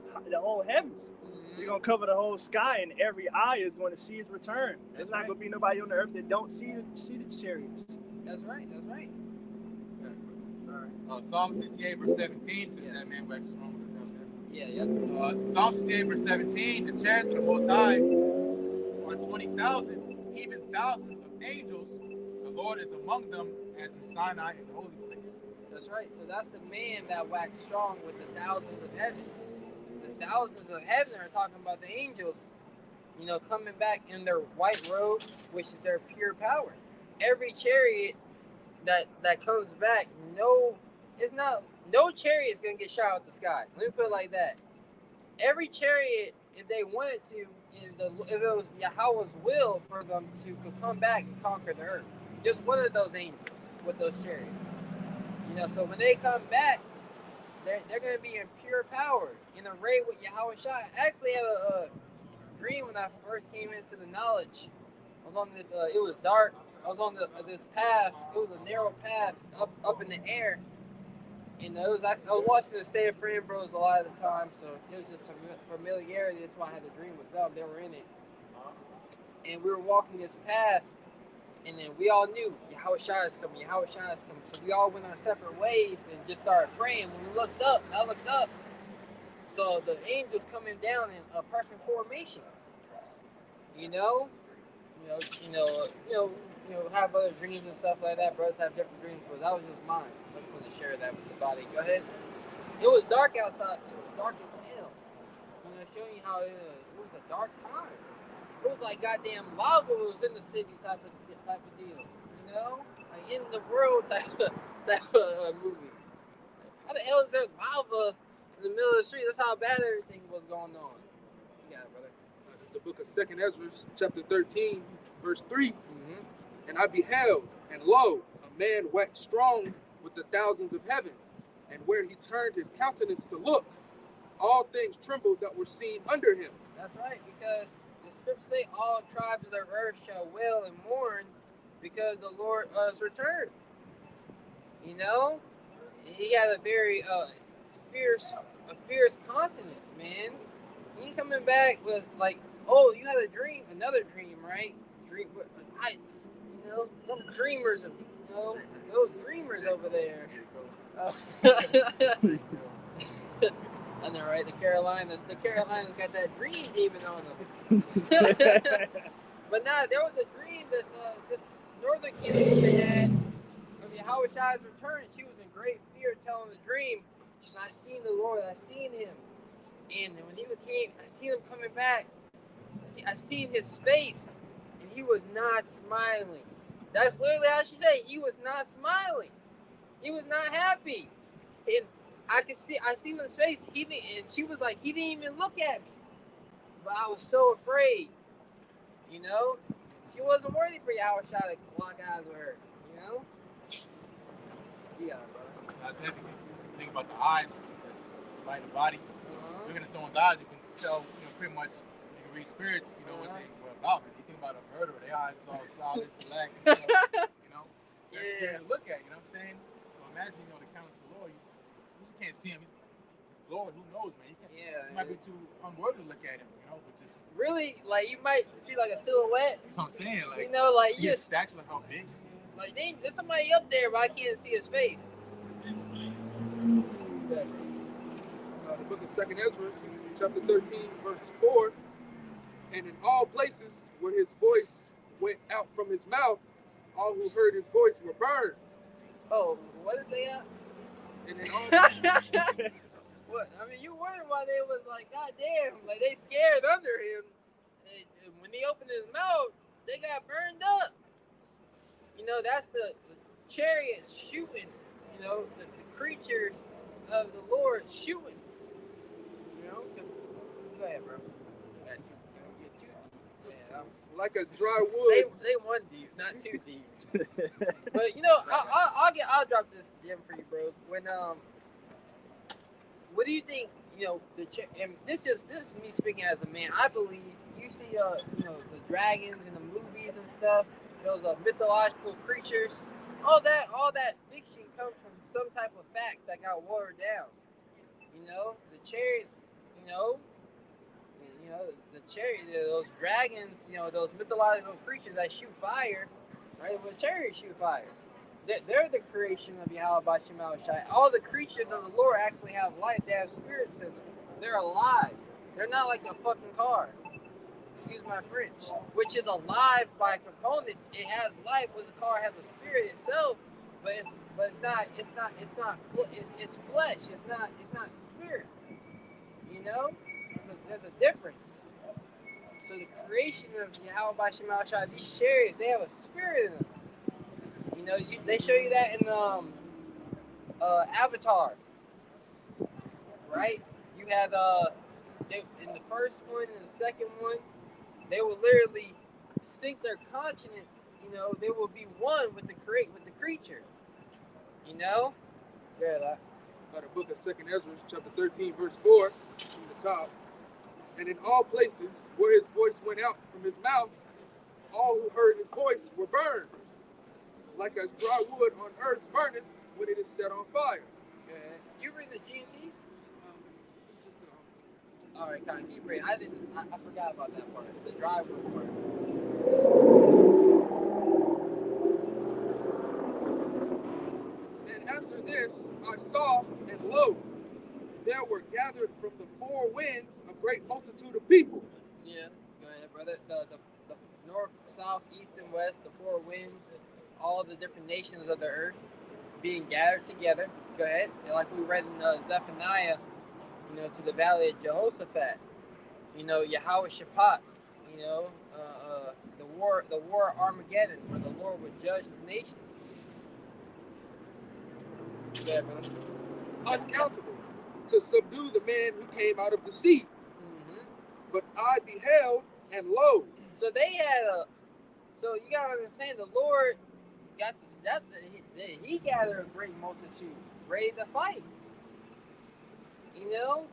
heavens. Mm-hmm. He's going to cover the whole sky, and every eye is going to see his return. There's not going to be nobody on the earth that don't see the chariots. That's right. All right. Psalm 68, verse 17 says that man waxed strong with the thousand heaven. Yeah. Psalm 68, verse 17, the chariots of the Most High are 20,000, even thousands of angels. The Lord is among them as in Sinai in the holy place. That's right. So that's the man that waxed strong with the thousands of heaven. The thousands of heaven are talking about the angels, coming back in their white robes, which is their pure power. Every chariot that comes back, no chariot is going to get shot out the sky. Let me put it like that. Every chariot, if they wanted to, if it was Yahweh's will for them to come back and conquer the earth, just one of those angels with those chariots. So when they come back, they're going to be in pure power, in array with Yahushua. I actually had a dream when I first came into the knowledge. I was on this, it was dark. I was on this path. It was a narrow path up in the air. And I was watching the San Fran Bros a lot of the time, so it was just some familiarity. That's why I had the dream with them. They were in it. And we were walking this path, and then we all knew Yahushua is coming. So we all went our separate ways and just started praying. When we looked up, and I looked up, so the angels coming down in a perfect formation. Have other dreams and stuff like that. Brothers have different dreams, but that was just mine. I just wanted to share that with the body. Go ahead. It was dark outside too. It was dark as hell. Showing you how it was a dark time. It was like goddamn lava was in the city type of deal. Like in the world type of movies. How the hell is there lava in the middle of the street? That's how bad everything was going on. You got it, brother. The book of 2nd Ezra, chapter 13, verse 3. Mm-hmm. And I beheld, and lo, a man waxed strong with the thousands of heaven. And where he turned his countenance to look, all things trembled that were seen under him. That's right, because the scriptures say all tribes of the earth shall wail and mourn because the Lord has returned. He had a very fierce countenance, man. He coming back with like, oh, you had another dream, right? Those dreamers, those dreamers over there. I know, right? The Carolinas got that dream demon on them. But nah, there was a dream that this northern kid had of Yahushua's return. She was in great fear, telling the dream. She said, "I seen the Lord. I seen him." And when he came, I seen him coming back. I seen his face, and he was not smiling. That's literally how she said. He was not smiling. He was not happy. And I seen his face. And she was like, he didn't even look at me. But I was so afraid. She wasn't worthy for Yahushua to lock eyes with her. Yeah, brother. That's heavy. Think about the eyes, that's light the body. Looking at someone's eyes, you can tell, pretty much, you can read spirits, what they were about. Man. You think about a murderer, their eyes is all solid, black, and stuff, That's scary to look at, you know what I'm saying? So imagine, the countenance of the Lord, you can't see him, he's Lord, who knows, man? You might be too unworthy to look at him, but just... Really? Like, you might see, like, a silhouette? That's what I'm saying, like, like, see his stature, like how big he is. Like, there's somebody up there, but I can't see his face. The book of 2nd Ezra, chapter 13, verse 4. And in all places where his voice went out from his mouth, all who heard his voice were burned. Oh, what is they at? And in all What? I mean, you wonder why they was like, God damn, like they scared under him. When he opened his mouth, they got burned up. You know, that's the chariots shooting. You know, the creatures of the Lord shooting. You know, go ahead, bro. like a dry wood. They one deep, not too deep. But you know, I'll drop this gem for you, bros. What do you think? You know, and this is me speaking as a man. I believe you see, you know, the dragons in the movies and stuff. Those mythological creatures. All that fiction comes from some type of fact that got watered down. You know, the chariots. You know, the chariot, those dragons. You know, those mythological creatures that shoot fire. Right? Well, chariots shoot fire. They're the creation of Yahweh Shai. All the creatures of the Lord actually have life. They have spirits in them. They're alive. They're not like a fucking car. Excuse my French. Which is alive by components. It has life, where the car has a spirit itself, but it's not. It's flesh. It's not spirit. You know, there's a difference. So the creation of Yahweh Shai, these chariots, they have a spirit in them. You know, they show you that in Avatar, right? You have in the first one and the second one, they will literally sync their consciousness. You know, they will be one with the creature. You know, yeah. By the book of 2nd Ezra, chapter 13, verse 4, from the top. And in all places where his voice went out from his mouth, all who heard his voice were burned. Like as dry wood on earth burneth when it is set on fire. You read the GMT? All right, kind of keep reading. I forgot about that part. The dry wood part. And after this, I saw, and lo, there were gathered from the four winds a great multitude of people. Yeah, go ahead, brother. The north, south, east, and west, the four winds. All the different nations of the earth being gathered together. Go ahead. Like we read in Zephaniah, you know, to the valley of Jehoshaphat. You know, Yahweh Shaphat. You know, the war of Armageddon, where the Lord would judge the nations. Yeah, man. Uncountable, to subdue the man who came out of the sea. Mm-hmm. But I beheld, and lo. So they had So you gotta understand, the Lord he gathered a great multitude ready to fight. You know,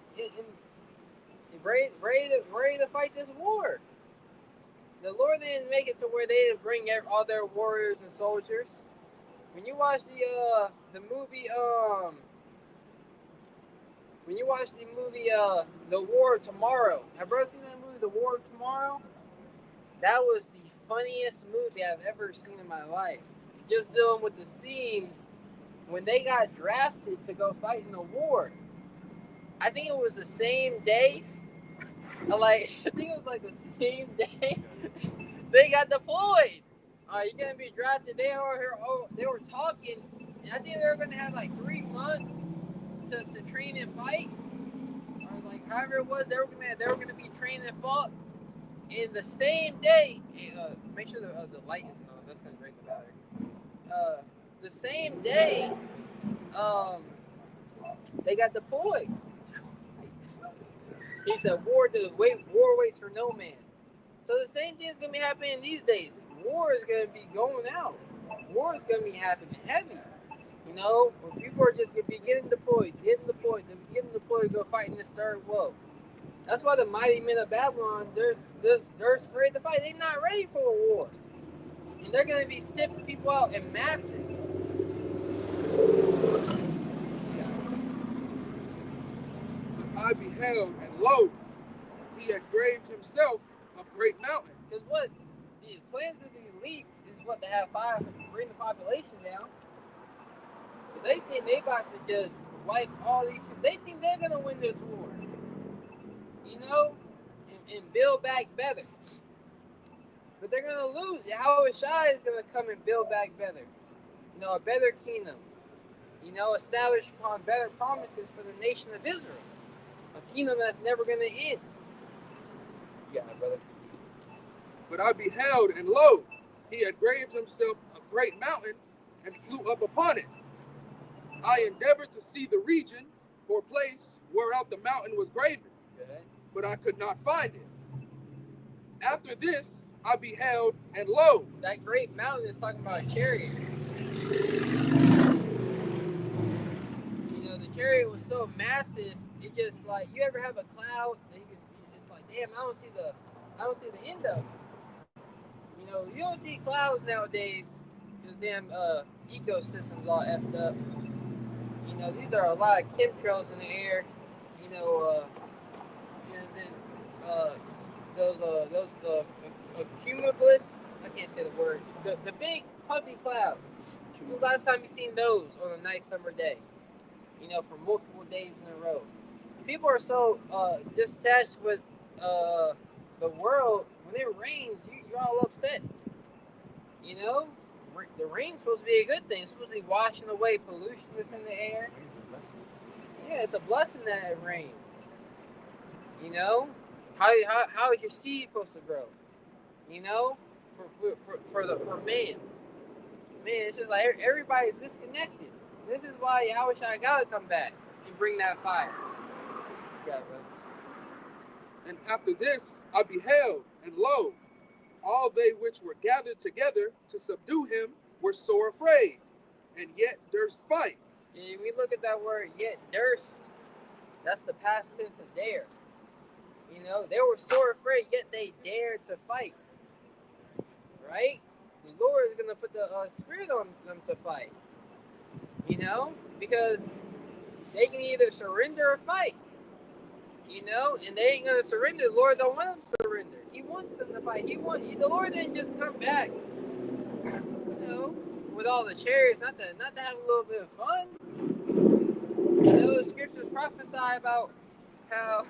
ready to fight this war. The Lord didn't make it to where they didn't bring all their warriors and soldiers. When you watch the movie The War of Tomorrow, have you ever seen that movie, The War of Tomorrow? That was the funniest movie I've ever seen in my life. Just dealing with the scene when they got drafted to go fight in the war. I think it was the same day. I think it was like the same day they got deployed. You're gonna be drafted. They were talking, and I think they were gonna have like 3 months to train and fight, or like however it was. They were gonna be trained and fought. In the same day, make sure the light is on. That's gonna break the battery. The same day, they got deployed. He said, "War waits for no man." So the same thing is gonna be happening these days. War is gonna be going out. War is gonna be happening heavy. You know, when people are just gonna be getting deployed, to go fight in this third world. That's why the mighty men of Babylon, they're afraid to fight. They're not ready for a war. And they're going to be sipping people out in masses. But I beheld, and lo, he had graved himself a great mountain. Because what? The plans of the elites is what, to have bring the population down. So they think they about to just wipe all these. They think they're gonna win this war, you know, and build back better. But they're gonna lose. Yahweh Shai is gonna come and build back better. You know, a better kingdom. You know, established upon better promises for the nation of Israel. A kingdom that's never gonna end. Yeah, brother. But I beheld, and lo, he had graved himself a great mountain and flew up upon it. I endeavored to see the region or place whereout the mountain was graven, but I could not find it. After this, I beheld, and lo, that great mountain is talking about a chariot. You know, the chariot was so massive, it just like, you ever have a cloud that you can, it's like, damn, I don't see the end of it. You know, you don't see clouds nowadays because damn ecosystems all effed up. You know, these are a lot of chemtrails in the air. You know, those cumulus. I can't say the word. The big puffy clouds. When's the last time you seen those on a nice summer day? You know, for multiple days in a row. People are so detached with the world. When it rains, you're all upset. You know, the rain's supposed to be a good thing. It's supposed to be washing away pollution that's in the air. It's a blessing. Yeah, it's a blessing that it rains. You know, how is your seed supposed to grow? You know, for man. Man, it's just like everybody's disconnected. This is why Yahweh Shai gotta come back and bring that fire. Yeah, bro. and after this I beheld, and lo, all they which were gathered together to subdue him were sore afraid, and yet durst fight. Yeah, we look at that word, yet durst. That's the past tense of dare. You know, they were sore afraid, yet they dared to fight. Right? The Lord is going to put the spirit on them to fight. You know? Because they can either surrender or fight. You know? And they ain't going to surrender. The Lord don't want them to surrender. He wants them to fight. The Lord didn't just come back, you know, with all the chariots, not to have a little bit of fun. You know, the scriptures prophesy about how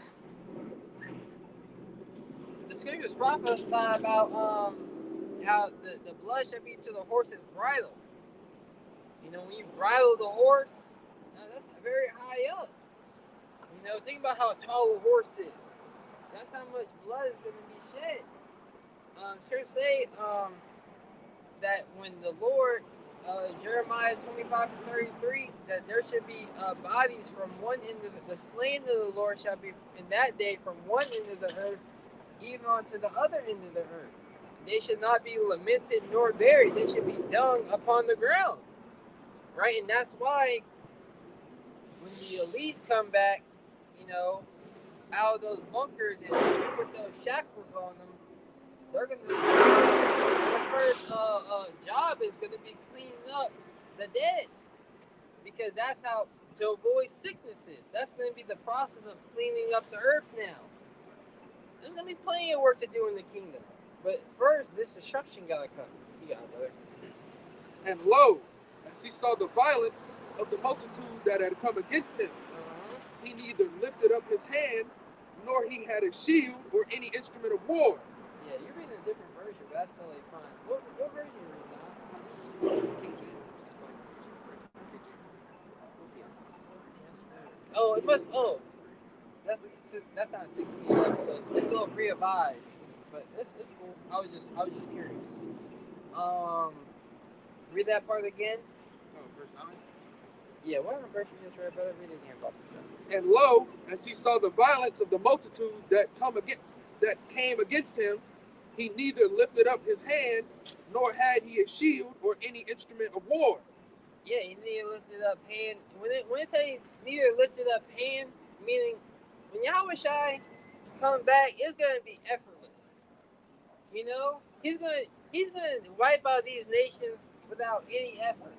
how the blood shall be to the horse's bridle. You know, when you bridle the horse, that's very high up. You know, think about how tall a horse is. That's how much blood is going to be shed. Scriptures say that when the Lord, Jeremiah 25:33, that there should be bodies from one end of the slain of the Lord shall be in that day from one end of the earth even unto the other end of the earth. They should not be lamented nor buried. They should be dung upon the ground. Right? And that's why when the elites come back, you know, out of those bunkers and put those shackles on them, they're gonna their first job is gonna be cleaning up the dead. Because that's how to avoid sicknesses. That's gonna be the process of cleaning up the earth now. There's gonna be plenty of work to do in the kingdom. But first, this destruction gotta come. You got it, brother. And lo, as he saw the violence of the multitude that had come against him, he neither lifted up his hand, nor he had a shield or any instrument of war. Yeah, you're reading a different version, but that's totally fine. What version are you reading now? King James. Oh, it must. Oh, that's not 1611, so it's a little revised, but it's cool. I was just curious. Read that part again. Oh, verse 9. Yeah, whatever verse you just read, brother, read it again, Papa. And lo, as he saw the violence of the multitude that came against him, he neither lifted up his hand, nor had he a shield or any instrument of war. Yeah, he neither lifted up hand. When it say neither lifted up hand, meaning when Yahweh Shai comes back, it's gonna be effortless. You know, he's gonna wipe out these nations without any effort.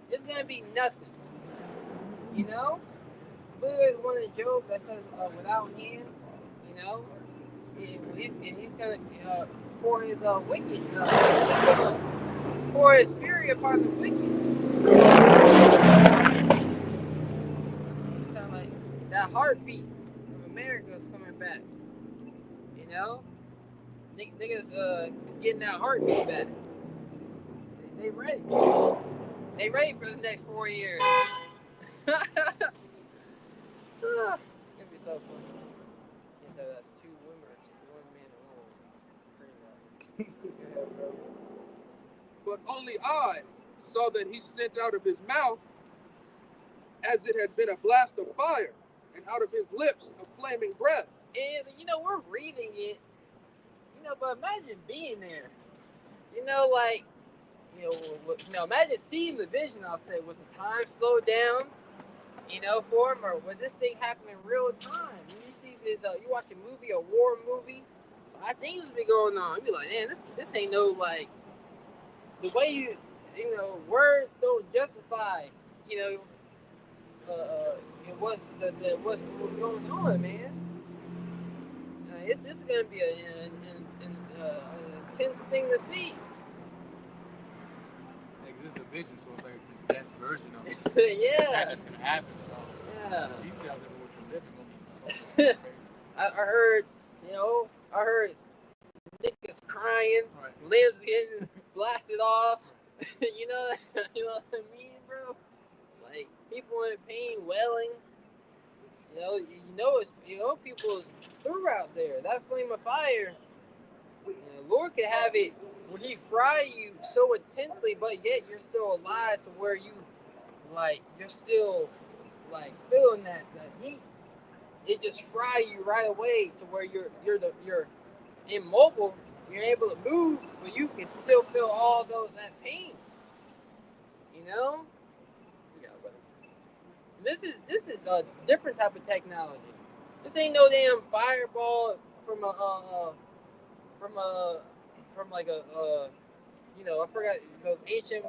It's gonna be nothing. You know, there's one in Job that says without hands. You know, he's gonna pour his wicked. pour his fury upon the wicked. It sounds like that heartbeat of America is coming back. You know? Niggas getting that heartbeat back. They ready. They ready for the next 4 years. It's gonna be so funny. Can't tell that's 2 women or 1 man alone. But only I saw that he sent out of his mouth as it had been a blast of fire, and out of his lips a flaming breath. And we're reading it, but imagine being there. Imagine seeing the vision. I'll say, was the time slowed down, for him, or was this thing happening in real time? You see this, you watch a movie, a war movie, a lot of things be going on. You be like, man, this ain't no like the way words don't justify, what's going on, man. This is gonna be an intense thing to see. This is a vision, so it's like a condensed version of it. Yeah. That's gonna happen. So yeah. The details of what you're living gonna be so I heard niggas crying, right. Limbs getting blasted off. you know what I mean, bro? Like people in pain, wailing. People's through out there. That flame of fire. Lord could have it where He fry you so intensely, but yet you're still alive to where you're still feeling that heat. It just fry you right away to where you're immobile. You're able to move, but you can still feel all that pain. Yeah, buddy. This is a different type of technology. This ain't no damn fireball from I forgot those ancient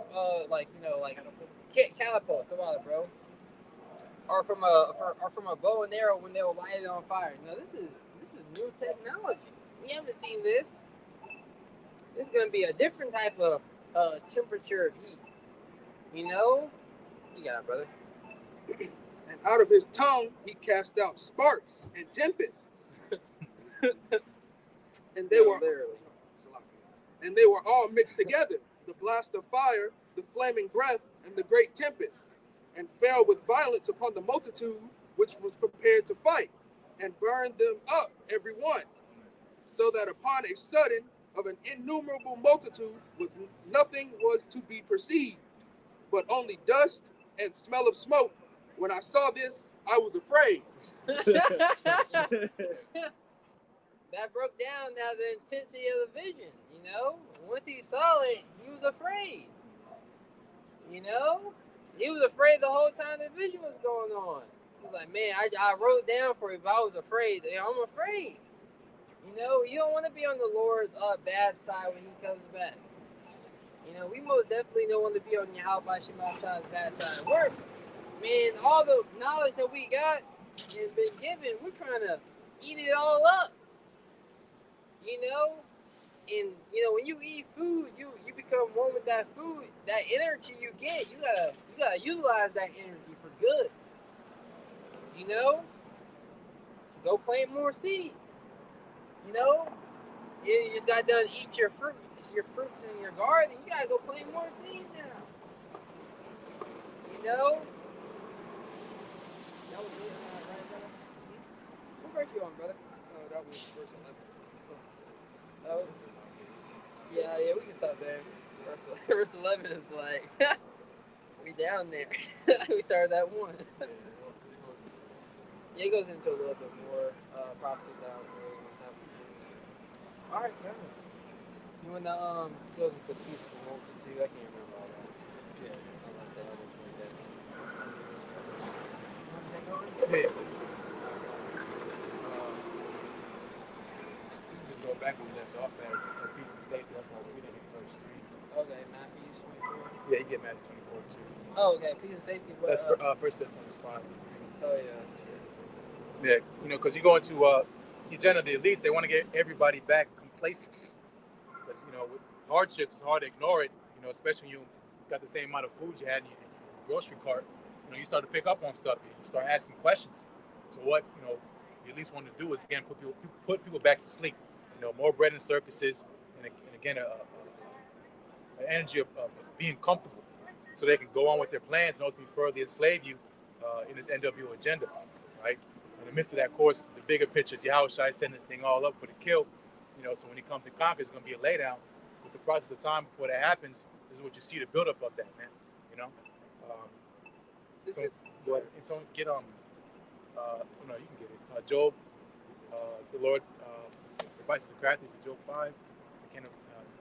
catapult, bro. Or from a bow and arrow when they were lighted on fire. This is new technology. We haven't seen this. This is gonna be a different type of temperature of heat. You got it, brother. And out of his tongue he cast out sparks and tempests. And they were all mixed together, the blast of fire, the flaming breath, and the great tempest, and fell with violence upon the multitude which was prepared to fight, and burned them up every one, so that upon a sudden of an innumerable multitude nothing was to be perceived, but only dust and smell of smoke. When I saw this, I was afraid. That broke down now the intensity of the vision, Once he saw it, he was afraid. He was afraid the whole time the vision was going on. He was like, man, I wrote down for you, but I was afraid. I'm afraid. You don't want to be on the Lord's bad side when he comes back. We most definitely don't want to be on Yahweh Shema Shah's bad side. All the knowledge that we got and been given, we're trying to eat it all up. And when you eat food, you become one with that food. That energy you get, you gotta utilize that energy for good. Go plant more seed. You just got done eat your fruits in your garden. You gotta go plant more seeds now. That was it, right, brother? What verse you on, brother? That was verse 11. Oh, yeah, we can stop there. Verse 11 is like, we down there. We started at 1. Yeah, it goes into a little bit more process down there. All right, Kevin. You want to go into peaceful moments too? I can't remember all that. Yeah, I like that. Yeah. Just go back where we left off at peace and safety. That's why we didn't hit verse 3. Okay, Matthew 24. Yeah, you get Matthew 24 too. Oh, okay, peace and safety. But, that's for First Thessalonians 5. Oh yeah. Yeah, because you go into the agenda of the elites, they want to get everybody back complacent. Because with hardships, it's hard to ignore it. especially when you got the same amount of food you had in your grocery cart, you start to pick up on stuff. You start asking questions. So what, you at least want to do is, again, put people back to sleep. More bread and circuses, and again, an energy of being comfortable so they can go on with their plans and ultimately further enslave you in this NWO agenda, right? In the midst of that course, the bigger picture is Yahushua setting this thing all up for the kill. So when he comes and conquers, it's going to be a laydown. With the process of time before that happens, this is what you see, the buildup of that, man. So get no, you can get it. Job, the Lord advice to the crafty is Job 5. The kind of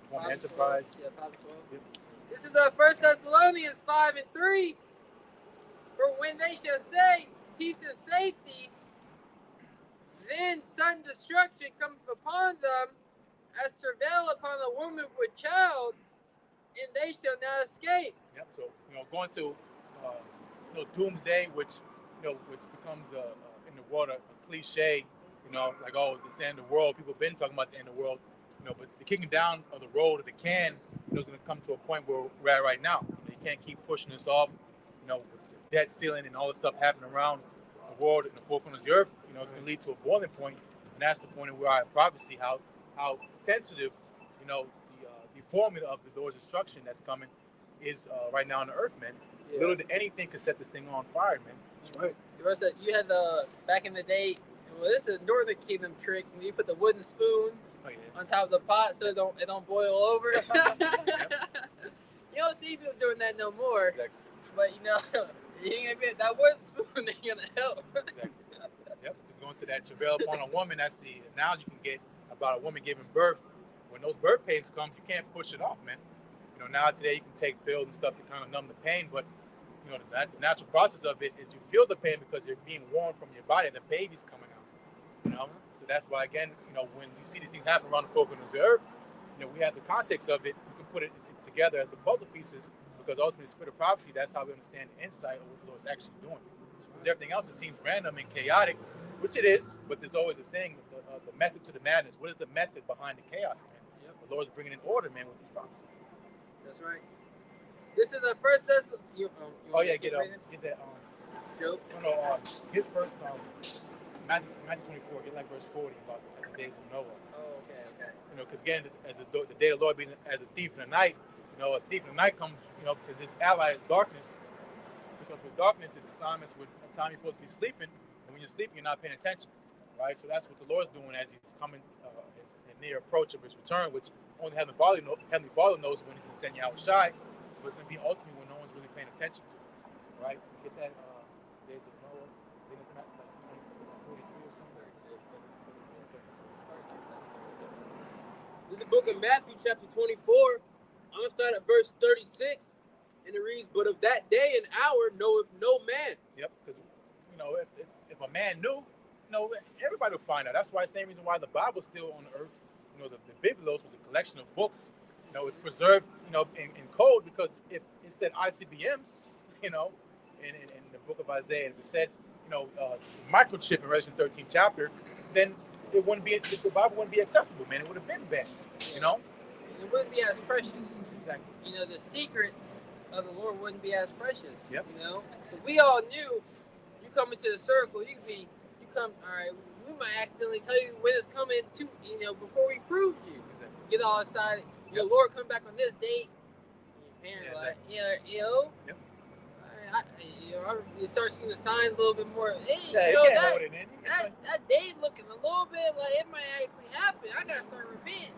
form enterprise. Yeah, 5 12. Yep. This is 1 Thessalonians 5 and 3. For when they shall say peace and safety, then sudden destruction cometh upon them, as travail upon a woman with child, and they shall not escape. Yep. So going to doomsday, which becomes in the world a cliche. Like, oh, this end of the world. People have been talking about the end of the world. But the kicking down of the road of the can is going to come to a point where we're at right now. You can't keep pushing this off. With the debt ceiling and all this stuff happening around the world and the four corners of the earth. It's going to lead to a boiling point, and that's the point where I prophecy how sensitive, the formula of the Lord's destruction that's coming is right now on the earth, man. Yeah. Little to anything could set this thing on fire, man. That's right. You had back in the day. Well, this is a Northern Kingdom trick. When you put the wooden spoon on top of the pot so it don't boil over. Yep. You don't see people doing that no more. Exactly. But you ain't gonna be that wooden spoon ain't gonna help. Exactly. Yep. It's going to that travail upon a woman. That's the analogy you can get about a woman giving birth. When those birth pains come, you can't push it off, man. Now today you can take pills and stuff to kind of numb the pain, but the natural process of it is you feel the pain because you're being warm from your body and the baby's coming out. So that's why, again, when you see these things happen around the four corners of the earth, we have the context of it. You can put it together as the puzzle pieces, because ultimately, the spirit of prophecy, that's how we understand the insight of what the Lord's actually doing. Because everything else, it seems random and chaotic, which it is, but there's always a saying, the method to the madness. What is the method behind the chaos, man? Yep. The Lord's bringing in order, man, with these prophecies. That's right. This is the first Thessalonians. Get that. Job. Get first. Matthew 24. Get like verse 40 about the days of Noah. Oh, okay. Because again, as the day of the Lord being as a thief in the night. A thief in the night comes, because his ally is darkness. Because with darkness, it's synonymous with a time you're supposed to be sleeping, and when you're sleeping, you're not paying attention, right? So that's what the Lord's doing as he's coming in near approach of his return, which only Heavenly Father knows when he's going to send Yahushua, but it's going to be ultimately when no one's really paying attention to it, right? Get that days of Noah, I think it's not like 43 or something. This is the book of Matthew, chapter 24. I'm going to start at verse 36, and it reads, "But of that day and hour knoweth no man." Yep, because, if a man knew, everybody would find out. That's why, same reason why the Bible's still on the earth. The Biblos was a collection of books. It's preserved, in code, because if it said ICBMs, in the book of Isaiah, if it said, microchip in Revelation 13th chapter, then it wouldn't be, the Bible wouldn't be accessible, man. It would have been banned, It wouldn't be as precious. Exactly. The secrets of the Lord wouldn't be as precious. Yep. If we all knew, you come into the circle, all right, we might accidentally tell you when it's coming to, before we prove you. Exactly. Get all excited. Yep. Lord, come back on this date. Your parents Exactly. Yep. You start seeing the signs a little bit more. Hey, that day looking a little bit like it might actually happen. I gotta start repenting.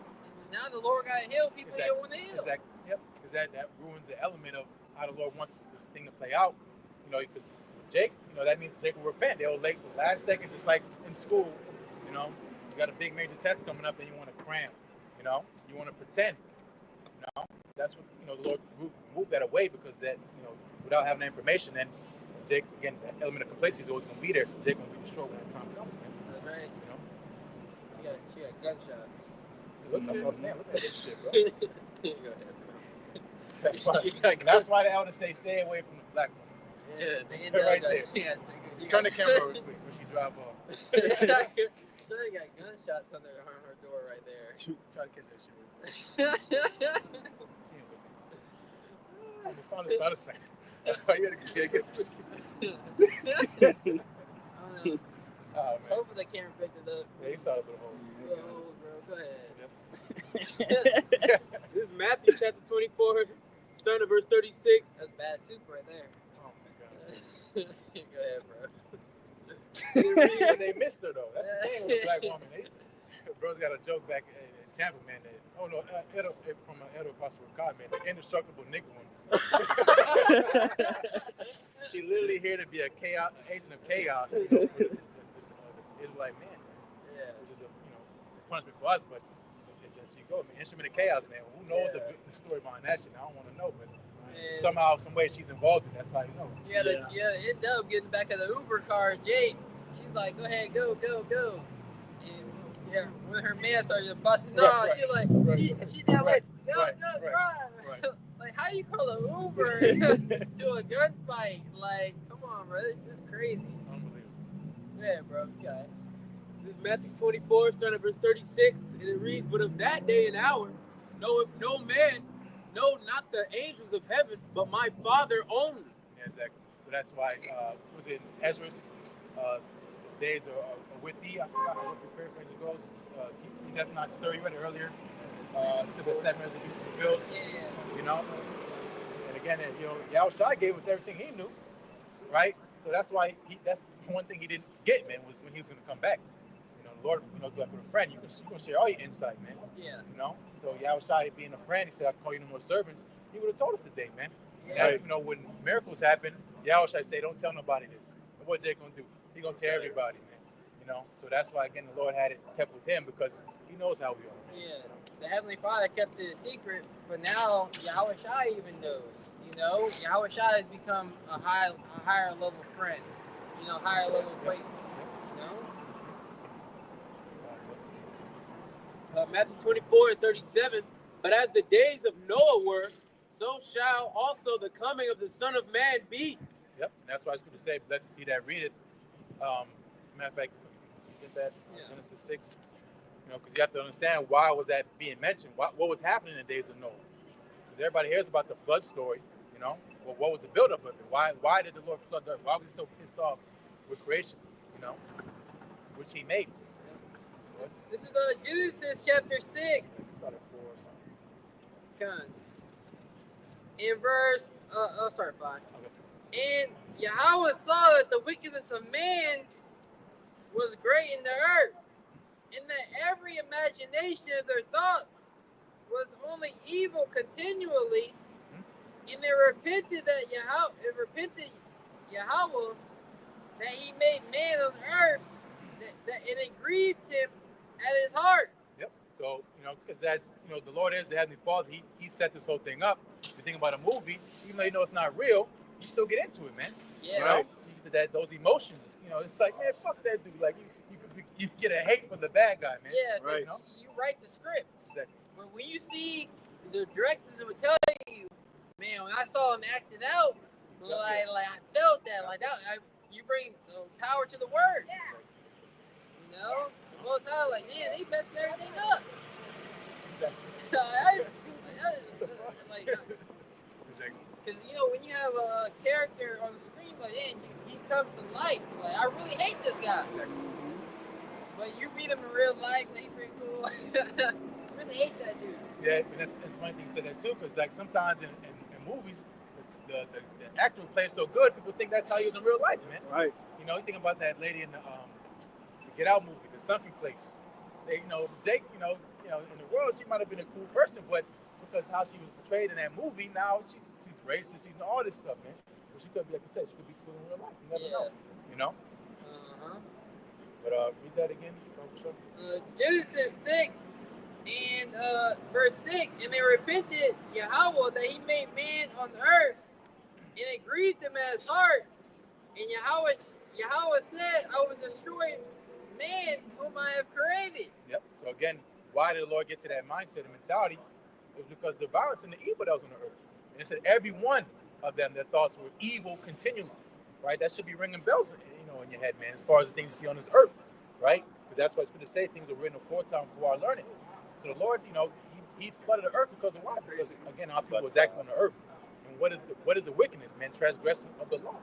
Now the Lord gotta heal people He don't want to heal. Exactly. Yep. Because that ruins the element of how the Lord wants this thing to play out. Because Jake, that means Jake will repent. They'll late to the last second, just like in school. You got a big major test coming up, and you want to cram. You want to pretend. That's what the Lord moved that away, because that without having the information, then Jake, again, that element of complacency is always going to be there. So Jake going to be destroyed when that time comes. That's right. She got gunshots. That's what I'm saying. Look at this shit, bro. Go ahead, That's why the elders say stay away from the black woman. Yeah, right there. Turn the camera real quick when she drive off. She got gunshots under her door right there. Try to catch that shit. She ain't looking. I'm the father's not a fan. You gotta get I don't know. Oh, man. Hopefully the camera picked it up. Yeah, he saw the little holes. Little holes, bro. Go ahead. Yep. This is Matthew chapter 24, starting at verse 36. That's bad soup right there. Oh my God. Go ahead, bro. And they missed her though. That's the thing with a black woman. Bro's got a joke back in Tampa, man. That, from an Edo Possible God, man. The indestructible nigga woman. She literally here to be a chaos, agent of chaos. You know, it's like, man, Yeah. which is a punishment for us, but it's you go, man. Instrument of chaos, man. Who knows the story behind that shit? I don't want to know, but somehow, some way, she's involved in it. That's how you know. You gotta end up getting back in the Uber car. Jake, she's like, go ahead, go. And yeah, when her man started busting off, she's like, she now like, go, drive. Like, how you call an Uber to a gunfight? Like, come on, bro, this is crazy. Unbelievable. Yeah, bro, okay. This is Matthew 24, starting at verse 36, and it reads, "But of that day and hour knoweth no man, no, not the angels of heaven, but my Father only." Yeah, exactly. So that's why, was it Ezra's days are with thee? I forgot what the paraphrase goes. He does not stir. You read it earlier. To the 7 years of being fulfilled. Yeah. You know? And again, Yahushua gave us everything he knew, right? So that's why that's one thing he didn't get, man, was when he was going to come back. The Lord, like with a friend, you can share all your insight, man. Yeah. So Yahushua being a friend, he said, "I'll call you no more servants." He would have told us today, man. Yeah. And that's, when miracles happen, Yahushua say, "Don't tell nobody this." And what Jake gonna do? He gonna tell everybody, man. So that's why again the Lord had it kept with him, because he knows how we are. Yeah. The Heavenly Father kept it a secret, but now Yahushua even knows. Yahushua has become a higher level friend. Higher level acquaintance. Matthew 24 and 37, "But as the days of Noah were, so shall also the coming of the Son of Man be." Yep, and that's why it's good to say, let's see that, read it. Matter of fact, get that, Genesis 6. Because you have to understand why was that being mentioned. What was happening in the days of Noah? Because everybody hears about the flood story, Well, what was the buildup of it? Why did the Lord flood the earth? Why was he so pissed off with creation, which he made? This is Genesis chapter 6. Started 4 or something. Come. In verse, 5. Okay. And Yahweh saw that the wickedness of man was great in the earth, and that every imagination of their thoughts was only evil continually. And they repented Yahweh that he made man on earth, and it grieved him at his heart. Yep. So, because that's, the Lord is the Heavenly Father. He set this whole thing up. You think about a movie, even though you know it's not real, you still get into it, man. Yeah. Those emotions, it's like, man, fuck that dude. Like, you get a hate for the bad guy, man. Yeah, right. You write the scripts. Exactly. But when you see the directors would tell you, man, when I saw him acting out, like I felt that, like that. You bring power to the word. The Most High, like, man, they messed everything up. Because when you have a character on the screen, like, man, he comes to life. Like, I really hate this guy. But you meet him in real life, and he's pretty cool. I really hate that dude. Yeah, and that's funny thing you said that too, because like sometimes in movies, the actor who plays so good, people think that's how he is in real life, man. Right. You think about that lady in the Get Out movie, The Sunken Place. Jake, in the world, she might have been a cool person, but because how she was portrayed in that movie, now she's racist, she's all this stuff, man. But she could be, like I said, she could be cool in real life. You never know, But read that again. Genesis 6 and verse 6, and they repented Yahweh that he made man on the earth, and it grieved him at his heart. And Yahweh said, I will destroy man whom I have created. Yep. So again, why did the Lord get to that mindset and mentality? It was because the violence and the evil that was on the earth. And it said every one of them, their thoughts were evil continually. Right? That should be ringing bells, in your head, man, as far as the things you see on this earth. Right? Because that's why it's good to say things were written aforetime for our learning. So the Lord, he flooded the earth because of why? Because again, our people was acting on the earth in what is the wickedness, man? Transgression of the law.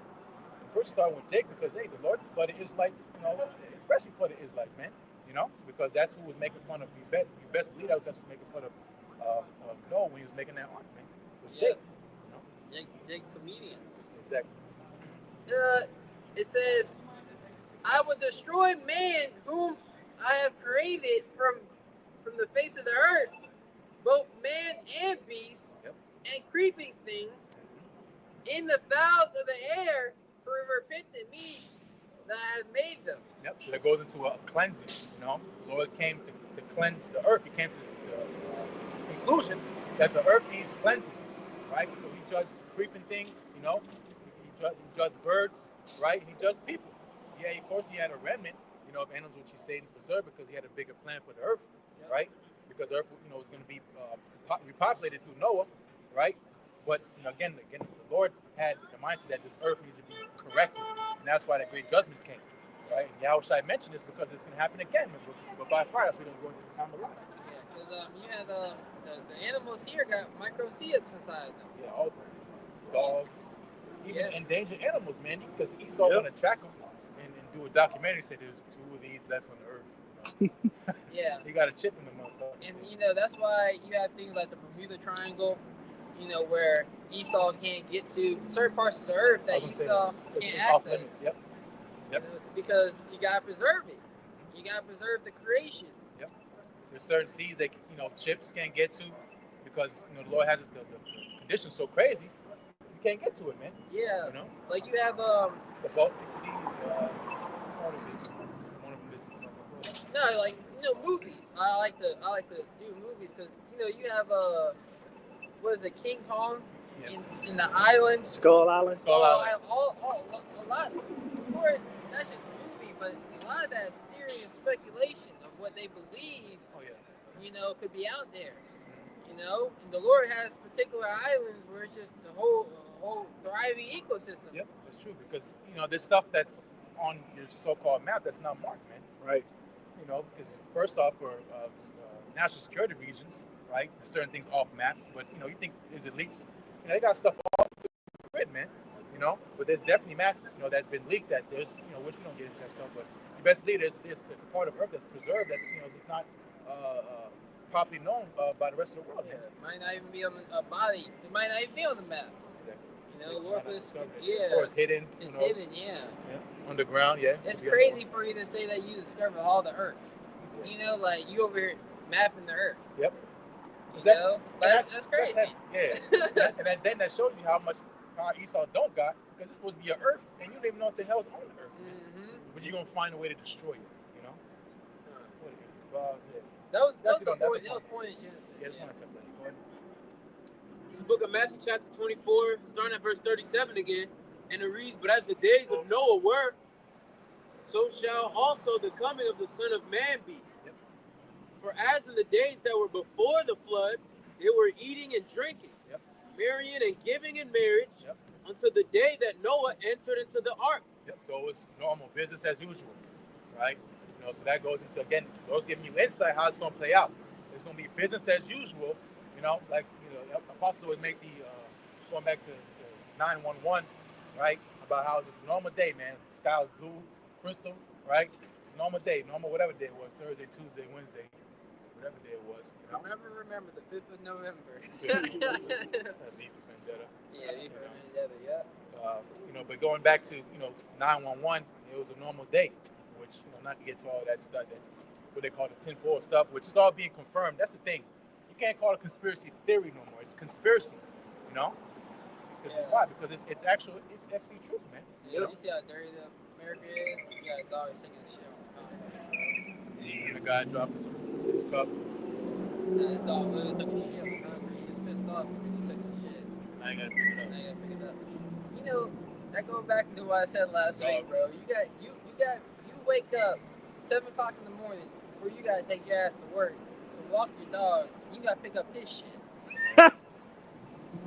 First starting with Jacob, because hey, the Lord for the Israelites, especially for the Israelites, man, because that's who was making fun of you. Best believe that's who was making fun of Noah when he was making that ark, man. It was Jacob. Jake comedians. Exactly. It says, "I will destroy man whom I have created from the face of the earth, both man and beast, and creeping things, in the fowls of the air, for repentant me that I have made them." Yep. So that goes into a cleansing. The Lord came to cleanse the earth. He came to the conclusion that the earth needs cleansing, right? So he judged creeping things. He judged birds, right? He judged people. Yeah, of course he had a remnant, of animals which he saved and preserved because he had a bigger plan for the earth, right? Because earth, was going to be repopulated through Noah, right? But again, the Lord had the mindset that this earth needs to be corrected, and that's why the great judgments came, right? And Yahushua mentioned this because it's going to happen again, but by far, we don't go into the time of life. Yeah, because you had the animals here got microcephs inside them. Yeah, all dogs, even endangered animals, man. Because Esau want to track them and do a documentary. Say there's 2 of these left on the earth. Yeah, he got a chip in the motherfucker. And that's why you have things like the Bermuda Triangle. Where Esau can't get to certain parts of the earth that Esau can't access. Yep. Because you gotta preserve it. You gotta preserve the creation. Yep. There's certain seas that ships can't get to because the Lord has the conditions so crazy you can't get to it, man. Yeah. Like you have the Baltic Sea is part of it. One of them is. No, like movies. I like to do movies because you have what is it, King Kong in the island? Skull Island. Skull Island. A lot. Of course, that's just a movie, but a lot of that is theory and speculation of what they believe. Could be out there. And the Lord has particular islands where it's just a whole thriving ecosystem. Yep, that's true because there's stuff that's on your so-called map that's not marked, man. Right. Because first off, for national security reasons. Right, there's certain things off maps, but you think there's elites, they got stuff off the grid, man. But there's definitely maps, that's been leaked that there's, which we don't get into that stuff, but you best believe it's a part of Earth that's preserved that it's not properly known by the rest of the world. Yeah, it might not even be on a body. It might not even be on the map. Exactly. Lord, or it's hidden. It's hidden, yeah. Underground, yeah. It's crazy for you to say that you discovered all the Earth. Like you over here mapping the Earth. Yep. That's crazy. Then that shows you how much power Esau don't got because it's supposed to be your earth and you don't even know what the hell's on the earth. Mm-hmm. But you're gonna find a way to destroy it. That was the point in Genesis. Yeah, just want to touch that. Go ahead. This is the book of Matthew chapter 24, starting at verse 37 again, and it reads, "But as the days of Noah were, so shall also the coming of the Son of Man be. For as in the days that were before the flood, they were eating and drinking, marrying and giving in marriage, until the day that Noah entered into the ark." So it was normal business as usual, right? So that goes into, again, those giving you insight how it's going to play out. It's going to be business as usual, Apostle would make the, going back to 911, right? About how it's just a normal day, man. The sky was blue, crystal, right? It's a normal day, whatever day it was, Thursday, Tuesday, Wednesday. Whatever day it was. Remember the 5th of November. Yeah, but going back to 911, it was a normal day, which not to get to all that stuff, what they call the tinfoil stuff, which is all being confirmed. That's the thing. You can't call it a conspiracy theory no more. It's conspiracy, Because why? Because it's actually truth, man. Yeah, you see how dirty America is? You got a dog singing shit on the concrete. And the guy dropping his cup. His dog literally took a shit on the concrete. He was pissed off because he took the shit. Now you gotta pick it up. That goes back to what I said last week, bro. You wake up 7 o'clock in the morning before you gotta take your ass to work to walk your dog. You gotta pick up his shit. Like,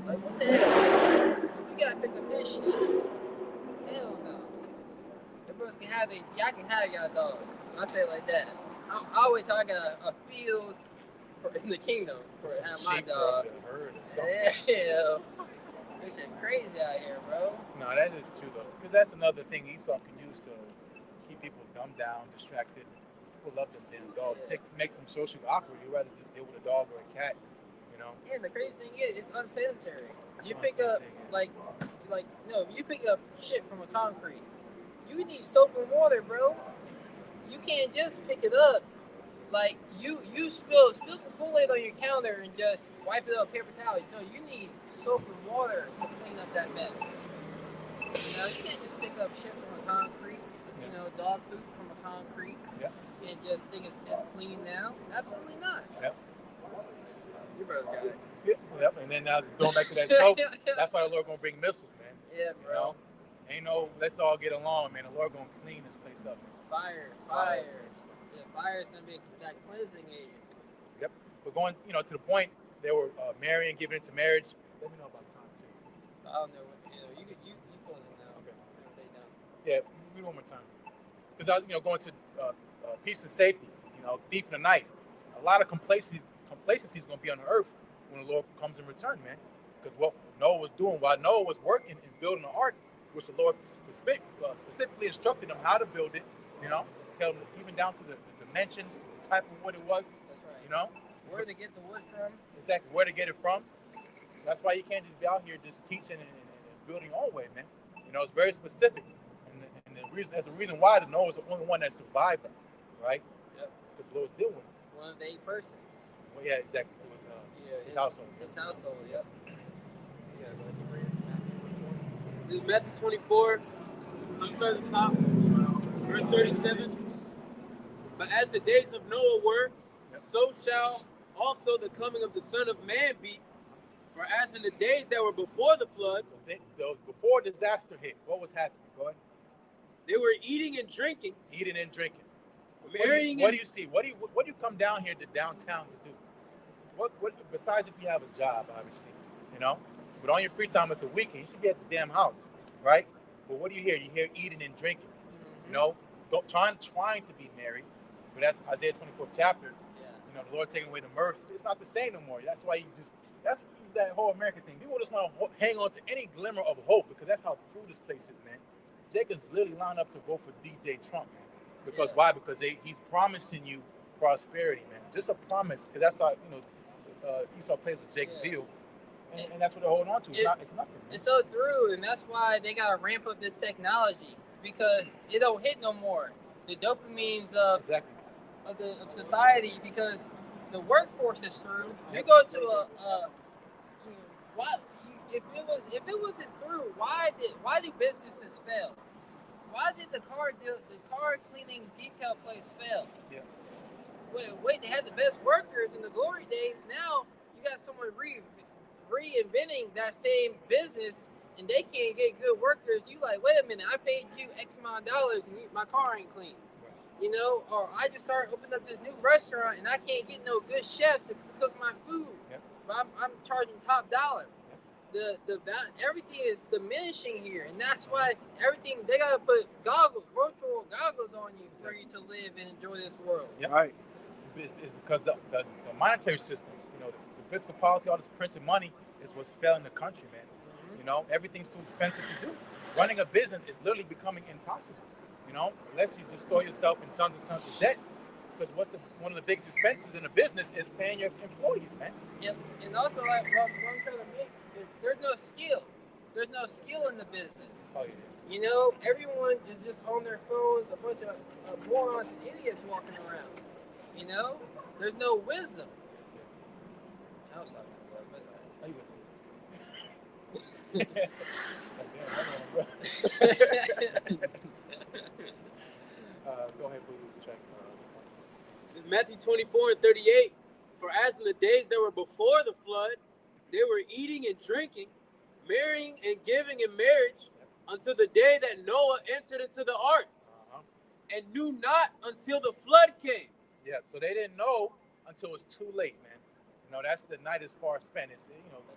what the hell? You gotta pick up his shit. Hell no. The bros can have it. Y'all can have y'all dogs. I say it like that. I always till I got a field in the kingdom for have my dog. Yeah. This shit crazy out here, bro. No, that is true though, because that's another thing Esau can use to keep people dumbed down, distracted. People love them damn dogs. Yeah. Makes them socially awkward. You rather just deal with a dog or a cat, you know. Yeah, the crazy thing is, it's unsanitary. That's You the pick unfair up, thing, yeah. like, no, if you pick up shit from a concrete, you need soap and water, bro. You can't just pick it up. Like, you spill some Kool-Aid on your counter and just wipe it up with paper towel. No, you need soap and water to clean up that mess. You know, you can't just pick up shit from a concrete, you know, dog poop from a concrete, and just think it's clean now. Absolutely not. Yep. Your bro's got it. Yep. And then now going back to that soap, that's why the Lord gonna bring missiles, man. Yeah, bro. You know? Ain't no let's all get along, man. The Lord gonna clean this place up. Fire. Yeah, fire is gonna be that cleansing agent. Yep. But going, to the point, they were marrying, giving into marriage. Let me know about time too. I don't know what you close it now. Okay. Stay down. Yeah, we one more time. Because I was, going to peace and safety. Thief in the night. A lot of complacency is going to be on the earth when the Lord comes in return, man. Because what Noah was doing while Noah was working and building the ark, which the Lord specifically instructed him how to build it, tell him even down to the dimensions, the type of wood it was, That's right. Where to get the wood from? Exactly, where to get it from. That's why you can't just be out here just teaching and building your own way, man. It's very specific. And the reason, that's the reason why the Noah was the only one that survived that, right? Yep. Because the Lord was dealing with it. One of the 8 persons. Well, yeah, exactly. It was his household. His household, yep. Yeah, This is Matthew 24. I'm starting at the top. Verse 37. But as the days of Noah were, so shall also the coming of the Son of Man be. For as in the days that were before the flood, So before disaster hit, what was happening? Go ahead. they were eating and drinking, Eating and drinking. marrying. What do you see? What do you come down here to downtown to do? What besides if you have a job, obviously, but on your free time at the weekend, you should be at the damn house, right? But what do you hear? You hear eating and drinking, trying to be married, but that's Isaiah 24th chapter. Yeah. The Lord taking away the mirth. It's not the same no more. That's why that's that whole American thing. People just want to hang on to any glimmer of hope because that's how cool this place is, man. Jacob's literally lined up to vote for DJ Trump, man. Because why? Because he's promising you prosperity, man. Just a promise. Because that's how Esau plays with Jake's zeal, and that's what they're holding on to. It's nothing. Man. It's so true, and that's why they gotta ramp up this technology because it don't hit no more. The dopamines of society because the workforce is through. You go to if it wasn't through, why do businesses fail? Why did the car cleaning detail place fail? Yeah. Wait, they had the best workers in the glory days. Now you got someone reinventing that same business, and they can't get good workers. You like, wait a minute, I paid you X amount of dollars, and my car ain't clean. Or I just started opening up this new restaurant, and I can't get no good chefs to cook my food. Yep. But I'm charging top dollar. Everything is diminishing here, and that's why they gotta put virtual goggles on you for you to live and enjoy this world. Yeah, right. It's because the monetary system, the fiscal policy, all this printed money is what's failing the country, man. Mm-hmm. Everything's too expensive to do. Running a business is literally becoming impossible. Unless you just throw yourself in tons and tons of debt. Because one of the biggest expenses in a business is paying your employees, man. And also, what I'm trying to make is there's no skill. There's no skill in the business. Oh, yeah. Everyone is just on their phones, a bunch of morons and idiots walking around. There's no wisdom. How sorry, How you go ahead, please check. Matthew 24 and 38. For as in the days that were before the flood, they were eating and drinking, marrying and giving in marriage until the day that Noah entered into the ark, and knew not until the flood came. Yeah, so they didn't know until it's too late, man. That's the night is far spent. It's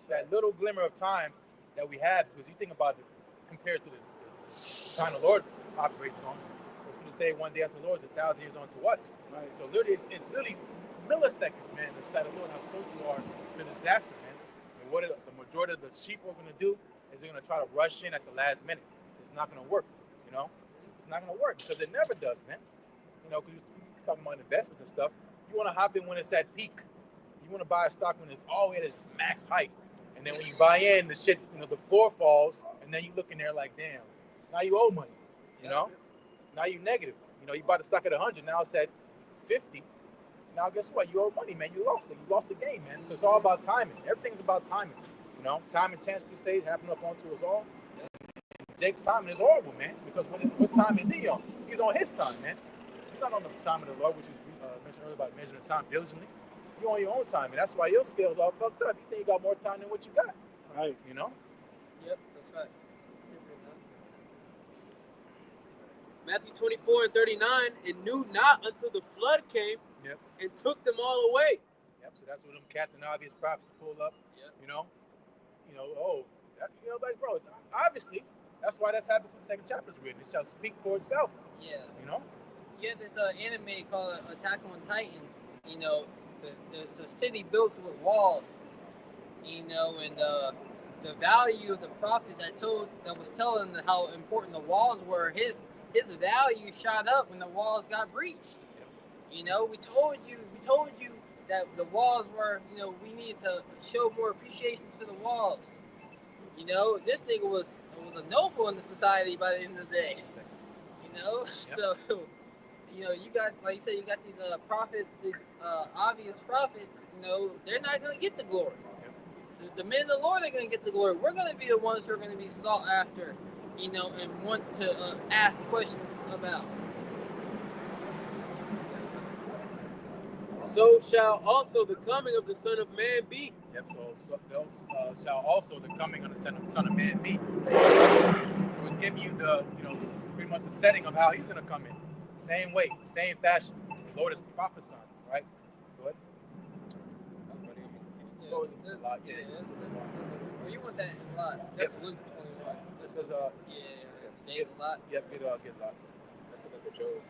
that little glimmer of time that we have, because you think about it compared to the time the Lord operates on. It's going to say one day unto the Lord is 1,000 years unto us. Right? So literally, it's literally milliseconds, man. The sight of the Lord, how close you are to disaster, man. And what the majority of the sheep are going to do is they're going to try to rush in at the last minute. It's not going to work, you know? It's not going to work because it never does, man. You know, because you're talking about investments and stuff. You want to hop in when it's at peak. You want to buy a stock when it's all at its max height. And then when you buy in, the shit, you know, the floor falls, and then you look in there like, damn, now you owe money, you know? Now you negative. You know, you bought the stock at 100, now it's at 50. Now guess what? You owe money, man. You lost it. You lost the game, man. It's all about timing. Everything's about timing. You know, time and chance crusade happen up onto us all. Jake's timing is horrible, man, because what time is he on? He's on his time, man. He's not on the time of the Lord, which was mentioned earlier about measuring time diligently. You're on your own time, and that's why your scale's all fucked up. You think you got more time than what you got. Right. You know? Yep, that's facts. Matthew 24:39, and knew not until the flood came and took them all away. Yep, so that's what them Captain Obvious prophets pull up. Yep. You know, like, bro, it's obviously, that's why that's happened when the second chapter is written. It shall speak for itself. Yeah. You know? Yeah, this anime called Attack on Titan. You know, the city built with walls. You know, and the value of the prophet that was telling how important the walls were, his value shot up when the walls got breached. You know, we told you that the walls were, you know, we needed to show more appreciation to the walls. You know, this nigga was a noble in the society by the end of the day. You know, so you know, you got, like you said, you got these prophets, these obvious prophets. You know, they're not gonna get the glory. The men of the Lord are gonna get the glory. We're gonna be the ones who are gonna be sought after, you know, and want to ask questions about. So shall also the coming of the Son of Man be. Yep, so shall also the coming of the Son of Man be. So it's giving you the, you know, pretty much the setting of how he's going to come in. Same way, same fashion. The Lord is prophesying, right? Go ahead. Yeah, a lot, or you want that in a lot. That's Luke 21. This is Dave a lot. Yep, get a lot. That's another Job.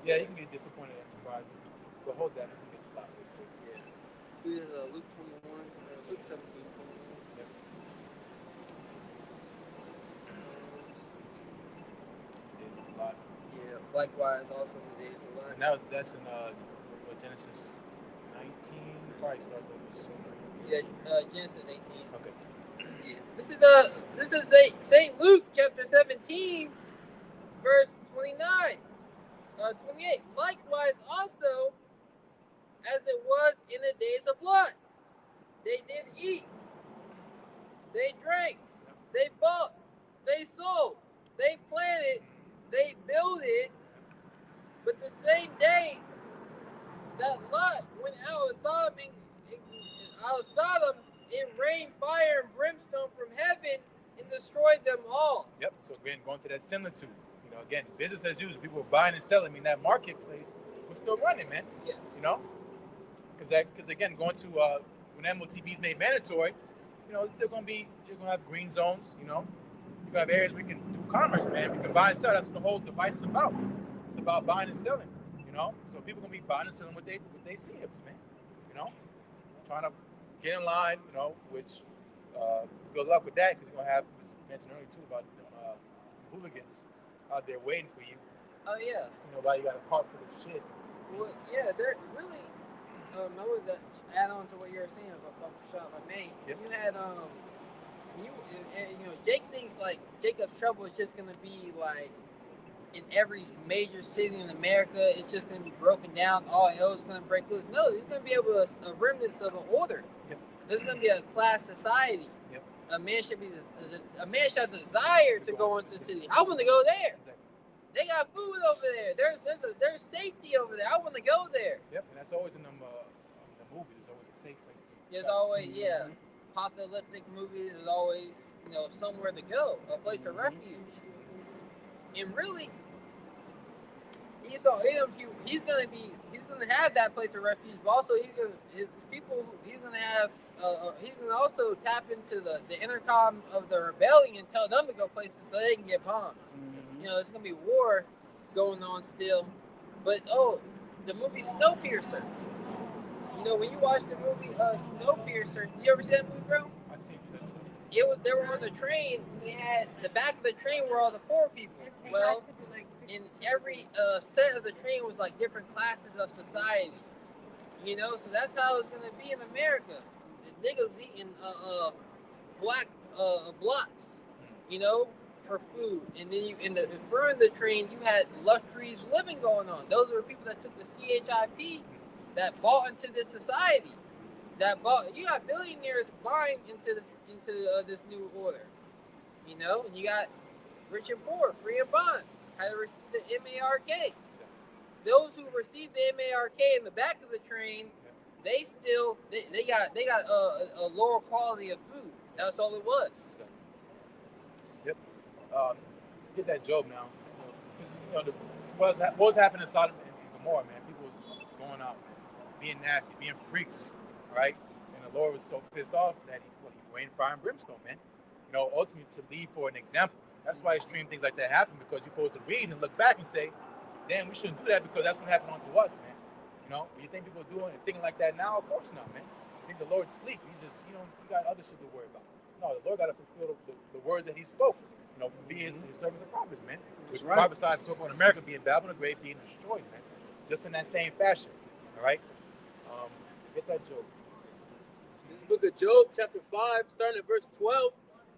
Yeah, you can get disappointed and surprised. But hold that, you can get a lot. Yeah. This is Luke 21, Luke 17. Yep. It's a lot. Yeah, likewise, also in the days a lot. And that's in Genesis 19. Probably starts like this. Yeah, Genesis 18. Okay. Yeah. This is St. Luke chapter 17, verse 29. 28. Likewise also, as it was in the days of Lot, they did eat, they drank, they bought, they sold, they planted, they builded, but the same day that Lot went out of Sodom, it rained fire and brimstone from heaven and destroyed them all. Yep. So again, going to that similitude. You know, again, business as usual. People were buying and selling. I mean, that marketplace was still running, man. Yeah. You know, because again, going to when MOTB's made mandatory, you know, it's still gonna be, you're gonna have green zones. You know, you're gonna have areas we can do commerce, man. We can buy and sell. That's what the whole device is about. It's about buying and selling. You know, so people gonna be buying and selling what they see us, man. You know, trying to get in line. You know, which good luck with that, because you're gonna have, as mentioned earlier too, about hooligans out there waiting for you. Oh yeah. You know, why you got a cart full of shit. Well, yeah, they're really. I would add on to what you were saying about Shop I May. Yep. You had you know, Jake thinks like Jacob's Trouble is just gonna be like in every major city in America. It's just gonna be broken down. All hell's gonna break loose. No, there's gonna be able to a remnants of an order. Yep. There's gonna be a class society. Yep. A man should have desire to go into the city. I want to go there. Exactly. They got food over there. There's safety over there. I want to go there. Yep, and that's always in the movies. There's always a safe place to There's always, apocalyptic movies. There's always, you know, somewhere to go, a place of refuge. And really, he's gonna have that place of refuge, but also he's gonna also tap into the intercom of the rebellion and tell them to go places so they can get bombed. You know, there's gonna be war going on still. But the movie Snowpiercer. You know, when you watch the movie Snowpiercer, did you ever see that movie, bro? I I seen clips. They were on the train. And they had the back of the train were all the poor people. Well, in every set of the train was like different classes of society. You know, so that's how it's gonna be in America. The niggas eating black blocks, you know, for food, and then you in front of the train you had luxuries living going on. Those were people that took the CHIP that bought into this society. You got billionaires buying into this new order, you know, and you got rich and poor, free and bond, had to receive the MARK. Those who received the MARK in the back of the train, they got a lower quality of food. That's all it was. Yep. Get that Job now. Because what was happening in Sodom and Gomorrah, man? People was going out, being nasty, being freaks, right? And the Lord was so pissed off that he rained fire and brimstone, man. You know, ultimately to lead for an example. That's why extreme things like that happen, because you're supposed to read and look back and say, damn, we shouldn't do that because that's what happened unto us, man. You know, you think people are doing and thinking like that now? Of course not, man. You think the Lord's asleep. He's just, you know, you got other shit to worry about. No, the Lord got to fulfill the words that he spoke. You know, be his servants and prophets, man. Which prophesied so far in America being Babylon the Great, being destroyed, man. Just in that same fashion, all right? Get that Job. This book of Job, chapter 5, starting at verse 12,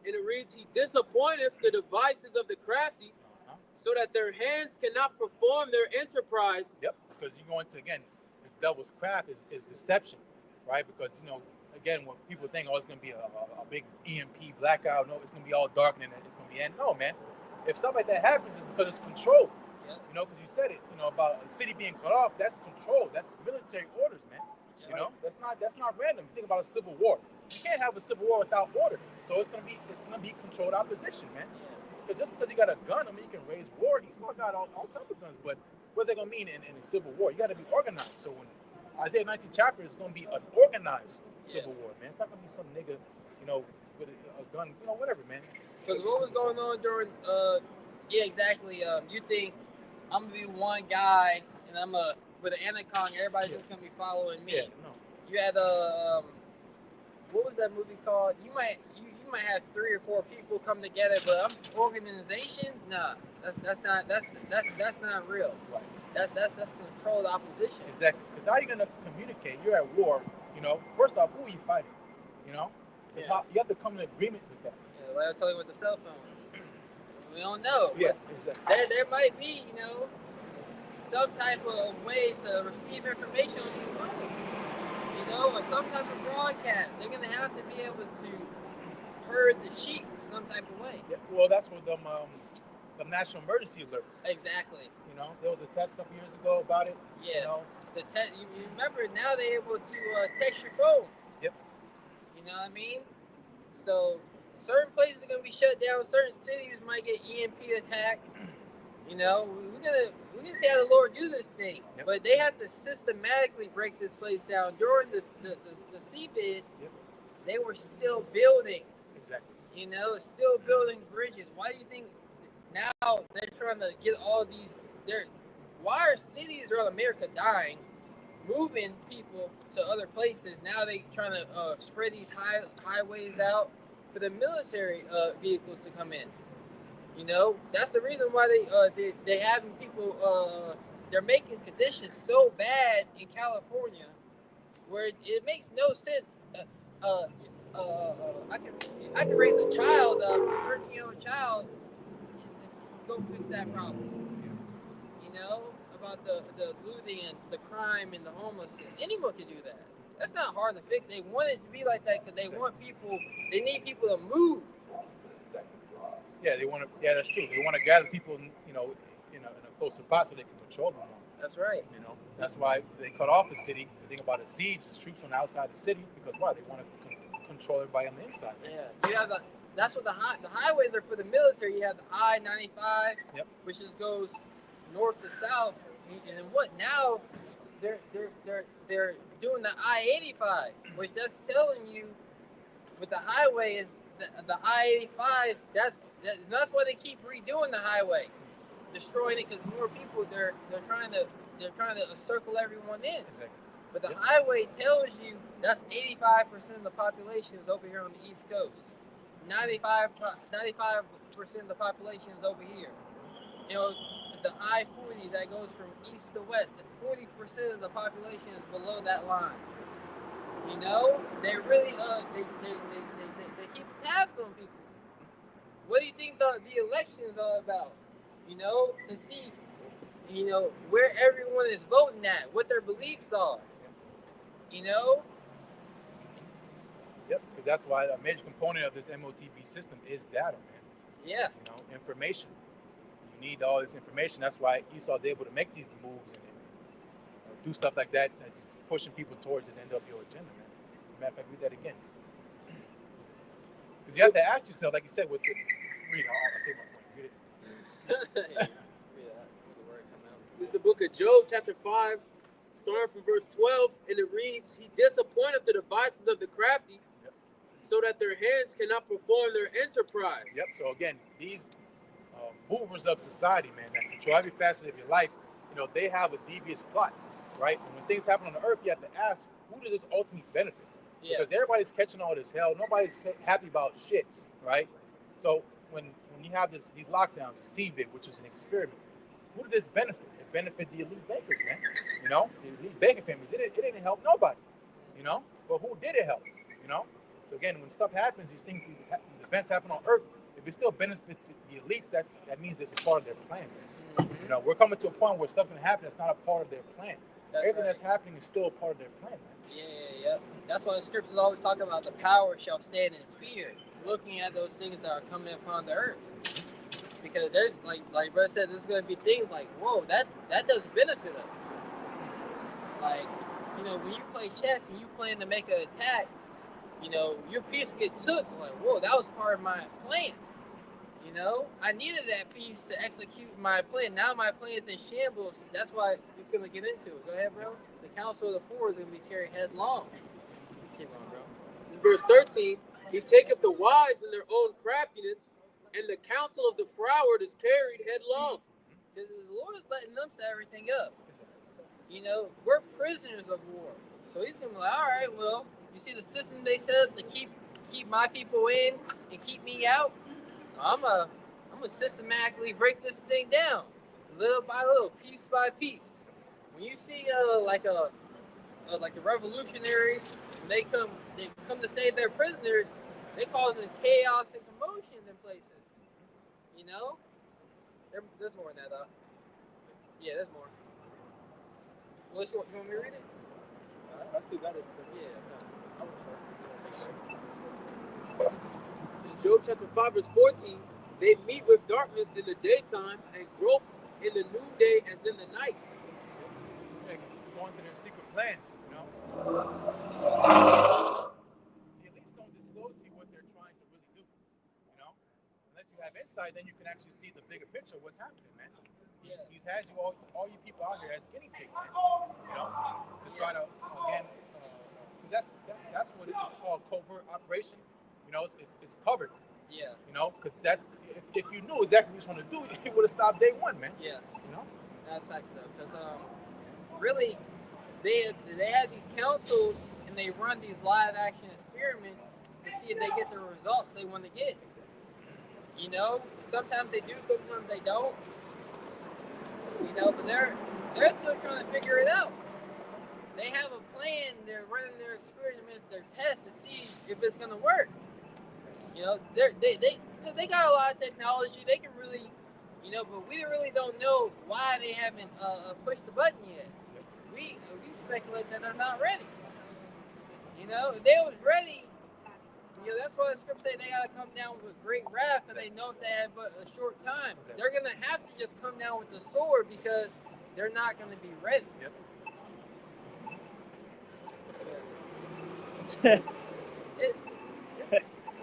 and it reads, "He disappointeth the devices of the crafty, so that their hands cannot perform their enterprise." Yep, because you're going to, again, this devil's craft is deception, right? Because, you know, again, when people think, oh, it's going to be a big EMP blackout, no, it's going to be all dark and it's going to be end. No, man. If stuff like that happens, it's because it's controlled. Yep. You know, because you said it, you know, about a city being cut off, that's controlled. That's military orders, man. Yep. You know, that's not random. You think about a civil war. You can't have a civil war without order. So it's gonna be controlled opposition, man. Because just because you got a gun, I mean, you can raise war. Esau got all type of guns, but what's that gonna mean in a civil war? You got to be organized. So when Isaiah 19 chapter is gonna be an organized civil war, man. It's not gonna be some nigga, you know, with a gun, you know, whatever, man. Because what was going on during, yeah, exactly. You think I'm gonna be one guy and I'm with an anaconda, everybody's just gonna be following me. Yeah, no. You had what was that movie called? You might have 3 or 4 people come together, but organization, nah, that's not real. Right. That's controlled opposition. Exactly. Because how are you gonna communicate? You're at war. You know, first off, who are you fighting? You know, it's how you have to come to agreement with that. Yeah, like I was telling you with the cell phones, we don't know. Yeah, exactly. There might be, you know, some type of way to receive information on these phones. You know, or some type of broadcast. They're gonna have to be able to herd the sheep some type of way. Yeah, well, that's what the national emergency alerts. Exactly. You know, there was a test a couple years ago about it. Yeah. You know? You remember now they're able to text your phone. Yep. You know what I mean? So certain places are gonna be shut down. Certain cities might get EMP attacked. You know, we're gonna see how the Lord do this thing. Yep. But they have to systematically break this place down. During the seabed, Yep. they were still building. Exactly. You know, still building bridges. Why do you think now they're trying to get all these? Why are cities around America dying, moving people to other places? Now they trying to spread these highways out for the military vehicles to come in. You know, that's the reason why they having people. They're making conditions so bad in California, where it makes no sense. I can raise a child, a 13-year-old child, go fix that problem. You know, about the looting and the crime and the homelessness. Anyone can do that. That's not hard to fix. They want it to be like that because they want people. They need people to move. Exactly. Yeah, they want to. Yeah, that's true. They want to gather people, you know, in a closer spot so they can control them more. That's right. You know, that's why they cut off the city. The thing about the siege is troops on the outside the city because why? They want to control everybody on the inside. Yeah, you have that's what the highways are for the military. You have the I-95, yep, which just goes north to south, and then what now? They're doing the I-85, which that's telling you, with the highway is the I-85. That's why they keep redoing the highway, destroying it because more people they're trying to circle everyone in. Exactly. But the highway tells you that's 85% of the population is over here on the East Coast. 95% of the population is over here. You know, the I-40 that goes from east to west, 40% of the population is below that line. You know, they really they keep tabs on people. What do you think the elections are about? You know, to see, you know, where everyone is voting at, what their beliefs are. You know? Yep, because that's why a major component of this MOTB system is data, man. Yeah. You know, information. You need all this information. That's why Esau's able to make these moves and do stuff like that. That's pushing people towards this NWO agenda, man. Matter of fact, read that again. Because you have to ask yourself, like you said, with the read. I'll say one point. Read it. This is the book of Job, chapter 5, starting from verse 12, and it reads, "He disappointeth the devices of the crafty, so that their hands cannot perform their enterprise." Yep. So again, these movers of society, man, that control every facet of your life, you know, they have a devious plot, right? And when things happen on the earth, you have to ask, who does this ultimately benefit? Yeah. Because everybody's catching all this hell. Nobody's happy about shit, right? So when you have these lockdowns, the CVID, which is an experiment, who did this benefit? It benefited the elite bankers, man. You know, the elite banking families. It didn't help nobody, you know? But who did it help, you know? So again, when stuff happens, these events happen on earth, if it still benefits the elites, that means this is part of their plan. Mm-hmm. You know, we're coming to a point where stuff's gonna happen that's not a part of their plan. Everything that's happening is still a part of their plan, man. Yeah. That's why the scriptures always talk about the power shall stand in fear. It's looking at those things that are coming upon the earth. Because there's like brother said, there's gonna be things like, whoa, that does benefit us. Like, you know, when you play chess and you plan to make an attack, you know, your piece gets took. Like, whoa, that was part of my plan. You know, I needed that piece to execute my plan. Now my plan is in shambles. That's why it's going to get into it. Go ahead, bro. The counsel of the four is going to be carried headlong. Keep on, bro. In verse 13, "He taketh the wise in their own craftiness, and the counsel of the froward is carried headlong." Because the Lord is letting them set everything up. You know, we're prisoners of war. So he's going to be like, all right, well, you see the system they set up to keep my people in and keep me out? I'm a systematically break this thing down, little by little, piece by piece. When you see like the revolutionaries, they come to save their prisoners, they cause chaos and commotion in places. You know, there's more than that though. Yeah, there's more. You want me to read it? I still got it. Yeah, I was sure. This is Job chapter 5, verse 14. "They meet with darkness in the daytime and grope in the noonday as in the night." Yeah, going to their secret plans, you know. The elites don't disclose to you what they're trying to really do, you know. Unless you have insight, then you can actually see the bigger picture of what's happening, man. He's has you all you people out here as guinea pigs, man. You know, to try to again, because that's what it is called, covert operation. You know, it's covered. Yeah. You know, because that's if you knew exactly what you want to do, it would have stopped day one, man. Yeah. You know. That's facts though, because really, they have these councils and they run these live action experiments to see if they get the results they want to get. You know, sometimes they do, sometimes they don't. You know, but they're still trying to figure it out. They have a plan. They're running their experiments, their tests to see if it's gonna work. You know, they got a lot of technology. They can really, you know, but we really don't know why they haven't pushed the button yet. We speculate that they're not ready. You know, if they was ready, you know, that's why the script say they gotta come down with great wrath, because they know if they have but a short time. They're gonna have to just come down with the sword because they're not gonna be ready. Yep. It's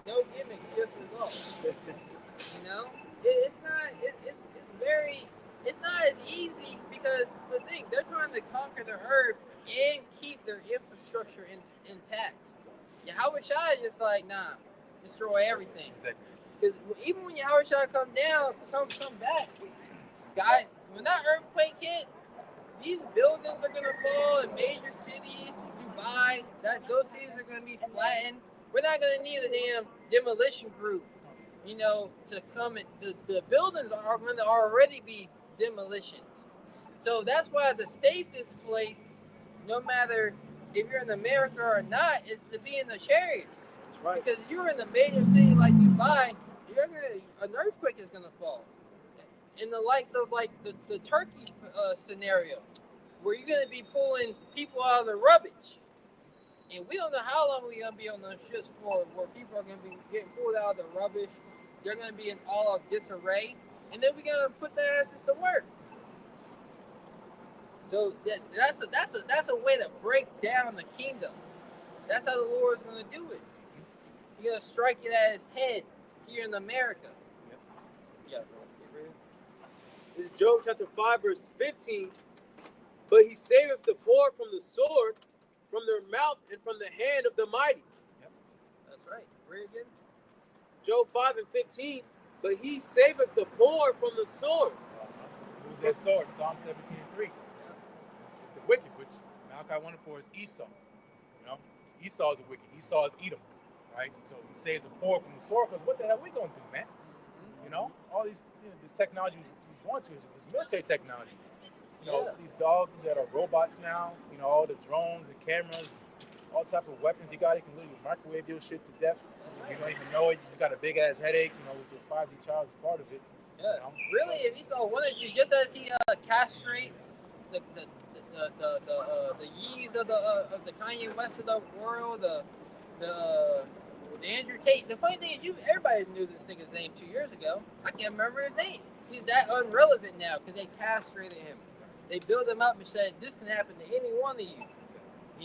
no gimmick, just results. You know, it's not as easy, because the thing, they're trying to conquer the earth and keep their infrastructure intact. Yahweh Shai is just like, nah, destroy everything. Because even when Yahweh Shai come back, skies, when that earthquake hit, these buildings are gonna fall in major cities, Dubai. Those cities are gonna be flattened. We're not gonna need a damn demolition group, to come. The buildings are gonna already be demolitions. So that's why the safest place, no matter if you're in America or not, is to be in the chariots. That's right. Because you're in a major city like Dubai, an earthquake is gonna fall. In the likes of like the Turkey scenario, where you're gonna be pulling people out of the rubbish, and we don't know how long we're gonna be on those ships for, where people are gonna be getting pulled out of the rubbish. They're gonna be in all of disarray, and then we're gonna put their asses to work. So that's a way to break down the kingdom. That's how the Lord's gonna do it. He's gonna strike it at its head here in America. Yeah, bro. This is Job chapter 5, verse 15. But he saveth the poor from the sword, from their mouth, and from the hand of the mighty. Yep. That's right. Read again. Job 5 and 15. But he saveth the poor from the sword. Who's that sword? Psalm 17 and 3. It's the wicked, which Malachi 1 and 4 is Esau. Esau is a wicked. Esau is Edom, right? So he saves the poor from the sword, because what the hell we gonna do, man? All these, this technology we're going to is military technology. These dogs that are robots now. All the drones and cameras, all type of weapons he got. He can literally microwave your shit to death. You don't even know it. You just got a big ass headache. With your 5G child is part of it. Yeah. Really, if Esau wanted to, just as he castrates the Yeezys of the Kanye West of the world, the Andrew Tate. The funny thing is, everybody knew this nigga's name 2 years ago. I can't remember his name. He's that irrelevant now because they castrated him. They built him up and said, this can happen to any one of you.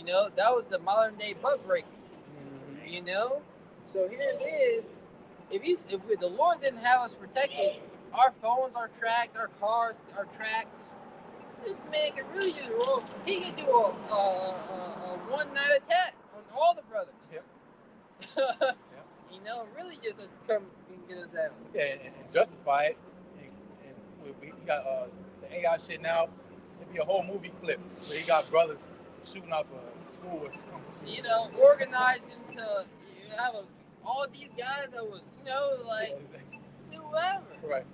That was the modern day butt breaking. So here it is. If the Lord didn't have us protected, our phones are tracked, our cars are tracked. This man can really just roll. He can do a one-night attack on all the brothers. Yep. Really just come and get us out. Yeah, and justify it. And we got the AI shit now. It'd be a whole movie clip where he got brothers shooting up a school or something. Organizing to have all these guys that was, do whatever. Right.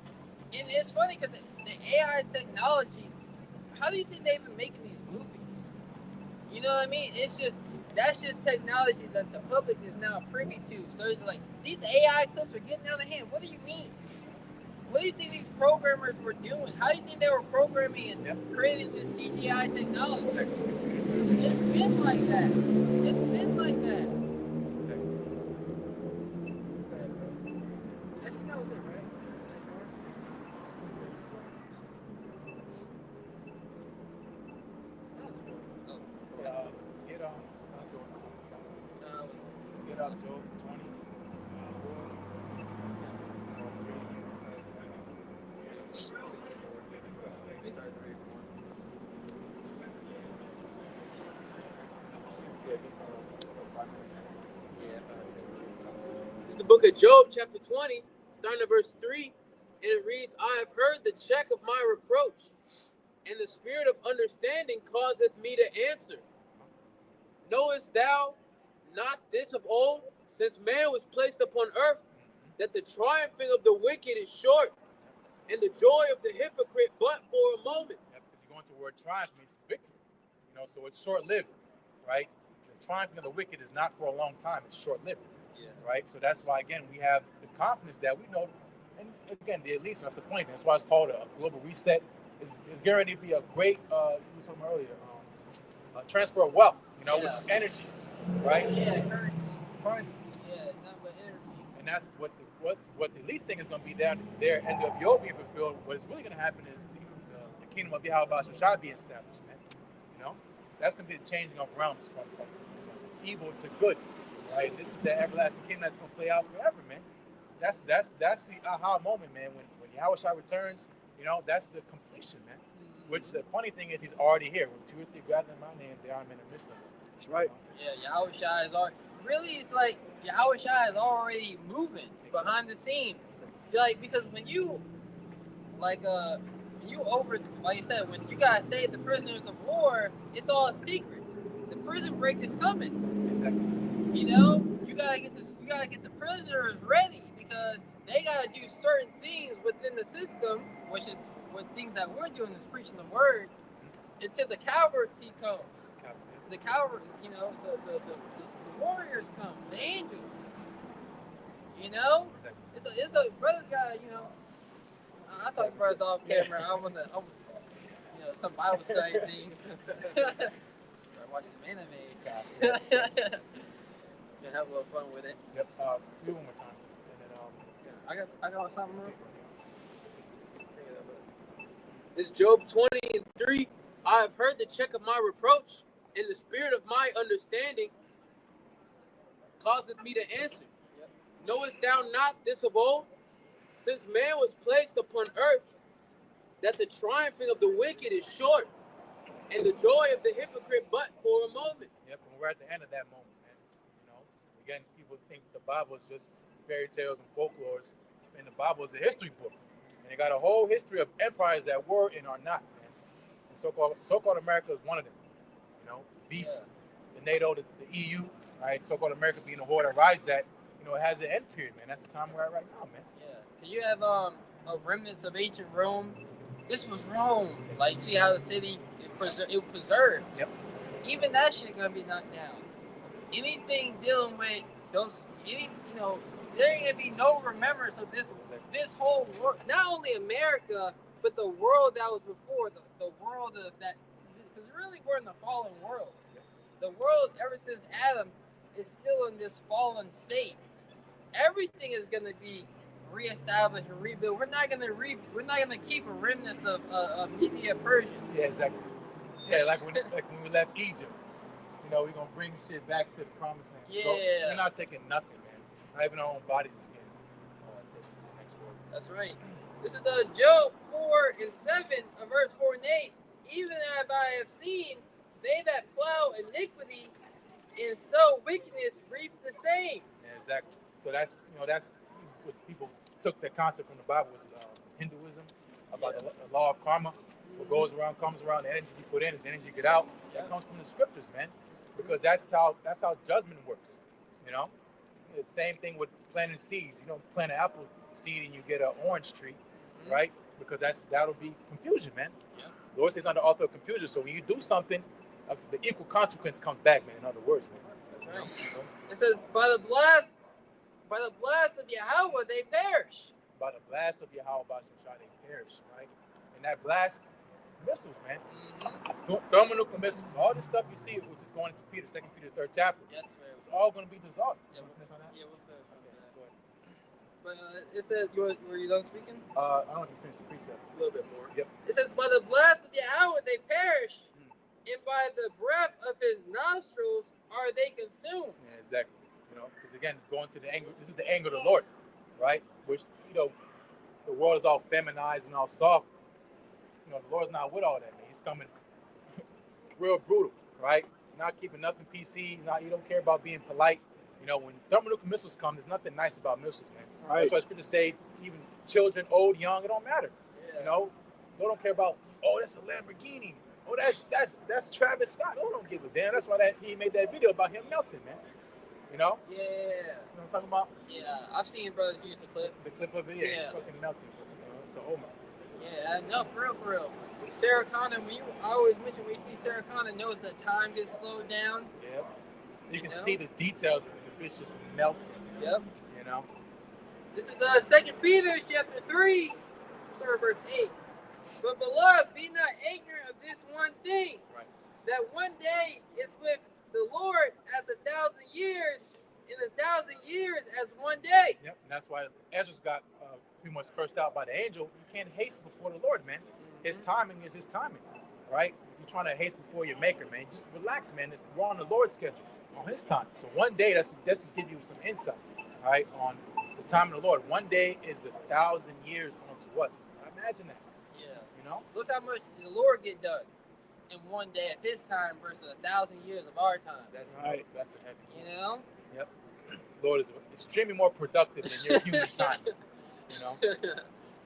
And it's funny because the AI technology, how do you think they've been making these movies? You know what I mean? That's just technology that the public is now privy to. So it's like, these AI clips are getting out of hand. What do you mean? What do you think these programmers were doing? How do you think they were programming and creating this CGI technology? It's been like that. It's been like that. I think that was it, right? That was cool. Oh. Get out, Joe. 20. This is the book of Job, chapter 20, starting at verse 3, and it reads, I have heard the check of my reproach, and the spirit of understanding causeth me to answer. Knowest thou not this of old, since man was placed upon earth, that the triumphing of the wicked is short, and the joy of the hypocrite but for a moment? Because you're going to the word triumph means victory. So it's short-lived, right? The triumphing of the wicked is not for a long time. It's short-lived, right? So that's why, again, we have the confidence that we know. And again, the elites, that's the funny thing. That's why it's called a global reset. It's guaranteed to be a great, you were talking about earlier, transfer of wealth, which is energy, right? Yeah, currency. Yeah, it's not but energy. And that's what the least thing is going to be there end of your being fulfilled. What is really going to happen is the kingdom of Yahweh shall be established, man. That's going to be the changing of realms from evil to good, right? This is the everlasting kingdom that's going to play out forever, man. That's the aha moment, man. When Yahweh returns, that's the completion, man. Which the funny thing is, he's already here. When 2 or 3 gather in my name, there I'm in the midst of them. That's right. Yeah, Yahweh is already. Really, it's like Yahweh is already moving behind the scenes. Because when you like you said, when you guys save the prisoners of war, it's all a secret. The prison break is coming. Exactly. You know, you gotta get the prisoners ready because they gotta do certain things within the system, which is what things that we're doing is preaching the word until the cavalry comes. The cavalry, you know, the warriors come, the angels. You know, it's a brothers gotta, you know. I talk brothers off camera. I want to, you know, some Bible study things. Start watching some anime. Yeah, have a little fun with it. Yep. Do one more time. And then, I got something more. This Job 20:3. I have heard the check of my reproach, and the spirit of my understanding causeth me to answer. Yep. Knowest thou not this of old? Since man was placed upon earth, that the triumphing of the wicked is short, and the joy of the hypocrite but for a moment. Yep, and we're at the end of that moment, man. You know, again, people think the Bible is just fairy tales and folklores, and the Bible is a history book, and it got a whole history of empires that were and are not, man. And so-called America is one of them. You know, beast, the NATO, the EU, right? So-called America being the whore that rides that. You know, it has an end period, man. That's the time we're at right now, man. Yeah, you have a remnants of ancient Rome. This was Rome. Like, see how the city it preserved. Yep. Even that shit gonna be knocked down. Anything dealing with those, there ain't gonna be no remembrance of this whole world. Not only America, but the world that was before, the world of that. Because really, we're in the fallen world. Yep. The world ever since Adam is still in this fallen state. Everything is gonna be reestablished and rebuilt. We're not gonna keep a remnants of Media Persian. Yeah, exactly. Yeah, like when we left Egypt, you know, we're gonna bring shit back to the promised land. Yeah. We're not taking nothing, man. Not even our own bodies again. That's right. This is the Job 4:7 of verse 4 and 8. Even as I have seen, they that plow iniquity and sow wickedness reap the same. Yeah, exactly. So that's what people took the concept from the Bible was Hinduism about the law of karma. What goes around comes around. The energy you put in is the energy you get out. Yeah. That comes from the scriptures, man. Because that's how judgment works. You know, it's the same thing with planting seeds. You don't plant an apple seed and you get an orange tree, right? Because that'll be confusion, man. Yeah. The Lord says not the author of confusion. So when you do something, the equal consequence comes back, man. In other words, man. That's right. It says, by the blast of Yahweh they perish. By the blast of Yahweh shall they perish, right? And that blast, missiles, man. Thermonuclear missiles. All this stuff you see, which is going into Peter, 2 Peter, 3rd chapter. Yes, sir. It's all going to be dissolved. Yeah, we'll finish on that? Yeah, we'll finish on Okay, that. go ahead. But it says, were you done speaking? I don't know if you finished the precept. A little bit more. Yep. It says, by the blast of Yahweh they perish, and by the breath of his nostrils are they consumed. Yeah, exactly. You know, because again, it's going to the anger. This is the anger of the Lord, right? Which, you know, the world is all feminized and all soft. You know, the Lord's not with all that, man. He's coming real brutal, right? Not keeping nothing PC. You don't care about being polite. You know, when thermonuclear missiles come, there's nothing nice about missiles, man. Right. That's why scripture say, even children, old, young, it don't matter. Yeah. You know, they don't care about, that's a Lamborghini. Oh, that's Travis Scott. Don't give a damn. That's why he made that video about him melting, man. You know? Yeah. You know what I'm talking about? Yeah, I've seen brothers use the clip. The clip of it, yeah. He's fucking melting. You know, it's a homer. Yeah, no, for real. Sarah Connor, I always mention when you see Sarah Connor, knows that time gets slowed down. Yep. You can see the details of the bitch just melting. Yep. You know? This is 2 Peter chapter 3, verse 8. But beloved, be not ignorant of this one thing, right? That one day is with the Lord as 1,000 years, and 1,000 years as one day. Yep, and that's why Ezra's got pretty much cursed out by the angel. You can't haste before the Lord, man. His timing is his timing, right? You're trying to haste before your maker, man. Just relax, man. We're on the Lord's schedule, on his time. So one day, that's just give you some insight, right, on the time of the Lord. One day is 1,000 years unto us. Imagine that. Yeah. You know? Look how much the Lord get done in one day of his time versus 1,000 years of our time. That's right. That's a heavy. You know? Yep. Lord is extremely more productive than your human time. You know?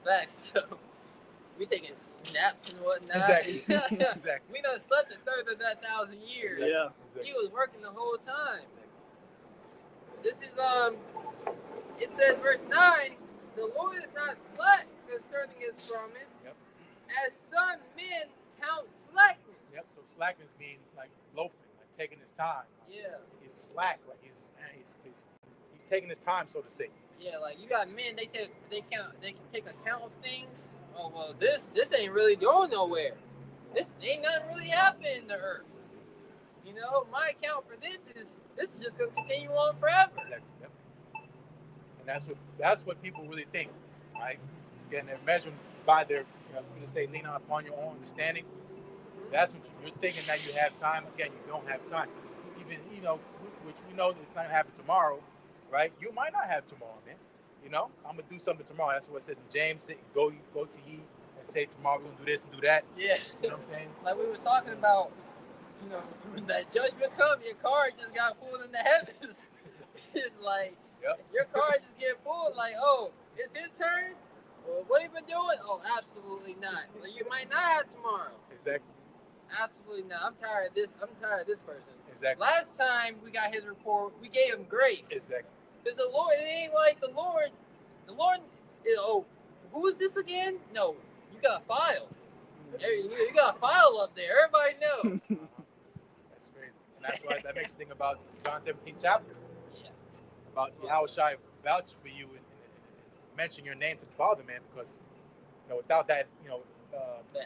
Facts. we taking naps and whatnot. Exactly. Exactly. We done slept a third of that 1,000 years. Yeah. He was working the whole time. This is it says verse 9, the Lord is not slack concerning his promise, Yep. as some men count slackness. Yep. So slackness mean like loafing, like taking his time. Yeah. He's slack, like he's taking his time, so to say. Yeah, like you got men, they can take account of things. Oh well, this ain't really going nowhere. This ain't nothing really happening in the earth. You know, my account for this is just gonna continue on forever. Exactly. Yep. And that's what people really think, right? Again, they're measured by their, I was going to say, lean on upon your own understanding. That's what you're thinking, that you have time. Again, you don't have time. Even, which we know that it's not going to happen tomorrow, right? You might not have tomorrow, man. I'm going to do something tomorrow. That's what it says in James. Go to ye and say tomorrow we're going to do this and do that. Yeah. You know what I'm saying? Like we was talking about, when that judgment comes, your car just got pulled in the heavens. It's like, yep. Your car just get pulled, like, oh, it's his turn? Well, what have you been doing? Oh, absolutely not. Well, you might not have tomorrow. Exactly. Absolutely not. I'm tired of this person. Exactly. Last time we got his report, we gave him grace. Exactly. Because the Lord, it ain't like the Lord is, oh, who is this again? No, you got a file. You got a file up there. Everybody knows. That's crazy. And that's why that makes you think about John 17 chapter. Yeah. About how shy vouch for you and mention your name to the Father, man, because without that, the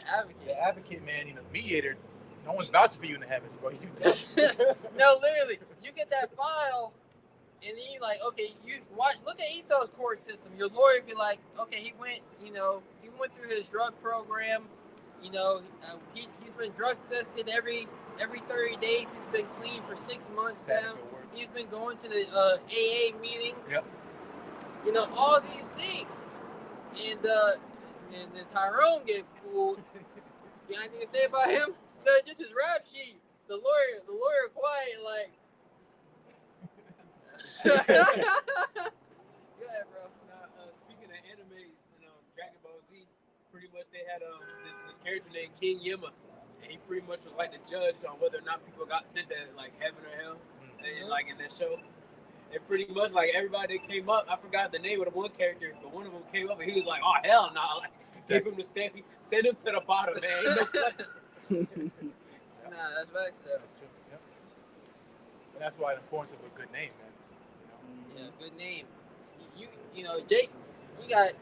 advocate, man, the mediator, no one's vouching for you in the heavens, bro. No, literally, you get that file, and then you like, okay, you look at Esau's court system. Your lawyer be like, okay, he went through his drug program. He's been drug tested every 30 days. He's been clean for 6 months now. He's been going to the AA meetings. Yep. All these things. And then Tyrone get fooled. You got anything to say about him? No, just his rap sheet. The lawyer quiet, like. Go ahead, bro. Speaking of anime, Dragon Ball Z, pretty much they had this character named King Yima, and he pretty much was like the judge on whether or not people got sent to like heaven or hell, and like in that show. And pretty much like everybody that came up, I forgot the name of the one character, but one of them came up and he was like, "Oh hell no!" Like give him the stamp, send him to the bottom, man. Ain't no question. Nah, that's facts though. That's true. Yep. And that's why the importance of a good name, man. Yeah, good name. Jake, we got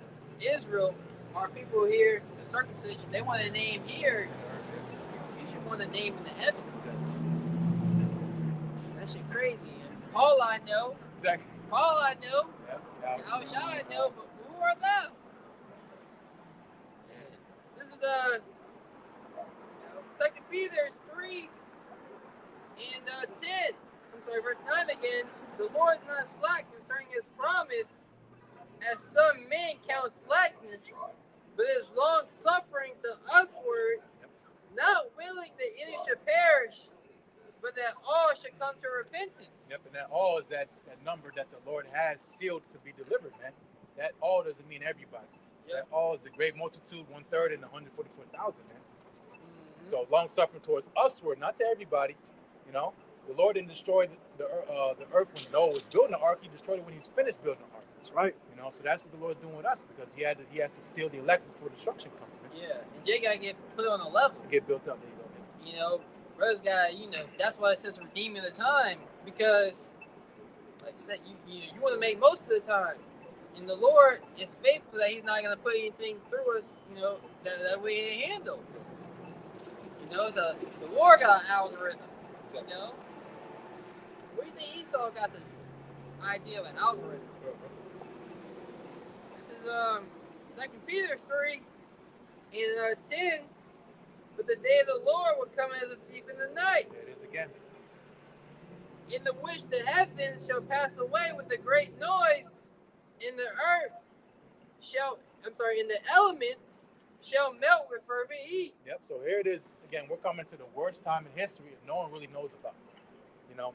Israel. Our people here, the circumcision, they want a name here. You should want a name in the heavens. That shit crazy. Paul I know. Exactly. Paul I know. Yep. I know, but who are them? This is 2 Peter 3 and 10. I'm sorry, verse 9 again. The Lord is not slack concerning his promise, as some men count slackness, but is long suffering to usward, not willing that any should perish, but that all should come to repentance. Yep, and that all is that number that the Lord has sealed to be delivered, man. That all doesn't mean everybody. Yep. That all is the great multitude, 1/3 and 144,000, man. Mm-hmm. So long suffering towards usward, not to everybody. The Lord didn't destroy the earth when Noah was building the ark. He destroyed it when he was finished building the ark. That's right. So that's what the Lord's doing with us, because he has to seal the elect before destruction comes, man. Yeah, and they gotta get put on a level. Get built up. There you go, man. Brothers got, that's why it says redeeming the time, because, like I said, you want to make most of the time, and the Lord is faithful that He's not gonna put anything through us, that we ain't handle. The Lord got an algorithm, Where do you think Esau got the idea of an algorithm? This is 2 Peter 3 and 10. But the day of the Lord will come as a thief in the night. There it is again. In the which the heavens shall pass away with a great noise, and the elements shall melt with fervent heat. Yep, so here it is. Again, we're coming to the worst time in history that no one really knows about.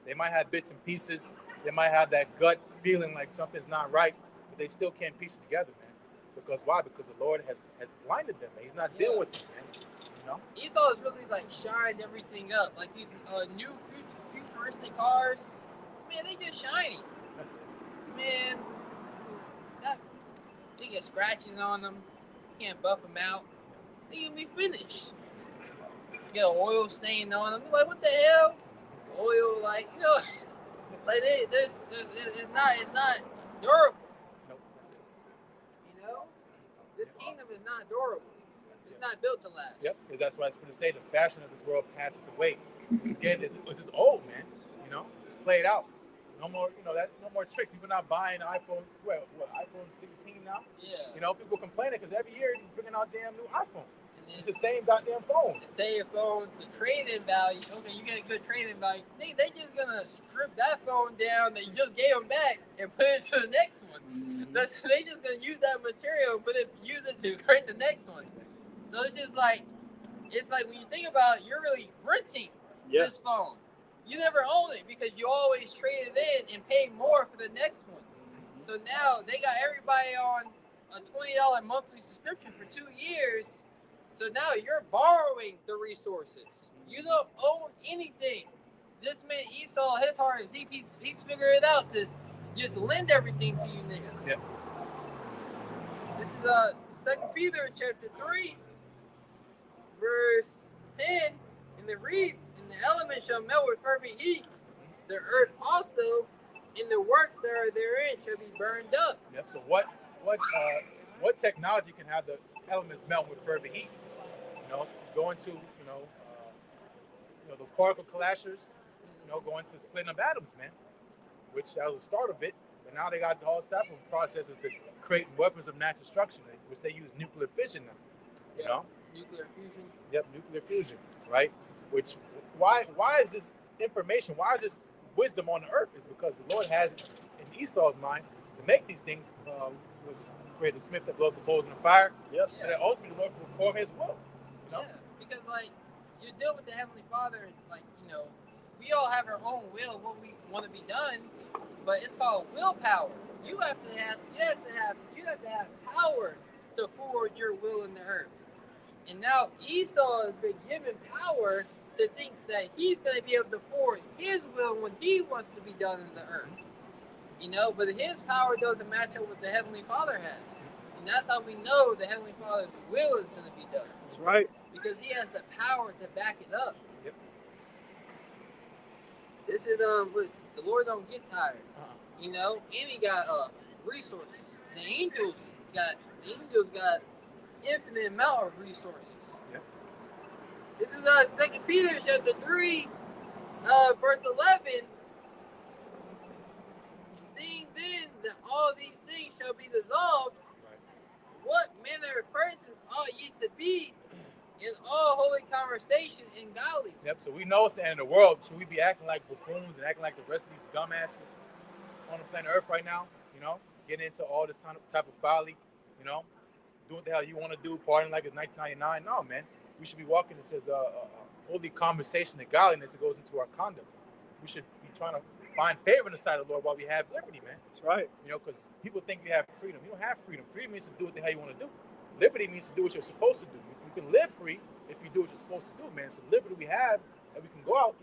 They might have bits and pieces. They might have that gut feeling like something's not right, but they still can't piece it together, man. Because why? Because the Lord has blinded them. He's not dealing with them, man. You know? Esau is really like shined everything up. Like these new futuristic cars, man, they just shiny. That's it. Man, they get scratches on them. You can't buff them out. They can be finished. Get an oil stain on them. You're like, what the hell? Oil, like, you know, like it's not durable. Nope, that's it. You know, this kingdom is not durable. It's not built to last. Yep, because that's what I was going to say. The fashion of this world passes away. It's just old, man. You know, it's played out. No more, no more tricks. People not buying iPhone. What iPhone 16 now? Yeah. You know, people complaining because every year they're bringing out damn new iPhone. It's the The same goddamn phone. same phone, the trade-in value. Okay, you get a good trade-in value. They just gonna strip that phone down that you just gave them back and put it to the next one. They just gonna use that material and use it to create the next one. So it's just like, when you think about it, you're really renting this phone. You never own it because you always trade it in and pay more for the next one. So now they got everybody on a $20 monthly subscription for 2 years. So now you're borrowing the resources. You don't own anything. This man Esau, his heart is he's figured it out to just lend everything to you niggas. Yep. This is 2 Peter chapter 3, verse 10, and it reads, "And the elements shall melt with fervent heat. The earth also, and the works that are therein shall be burned up." Yep. So what technology can have the elements melt with fervent heat? Going to those particle collashers, going to splitting up atoms, man. Which that was the start of it, but now they got all type of processes to create weapons of mass destruction, which they use nuclear fission now. You know? Nuclear fusion. Yep, nuclear fusion, right? Which why is this information? Why is this wisdom on the earth? It's because the Lord has it in Esau's mind to make these things. Was create a smith that blows the coals in the fire. Yep. So that ultimately the Lord will perform His will. You know? Yeah, because like you deal with the Heavenly Father, like we all have our own will, what we want to be done, but it's called willpower. You have to have power to forward your will in the earth. And now Esau has been given power to think that he's going to be able to forward his will when he wants to be done in the earth. But his power doesn't match up what the Heavenly Father has. And that's how we know the Heavenly Father's will is going to be done. That's right. Because he has the power to back it up. Yep. This is the Lord don't get tired. And he got resources. The angels got infinite amount of resources. Yep. This is 2 Peter chapter 3, verse 11. Seeing then that all these things shall be dissolved, what manner of persons ought ye to be in all holy conversation and godliness? Yep. So we know it's the end of the world. Should we be acting like buffoons and acting like the rest of these dumbasses on the planet Earth right now? Getting into all this type of folly. Do what the hell you want to do, partying like it's 1999. No, man. We should be walking. It says holy conversation and godliness. It goes into our conduct. We should be trying to find favor in the sight of the Lord while we have liberty, man. That's right. Because people think we have freedom. You don't have freedom. Freedom means to do what the hell you want to do. Liberty means to do what you're supposed to do. You can live free if you do what you're supposed to do, man. So liberty we have, and we can go out,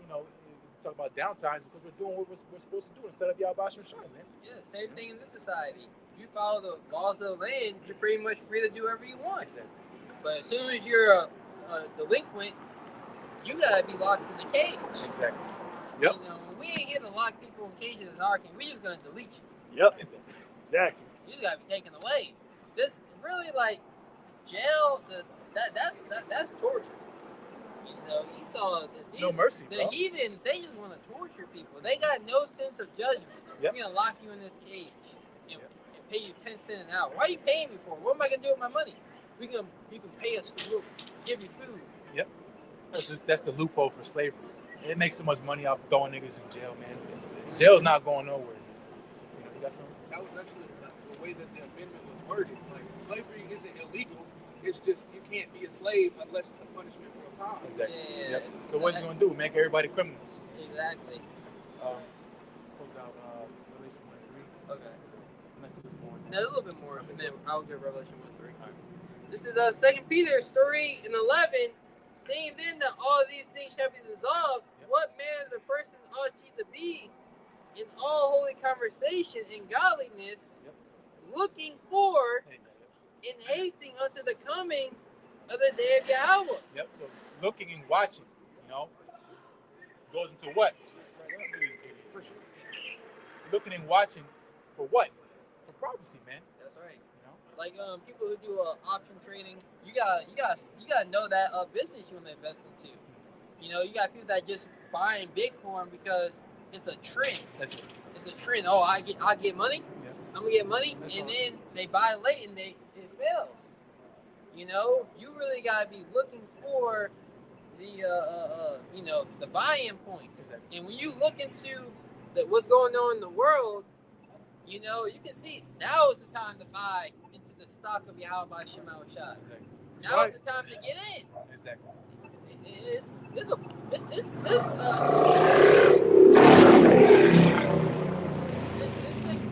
talk about downtimes because we're doing what we're supposed to do instead of y'all bashing shit, man. Yeah, same thing in this society. If you follow the laws of the land, you're pretty much free to do whatever you want. Exactly. But as soon as you're a delinquent, you gotta be locked in the cage. Exactly. Yep. We ain't here to lock people in cages in our king. We just gonna delete you. Yep. Exactly. You just gotta be taken away. This really like jail. That's torture. Esau. No mercy, The bro. heathen, they just want to torture people. They got no sense of judgment. Yep. We're gonna lock you in this cage and pay you 10 cents an hour. Why are you paying me for? What am I gonna do with my money? You can pay us for we'll give you food. Yep. That's the loophole for slavery. It makes so much money off throwing niggas in jail, man. Jail's not going nowhere. You got something? That was actually the way that the amendment was worded. Like, slavery isn't illegal. It's just you can't be a slave unless it's a punishment for a crime. Exactly. Yeah. Yep. So what's he gonna do? Make everybody criminals? Exactly. Close out Revelation 1:3. Okay. Unless it was more. No, a little bit more, and then I'll get Revelation 1:3. This is 2 Peter 3:11. Saying then that all of these things shall be dissolved, what manner of person ought ye to be in all holy conversation and godliness, looking for and hasting unto the coming of the day of Yahweh. Yep. So looking and watching, goes into what? Looking and watching for what? For prophecy, man. That's right. Like people who do option trading, you gotta know that business you want to invest into. You got people that just buying Bitcoin because it's a trend. It's a trend. Oh, I get money. Yeah. I'm gonna get money, and then they buy late and it fails. You really gotta be looking for the buy-in points. Exactly. And when you look into what's going on in the world, you can see now is the time to buy into the stock of Yahweh by Shema Shai. Exactly. Now is the time to get in. Exactly.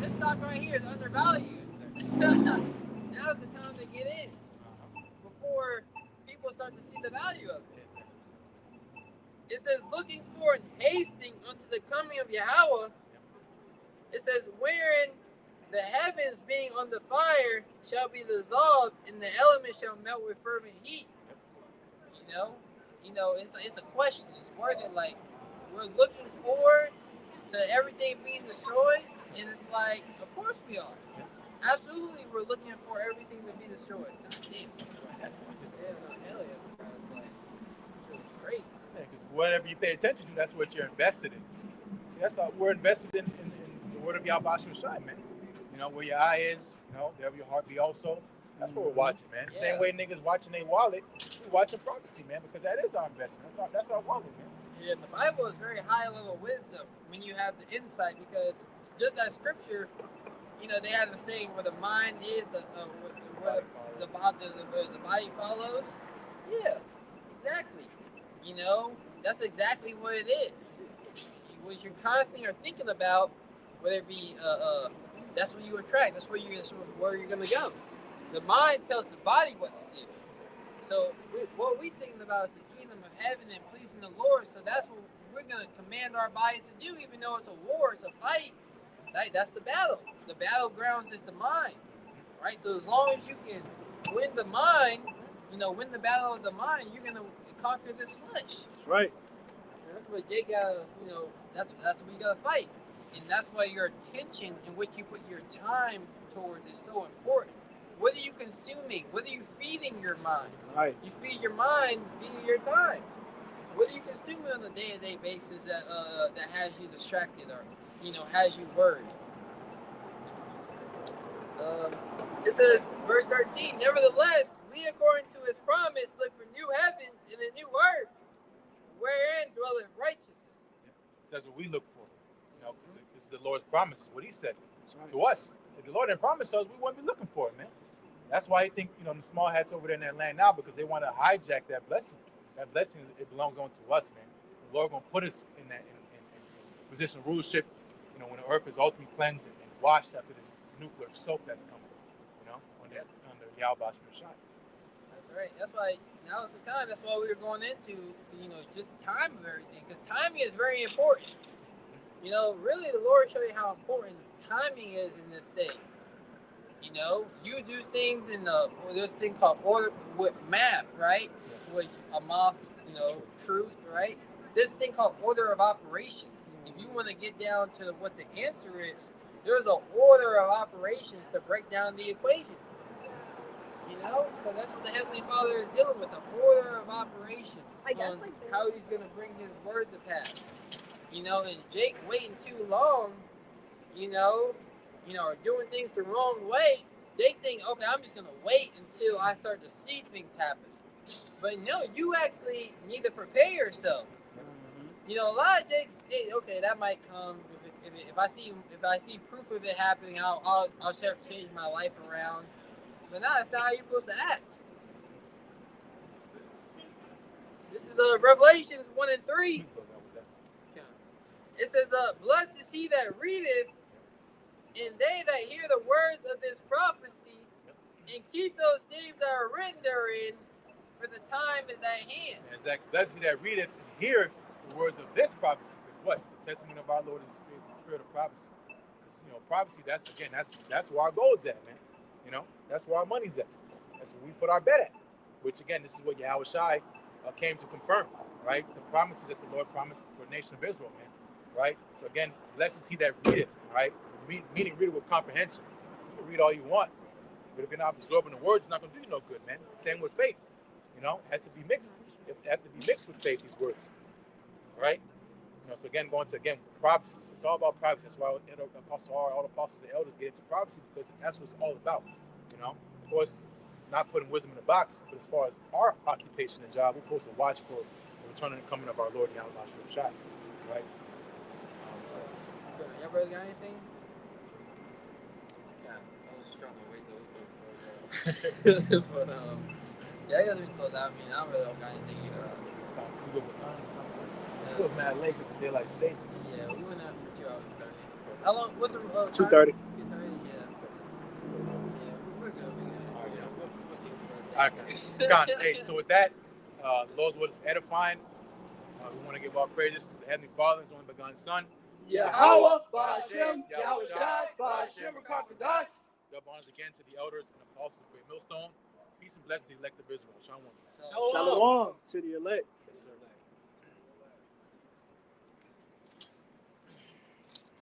This stock right here is undervalued. Exactly. Now is the time to get in before people start to see the value of it. It says, looking for and hasting unto the coming of Yahweh. It says, wherein the heavens being on the fire shall be dissolved, and the elements shall melt with fervent heat. It's a question. It's worded like we're looking forward to everything being destroyed, and it's like, of course we are. Absolutely, we're looking for everything to be destroyed. God damn. Hell yeah. It's like, it's great. Yeah, because whatever you pay attention to, that's what you're invested in. That's all we're invested in the word of Yahweh Shai, man. Where your eye is, there your heart be also. That's what we're watching, man. Yeah. Same way niggas watching their wallet, we're watching prophecy, man, because that is our investment. That's our wallet, man. Yeah, the Bible is very high level wisdom when you have the insight, because just as scripture, they have a saying where the mind is, the body follows. Yeah, exactly. That's exactly what it is. What you're constantly are thinking about, whether it be that's what you attract. That's where you're gonna go. The mind tells the body what to do. So what we thinking about is the kingdom of heaven and pleasing the Lord. So that's what we're gonna command our body to do, even though it's a war, it's a fight. Right? That's the battle. The battlegrounds is the mind. Right? So as long as you can win the mind, win the battle of the mind, you're gonna conquer this flesh. That's right. And that's what you gotta, that's what you gotta fight. And that's why your attention and what you put your time towards is so important. What are you consuming? What are you feeding your mind? Right. You feed your mind via your time. What are you consuming on a day-to-day basis that has you distracted or has you worried? It says, verse 13, nevertheless, we according to his promise look for new heavens and a new earth, wherein dwelleth righteousness. So that's what we look for. This is the Lord's promise, what he said to us. If the Lord didn't promise us, we wouldn't be looking for it, man. That's why I think, the small hats over there in that land now, because they want to hijack that blessing. That blessing, it belongs on to us, man. The Lord going to put us in that in position of rulership, when the earth is ultimately cleansed and washed after this nuclear soap that's coming, under Yahweh Shai. That's right. That's why now is the time. That's why we were going into, just the time of everything, because timing is very important. Really, the Lord showed you how important timing is in this thing. You do things in there's a thing called order with math, right? With a math, truth, right? There's a thing called order of operations. If you want to get down to what the answer is, there's an order of operations to break down the equations. So that's what the Heavenly Father is dealing with, an order of operations. I guess on how he's going to bring his word to pass. And Jake waiting too long, or doing things the wrong way, Jake think, okay, I'm just going to wait until I start to see things happen. But no, you actually need to prepare yourself. A lot of Jakes, okay, that might come. If I see proof of it happening, I'll change my life around. But no, that's not how you're supposed to act. This is Revelations 1 and 3. It says, blessed is he that readeth And they that hear the words of this prophecy and keep those things that are written therein, for the time is at hand. Exactly. Blessed he that readeth and heareth the words of this prophecy. Because what? The testimony of our Lord is the spirit of prophecy. Because, prophecy, that's where our gold's at, man. That's where our money's at. That's where we put our bet at. Which, again, this is what Yahweh Shai came to confirm, right? The promises that the Lord promised for the nation of Israel, man. Right? So, again, blessed is he that readeth, right? Meaning read it with comprehension. You can read all you want, but if you're not absorbing the words, it's not going to do you no good, man. Same with faith. It has to be mixed. It has to be mixed with faith, these words. Right? So again, going to prophecies. It's all about prophecy. That's why all the apostles and elders get into prophecy, because that's what it's all about. Of course, not putting wisdom in a box, but as far as our occupation and job, we're supposed to watch for the return and coming of our Lord Yahweh Shai. Right? Y'all brother got anything? Yeah, I was trying to wait till we but yeah, I guess we close out. I mean, I don't really got anything either. We go with time. It was mad late because they're like savings. Yeah, we went out for 2 hours and 30. How long? What's the 2:30. 2:30. Yeah. We're good. All right, yeah. We'll see what All right, hey, so with that, the Lord's word is edifying. We want to give our praises to the Heavenly Father, His only begotten Son. Yahweh, Ba'ashem, Yahweh Shai, Ba'ashem, Rakakadash. Dub honors again to the elders and apostles of Great Millstone. Peace and blessings to the elect of Israel. Shalom. Shalom to the elect. Yes, sir.